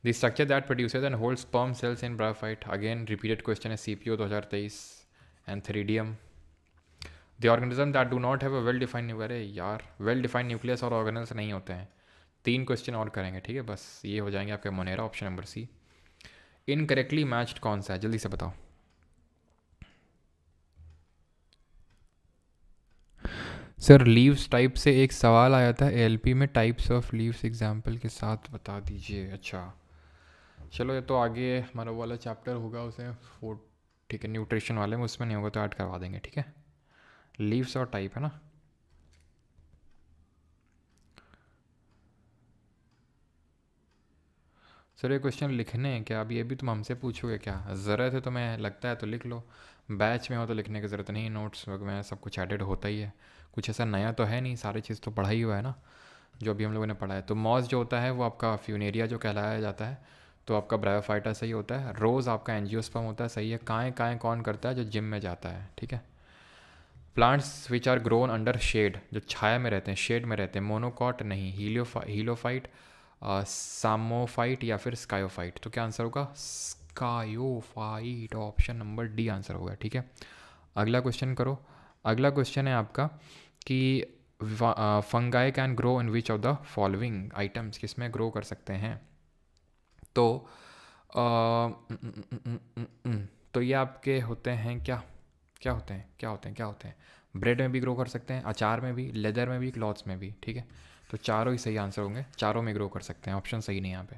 The structure that produces and hold sperm cells in bryophyte, again repeated question है, CPO 2023 antheridium. The organism that do not have a well defined, अरे यार वेल डिफाइंड न्यूक्लियस और ऑर्गेनल्स नहीं होते हैं। 3 क्वेश्चन और करेंगे, ठीक है, बस ये हो जाएंगे आपके Monera, option number C. Incorrectly matched कौन सा है, जल्दी से बताओ। सर लीव्स टाइप से एक सवाल आया था ALP में, टाइप्स ऑफ लीव्स एग्जाम्पल के साथ बता दीजिए। अच्छा चलो, ये तो आगे हमारा वाला चैप्टर होगा उसे फोर, ठीक है, न्यूट्रिशन वाले में, उसमें नहीं होगा तो ऐड करवा देंगे, ठीक है। लीव्स और टाइप है ना। सर ये क्वेश्चन लिखने हैं क्या? अब ये भी तुम हमसे पूछोगे क्या? ज़रूरत है तुम्हें, लगता है तो लिख लो। बैच में हो तो लिखने की ज़रूरत नहीं, नोट्स में सब कुछ एडिड होता ही है। कुछ ऐसा नया तो है नहीं, सारी चीज़ तो पढ़ा ही हुआ है ना जो अभी हम लोगों ने पढ़ा है। तो मॉस जो होता है वो आपका फ्यूनेरिया जो कहलाया जाता है, तो आपका ब्रायोफाइटा सही होता है। रोज़ आपका एंजियोस्पर्म होता है, सही है। काएँ काएँ कौन करता है? जो जिम में जाता है, ठीक है। Plants which are grown under shade, जो छाया में रहते हैं, शेड में रहते हैं। मोनोकॉट नहीं, हीलोफाइट, सामोफाइट या फिर स्कायोफाइट। तो क्या आंसर होगा? स्कायोफाइट, ऑप्शन नंबर डी आंसर होगा, ठीक है। अगला क्वेश्चन करो। अगला क्वेश्चन है आपका कि fungi can grow in which of the following items, किसमें ग्रो कर सकते हैं? तो अ, न- न- न- न- न- न- तो ये आपके होते हैं क्या? क्या होते हैं? क्या होते हैं? क्या होते हैं? ब्रेड में भी ग्रो कर सकते हैं, अचार में भी, लेदर में भी, क्लॉथ्स में भी, ठीक है। तो चारों ही सही आंसर होंगे, चारों में ग्रो कर सकते हैं, ऑप्शन सही नहीं यहाँ पे।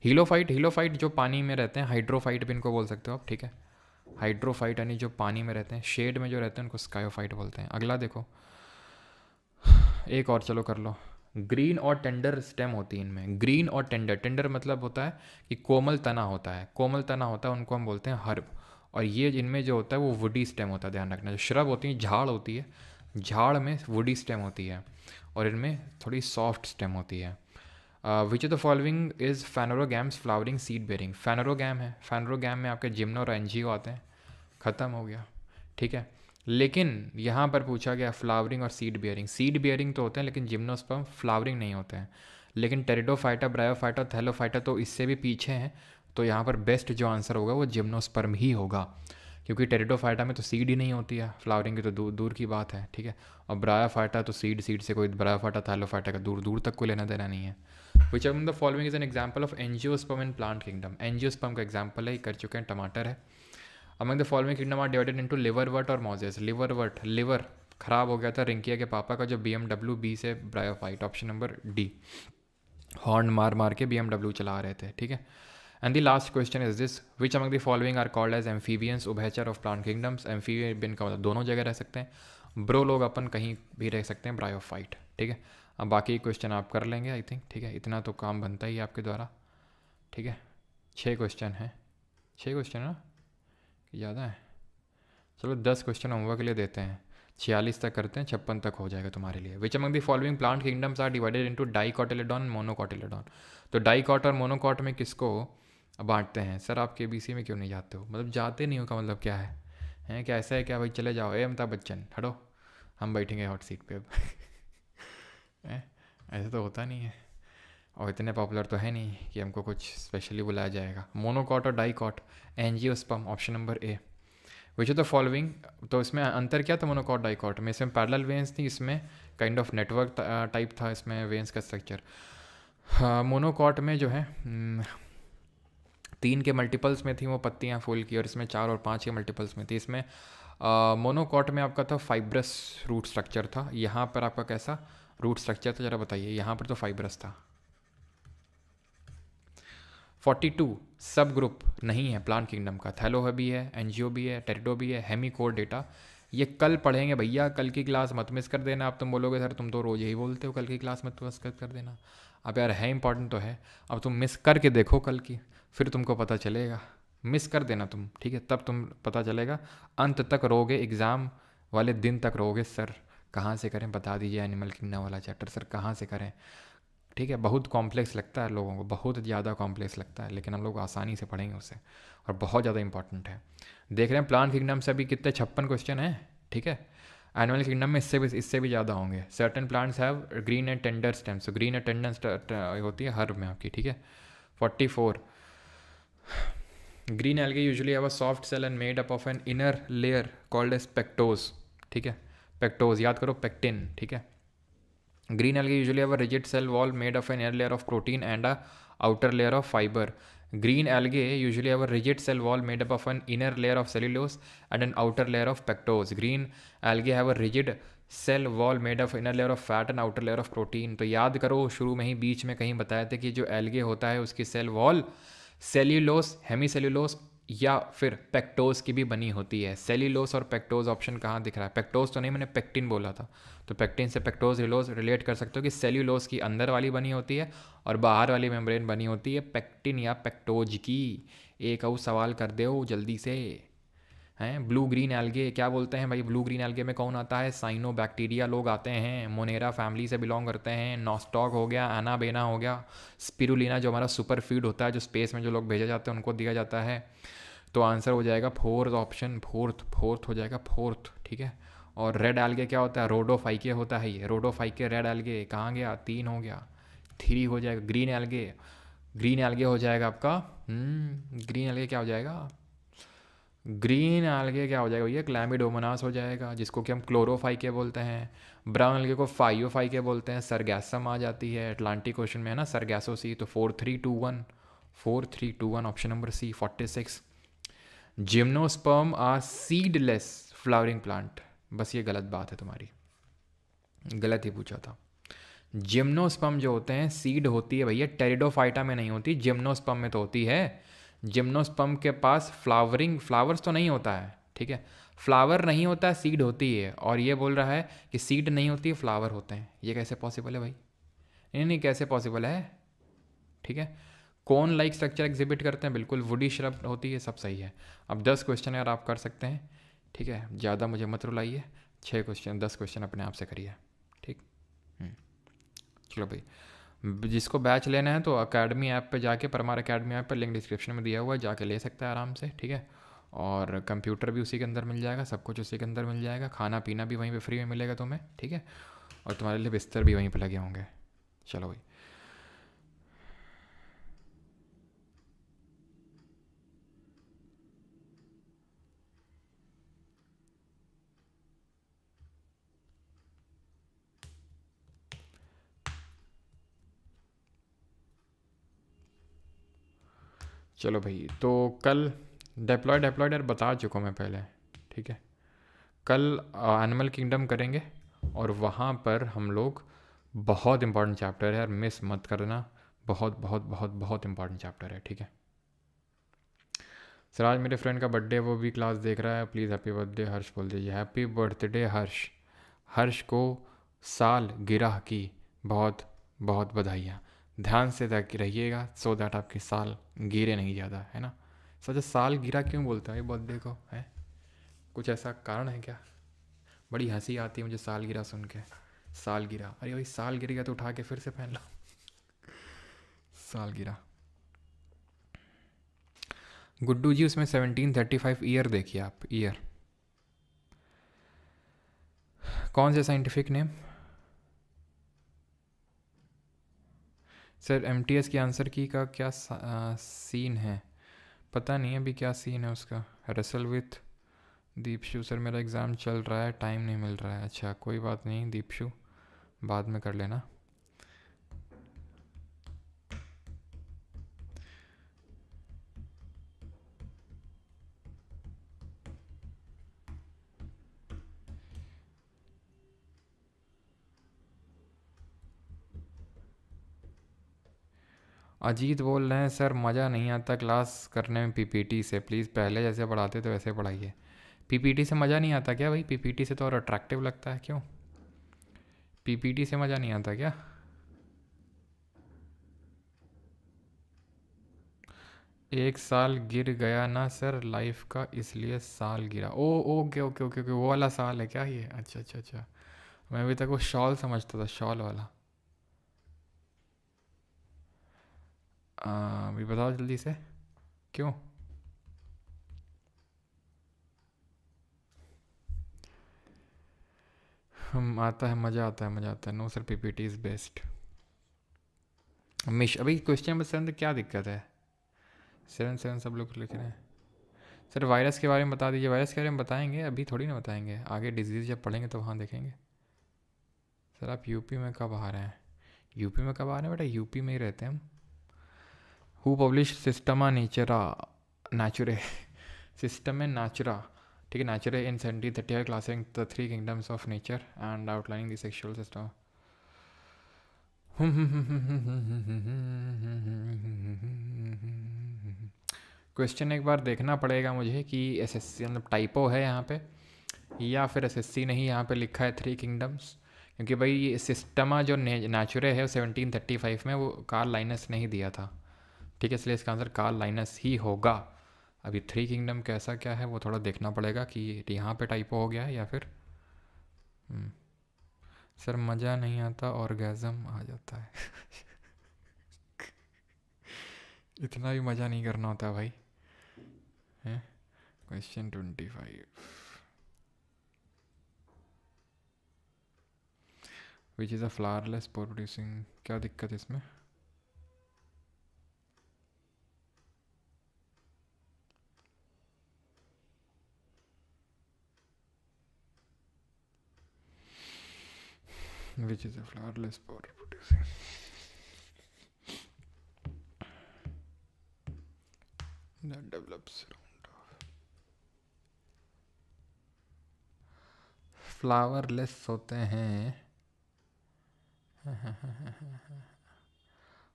हीलोफाइट जो पानी में रहते हैं, हाइड्रोफाइट भी इनको बोल सकते हो आप, ठीक है। हाइड्रोफाइट यानी जो पानी में रहते हैं, शेड में जो रहते हैं उनको स्कायोफाइट बोलते हैं। अगला देखो, एक और चलो कर लो। ग्रीन और टेंडर स्टेम होती है इनमें, ग्रीन और टेंडर। टेंडर मतलब होता है कि कोमल तना होता है, कोमल तना होता है, उनको हम बोलते हैं हर्ब। और ये इनमें जो होता है वो वुडी स्टेम होता है, ध्यान रखना। जो श्रब होती है, झाड़ होती है, झाड़ में वुडी स्टेम होती है, और इनमें थोड़ी सॉफ्ट स्टेम होती है। Which of the following is phanerogams flowering seed bearing? Phanerogam है, फेनोरोगैम में आपके जिम्नो और एनजीओ आते हैं। ख़त्म हो गया, ठीक है। लेकिन यहाँ पर पूछा गया फ्लावरिंग और सीड बियरिंग। सीड बियरिंग तो होते हैं लेकिन जिम्नोस्पर्म फ्लावरिंग नहीं होते हैं। लेकिन टेरिडोफाइटा, ब्रायोफाइटा, थैलोफाइटा तो इससे भी पीछे हैं। तो यहाँ पर बेस्ट जो आंसर होगा वो जिम्नोस्पर्म ही होगा, क्योंकि टेरिडोफाइटा में तो सीड ही नहीं होती है, फ्लावरिंग की तो दूर दूर की बात है, ठीक है। और ब्रायोफाइटा तो सीड से कोई, ब्रायोफाइटा थैलोफाइटा का दूर दूर तक को लेना देना नहीं है। Which of the following is an example of angiosperm in plant kingdom? Angiosperm का एग्जाम्पल है, कर चुके हैं, टमाटर है। Among the following kingdom are divided into liverwort और मॉजेस। लिवरवर्ट, लिवर खराब हो गया था रिंकिया के पापा का, जो BMW बी से bryophyte, option number D. Horn मार मार के BMW चला रहे थे, ठीक है। And the last question is this, which among the following are called as amphibians, उभयचर ऑफ प्लांट किंगडम्स? एम्फीबियन का मतलब दोनों जगह रह सकते हैं, ब्रो लोग अपन कहीं भी रह सकते हैं, ब्रायोफाइट, ठीक है। अब बाकी क्वेश्चन आप कर लेंगे आई थिंक, ठीक है। इतना तो काम बनता ही है आपके द्वारा, ठीक है। 6 क्वेश्चन हैं, 6 क्वेश्चन है ना, ज़्यादा है? चलो 10 क्वेश्चन होमवर्क के लिए देते हैं, 46 तक करते हैं, 56 तक हो जाएगा तुम्हारे लिए। Which among the following plant kingdoms are divided into dicotyledon, monocotyledon? तो डाइकॉट और मोनोकॉट में किसको बांटते हैं? सर आप KBC में क्यों नहीं जाते हो? मतलब जाते नहीं हो का मतलब क्या है? हैं क्या ऐसा है क्या भाई? चले जाओ, अमिताभ बच्चन हटो, हम बैठेंगे हॉट सीट पे अब। ऐसा तो होता नहीं है, और इतने पॉपुलर तो है नहीं कि हमको कुछ स्पेशली बुलाया जाएगा। मोनोकॉट और dicot, angiosperm, option number A. Which of the following, तो इसमें अंतर क्या था मोनोकॉट डाइकॉट में? इसमें पैरेलल वेन्स थी, इसमें काइंड ऑफ नेटवर्क टाइप था इसमें वेन्स का स्ट्रक्चर। मोनोकॉट में जो है 3 के मल्टीपल्स में थी वो पत्तियाँ फूल की, और इसमें 4 और 5 के मल्टीपल्स में थी। इसमें मोनोकॉट में आपका था फाइब्रस रूट स्ट्रक्चर था, यहाँ पर आपका कैसा रूट स्ट्रक्चर था ज़रा बताइए? यहाँ पर तो फाइब्रस था। 42 सब ग्रुप नहीं है प्लांट किंगडम का, थैलो भी है, एनजीओ भी है, टेरिडो भी है, हेमिकोडेटा। ये कल पढ़ेंगे भैया, कल की क्लास मत मिस कर देना। अब तुम बोलोगे सर तुम तो रोज़ यही बोलते हो कल की क्लास मत मिस कर देना। अब यार है इंपॉर्टेंट तो है, अब तुम मिस करके देखो कल की, फिर तुमको पता चलेगा। मिस कर देना तुम, ठीक है, तब तुम पता चलेगा। अंत तक रोगे, एग्ज़ाम वाले दिन तक रोगे, सर कहाँ से करें बता दीजिए एनिमल किंगडम वाला चैप्टर, सर कहाँ से करें? ठीक है, बहुत कॉम्प्लेक्स लगता है लोगों को, बहुत ज़्यादा कॉम्प्लेक्स लगता है, लेकिन हम लोग आसानी से पढ़ेंगे उसे, और बहुत ज़्यादा इंपॉर्टेंट है। देख रहे हैं प्लांट किंगडम से अभी कितने 56 क्वेश्चन हैं, ठीक है। एनिमल किंगडम में इससे भी ज़्यादा होंगे। Certain plants have green and tender stems, green and tender होती है हर्ब में आपकी, ठीक है। 44 green algae usually have a soft cell and made up of an inner layer called as pectose, ठीक है। पेक्टोज याद करो, पेक्टिन, ठीक है। Green algae usually have a rigid cell wall made of an inner layer of protein and a outer layer of fiber. Green algae usually have a rigid cell wall made up of an inner layer of cellulose and an outer layer of pectose. Green algae have a rigid cell wall made of inner layer of fat and outer layer of protein. तो याद करो शुरू में ही बीच में कहीं बताया था कि जो एल्गे होता है उसकी cell wall cellulose, hemi cellulose या फिर पेक्टोज की भी बनी होती है। सेल्यूलोज और पेक्टोज ऑप्शन कहाँ दिख रहा है? पेक्टोज तो नहीं, मैंने पेक्टिन बोला था। तो पेक्टिन से पेक्टोज रिलोज रिलेट कर सकते हो कि सेल्यूलोज की अंदर वाली बनी होती है और बाहर वाली मेम्ब्रेन बनी होती है पेक्टिन या पेक्टोज की। एक और सवाल कर दो जल्दी से। हैं ब्लू ग्रीन एल्गे क्या बोलते हैं भाई? ब्लू ग्रीन एल्गे में कौन आता है? साइनोबैक्टीरिया लोग आते हैं, मोनेरा फैमिली से बिलोंग करते हैं। नॉस्टॉक हो गया, एनाबेना हो गया, स्पिरुलिना जो हमारा सुपर फीड होता है, जो स्पेस में जो लोग भेजे जाते हैं उनको दिया जाता है। तो आंसर हो जाएगा फोर्थ ऑप्शन, फोर्थ हो जाएगा, फोर्थ। ठीक है। और रेड एल्गे क्या होता है? रोडोफाइके होता है ये, रोडोफाइके रेड एल्गे। कहाँ गया? 3 हो गया, 3 हो जाएगा। ग्रीन एल्गे, ग्रीन एल्गे हो जाएगा आपका। ग्रीन एल्गे क्या हो जाएगा? ग्रीन एल्गे क्या हो जाएगा भैया? क्लैमिडोमोनास हो जाएगा, जिसको कि हम क्लोरोफाइके बोलते हैं। ब्राउन एल्गे को फाइयोफाइके बोलते हैं। सरगैसम आ जाती है अटलांटिक ओशन में, है ना, सरगैसो सी। तो 4-3-2-1, 4-3-2-1 option number C 46। Gymnosperm are seedless flowering plant. बस ये गलत बात है तुम्हारी, गलत ही पूछा था। जिम्नोस्पर्म जो होते हैं सीड होती है भैया, टेरिडोफाइटा में नहीं होती, जिम्नोस्पर्म में तो होती है। जिम्नोस्पर्म के पास फ्लावर्स तो नहीं होता है, ठीक है। फ्लावर नहीं होता है, सीड होती है। और ये बोल रहा है कि सीड नहीं होती है, फ्लावर होते हैं। ये कैसे पॉसिबल है भाई? नहीं नहीं, कैसे पॉसिबल है? ठीक है। कौन लाइक स्ट्रक्चर एग्जिबिट करते हैं? बिल्कुल वुडी श्रब होती है, सब सही है। अब 10 क्वेश्चन यार आप कर सकते हैं, ठीक है। ज़्यादा मुझे मत रुलाइए, 6 क्वेश्चन 10 क्वेश्चन अपने आप से करिए, ठीक। चलो भाई, जिसको बैच लेना है तो अकेडमी ऐप पे जाके, परमार अकेडमी ऐप पे लिंक डिस्क्रिप्शन में दिया हुआ है, जाके ले सकता है आराम से, ठीक है। और कंप्यूटर भी उसी के अंदर मिल जाएगा, सब कुछ उसी के अंदर मिल जाएगा, खाना पीना भी वहीं पे फ्री में मिलेगा तुम्हें, ठीक है। और तुम्हारे लिए बिस्तर भी वहीं पे लगे होंगे। चलो भाई, चलो भाई। तो कल डेप्लॉयड यार बता चुका हूँ मैं पहले, ठीक है। कल एनिमल किंगडम करेंगे और वहाँ पर हम लोग, बहुत इंपॉर्टेंट चैप्टर है यार, मिस मत करना। बहुत बहुत बहुत बहुत इंपॉर्टेंट चैप्टर है, ठीक है। सर आज मेरे फ्रेंड का बर्थडे है, वो भी क्लास देख रहा है, प्लीज़ हैप्पी बर्थडे हर्ष बोल दीजिए। हैप्पी बर्थडे हर्ष। हर्ष को साल गिरह की बहुत बहुत बधाइयाँ। ध्यान से तक रहिएगा सो दैट आपके साल गिरे नहीं ज़्यादा, है ना। सोचा साल गिरा क्यों बोलते हैं बर्थडे को, है कुछ ऐसा कारण है क्या? बड़ी हंसी आती है मुझे साल गिरा सुन के। साल गिरा, अरे भाई साल गिर गया तो उठा के फिर से पहन लो। साल गिरा। गुड्डू जी उसमें 1735 ईयर देखिए आप, ईयर कौन से साइंटिफिक नेम? सर एमटीएस की आंसर की का क्या सीन है? पता नहीं अभी क्या सीन है उसका। Russell with Deepshu. सर मेरा एग्ज़ाम चल रहा है, टाइम नहीं मिल रहा है। अच्छा कोई बात नहीं दीपशु, बाद में कर लेना। अजीत बोल रहे हैं सर मज़ा नहीं आता क्लास करने में पीपीटी से, प्लीज़ पहले जैसे पढ़ाते तो वैसे पढ़ाइए। पीपीटी से मज़ा नहीं आता क्या भाई? पीपीटी से तो और अट्रैक्टिव लगता है, क्यों? पीपीटी से मज़ा नहीं आता क्या? एक साल गिर गया ना सर लाइफ का, इसलिए साल गिरा। ओ ओके ओके ओके ओके, वो वाला साल है क्या ये? अच्छा अच्छा अच्छा, मैं अभी तक वो शॉल समझता था, शॉल वाला। अभी बताओ जल्दी से, क्यों? हम आता है, मज़ा आता है, मज़ा आता है। No sir PPT is best. मिश अभी क्वेश्चन नंबर 7 क्या दिक्कत है? 7 7 सब लोग लिख रहे हैं। सर वायरस के बारे में बता दीजिए। वायरस के बारे में बताएंगे, अभी थोड़ी ना बताएंगे, आगे डिजीज़ जब पढ़ेंगे तो वहाँ देखेंगे। सर आप यूपी में कब आ रहे हैं? यूपी में कब आ रहे हैं बेटा? यूपी में ही रहते हैं हम। हु पब्लिश सिस्टमा नेचरा नेचुरे सिस्टम में नाचुरा, ठीक है। नेचुरे in 1735 classing the 3 kingdoms of nature and outlining the sexual system. Question एक बार देखना पड़ेगा मुझे कि एसएससी मतलब टाइपो है यहाँ पे या फिर एसएससी ने ही यहाँ पे लिखा है 3 किंगडम्स, क्योंकि भाई ये सिस्टमा जो नेचुरे है वो 1735 में वो कार्ल लाइनस ने ही दिया था, ठीक है, इसलिए इसका आंसर कार्ल लाइनस ही होगा। अभी 3 किंगडम कैसा क्या है वो थोड़ा देखना पड़ेगा कि यहाँ पे टाइपो हो गया है या फिर सर मज़ा नहीं आता, ऑर्गेज़म आ जाता है। इतना भी मज़ा नहीं करना होता भाई, हैं। Question 25, which is a flowerless spore producing, क्या दिक्कत है इसमें? विच is a flowerless spore producing, that develops around flowerless होते हैं,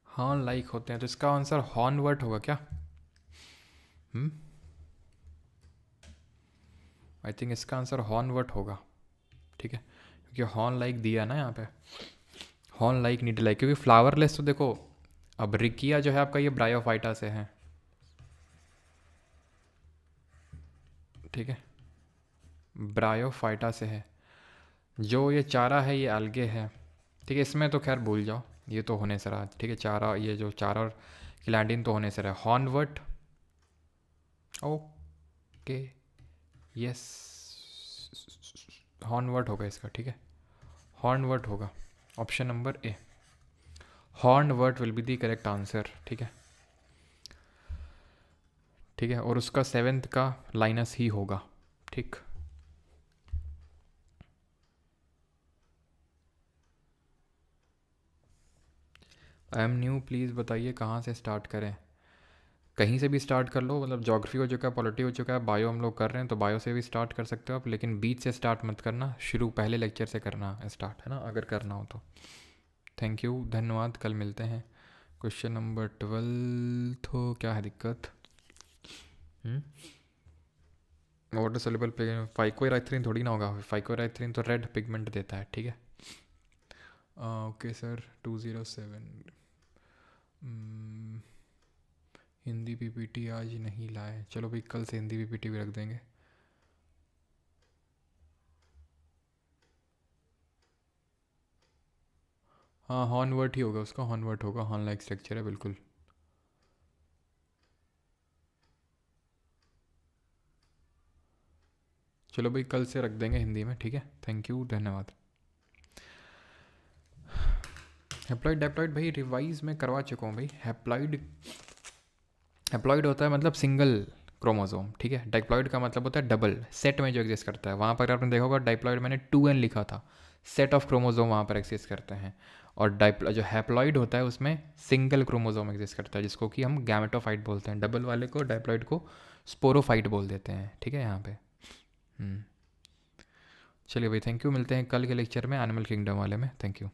हॉर्न लाइक होते हैं, तो इसका आंसर हॉर्नवर्ट होगा क्या? आई थिंक इसका आंसर हॉर्नवर्ट होगा, ठीक है, क्योंकि हॉर्न लाइक दिया ना यहाँ पे, हॉर्न लाइक नीड लाइक, क्योंकि फ्लावरलेस तो देखो अब रिकिया जो है आपका ये ब्रायोफाइटा से है, ठीक है, ब्रायोफाइटा से है, जो ये चारा है ये एल्गे है, ठीक है, इसमें तो खैर भूल जाओ, ये तो होने से रहा, ठीक है, चारा, ये जो चारा और क्लैंडिन तो होने से रहा, हॉर्नवर्ट, ओके, यस, हॉर्नवर्ट होगा इसका, ठीक है, हॉर्नवर्ट होगा, option number A, hornwort will be the correct answer, ठीक है, ठीक है, और उसका 7th का लाइनस ही होगा, ठीक। आई एम न्यू, प्लीज़ बताइए कहाँ से स्टार्ट करें? कहीं से भी स्टार्ट कर लो, मतलब ज्योग्राफी हो चुका है, पॉलिटी हो चुका है, बायो हम लोग कर रहे हैं तो बायो से भी स्टार्ट कर सकते हो आप, लेकिन बीच से स्टार्ट मत करना, शुरू पहले लेक्चर से करना स्टार्ट, है ना, अगर करना हो तो। थैंक यू, धन्यवाद, कल मिलते हैं। क्वेश्चन नंबर 12 तो क्या है दिक्कत? वाटर सोल्यूबल फाइकोइराइथ्रिन थोड़ी ना होगा, फाइकोइराइथ्रिन तो रेड पिगमेंट देता है, ठीक है। ओके सर, 207 हिंदी पीपीटी आज नहीं लाए, चलो भाई कल से हिंदी पीपीटी भी रख देंगे। हाँ हॉर्नवर्ट ही होगा उसका, हॉर्नवर्ट होगा, हॉर्न लाइक स्ट्रक्चर है बिल्कुल। चलो भाई कल से रख देंगे हिंदी में, ठीक है, थैंक यू, धन्यवाद। हैप्लॉइड डेप्लॉइड भाई रिवाइज में करवा चुका हूँ भाई। हैप्लॉइड, हैप्लॉइड होता है मतलब सिंगल क्रोमोसोम, ठीक है, डाइप्लॉइड का मतलब होता है डबल सेट में जो एग्जिस्ट करता है, वहाँ पर आपने देखा होगा डाइप्लॉइड मैंने 2n लिखा था, सेट ऑफ क्रोमोसोम वहाँ पर एग्जिस्ट करते हैं, और जो हैप्लॉइड होता है उसमें सिंगल क्रोमोसोम एग्जिस्ट करता है, जिसको कि हम गैमेटोफाइट बोलते हैं, डबल वाले को डाइप्लॉइड को स्पोरोफाइट बोल देते हैं, ठीक है यहाँ पे। चलिए भाई थैंक यू, मिलते हैं कल के लेक्चर में एनिमल किंगडम वाले में, थैंक यू।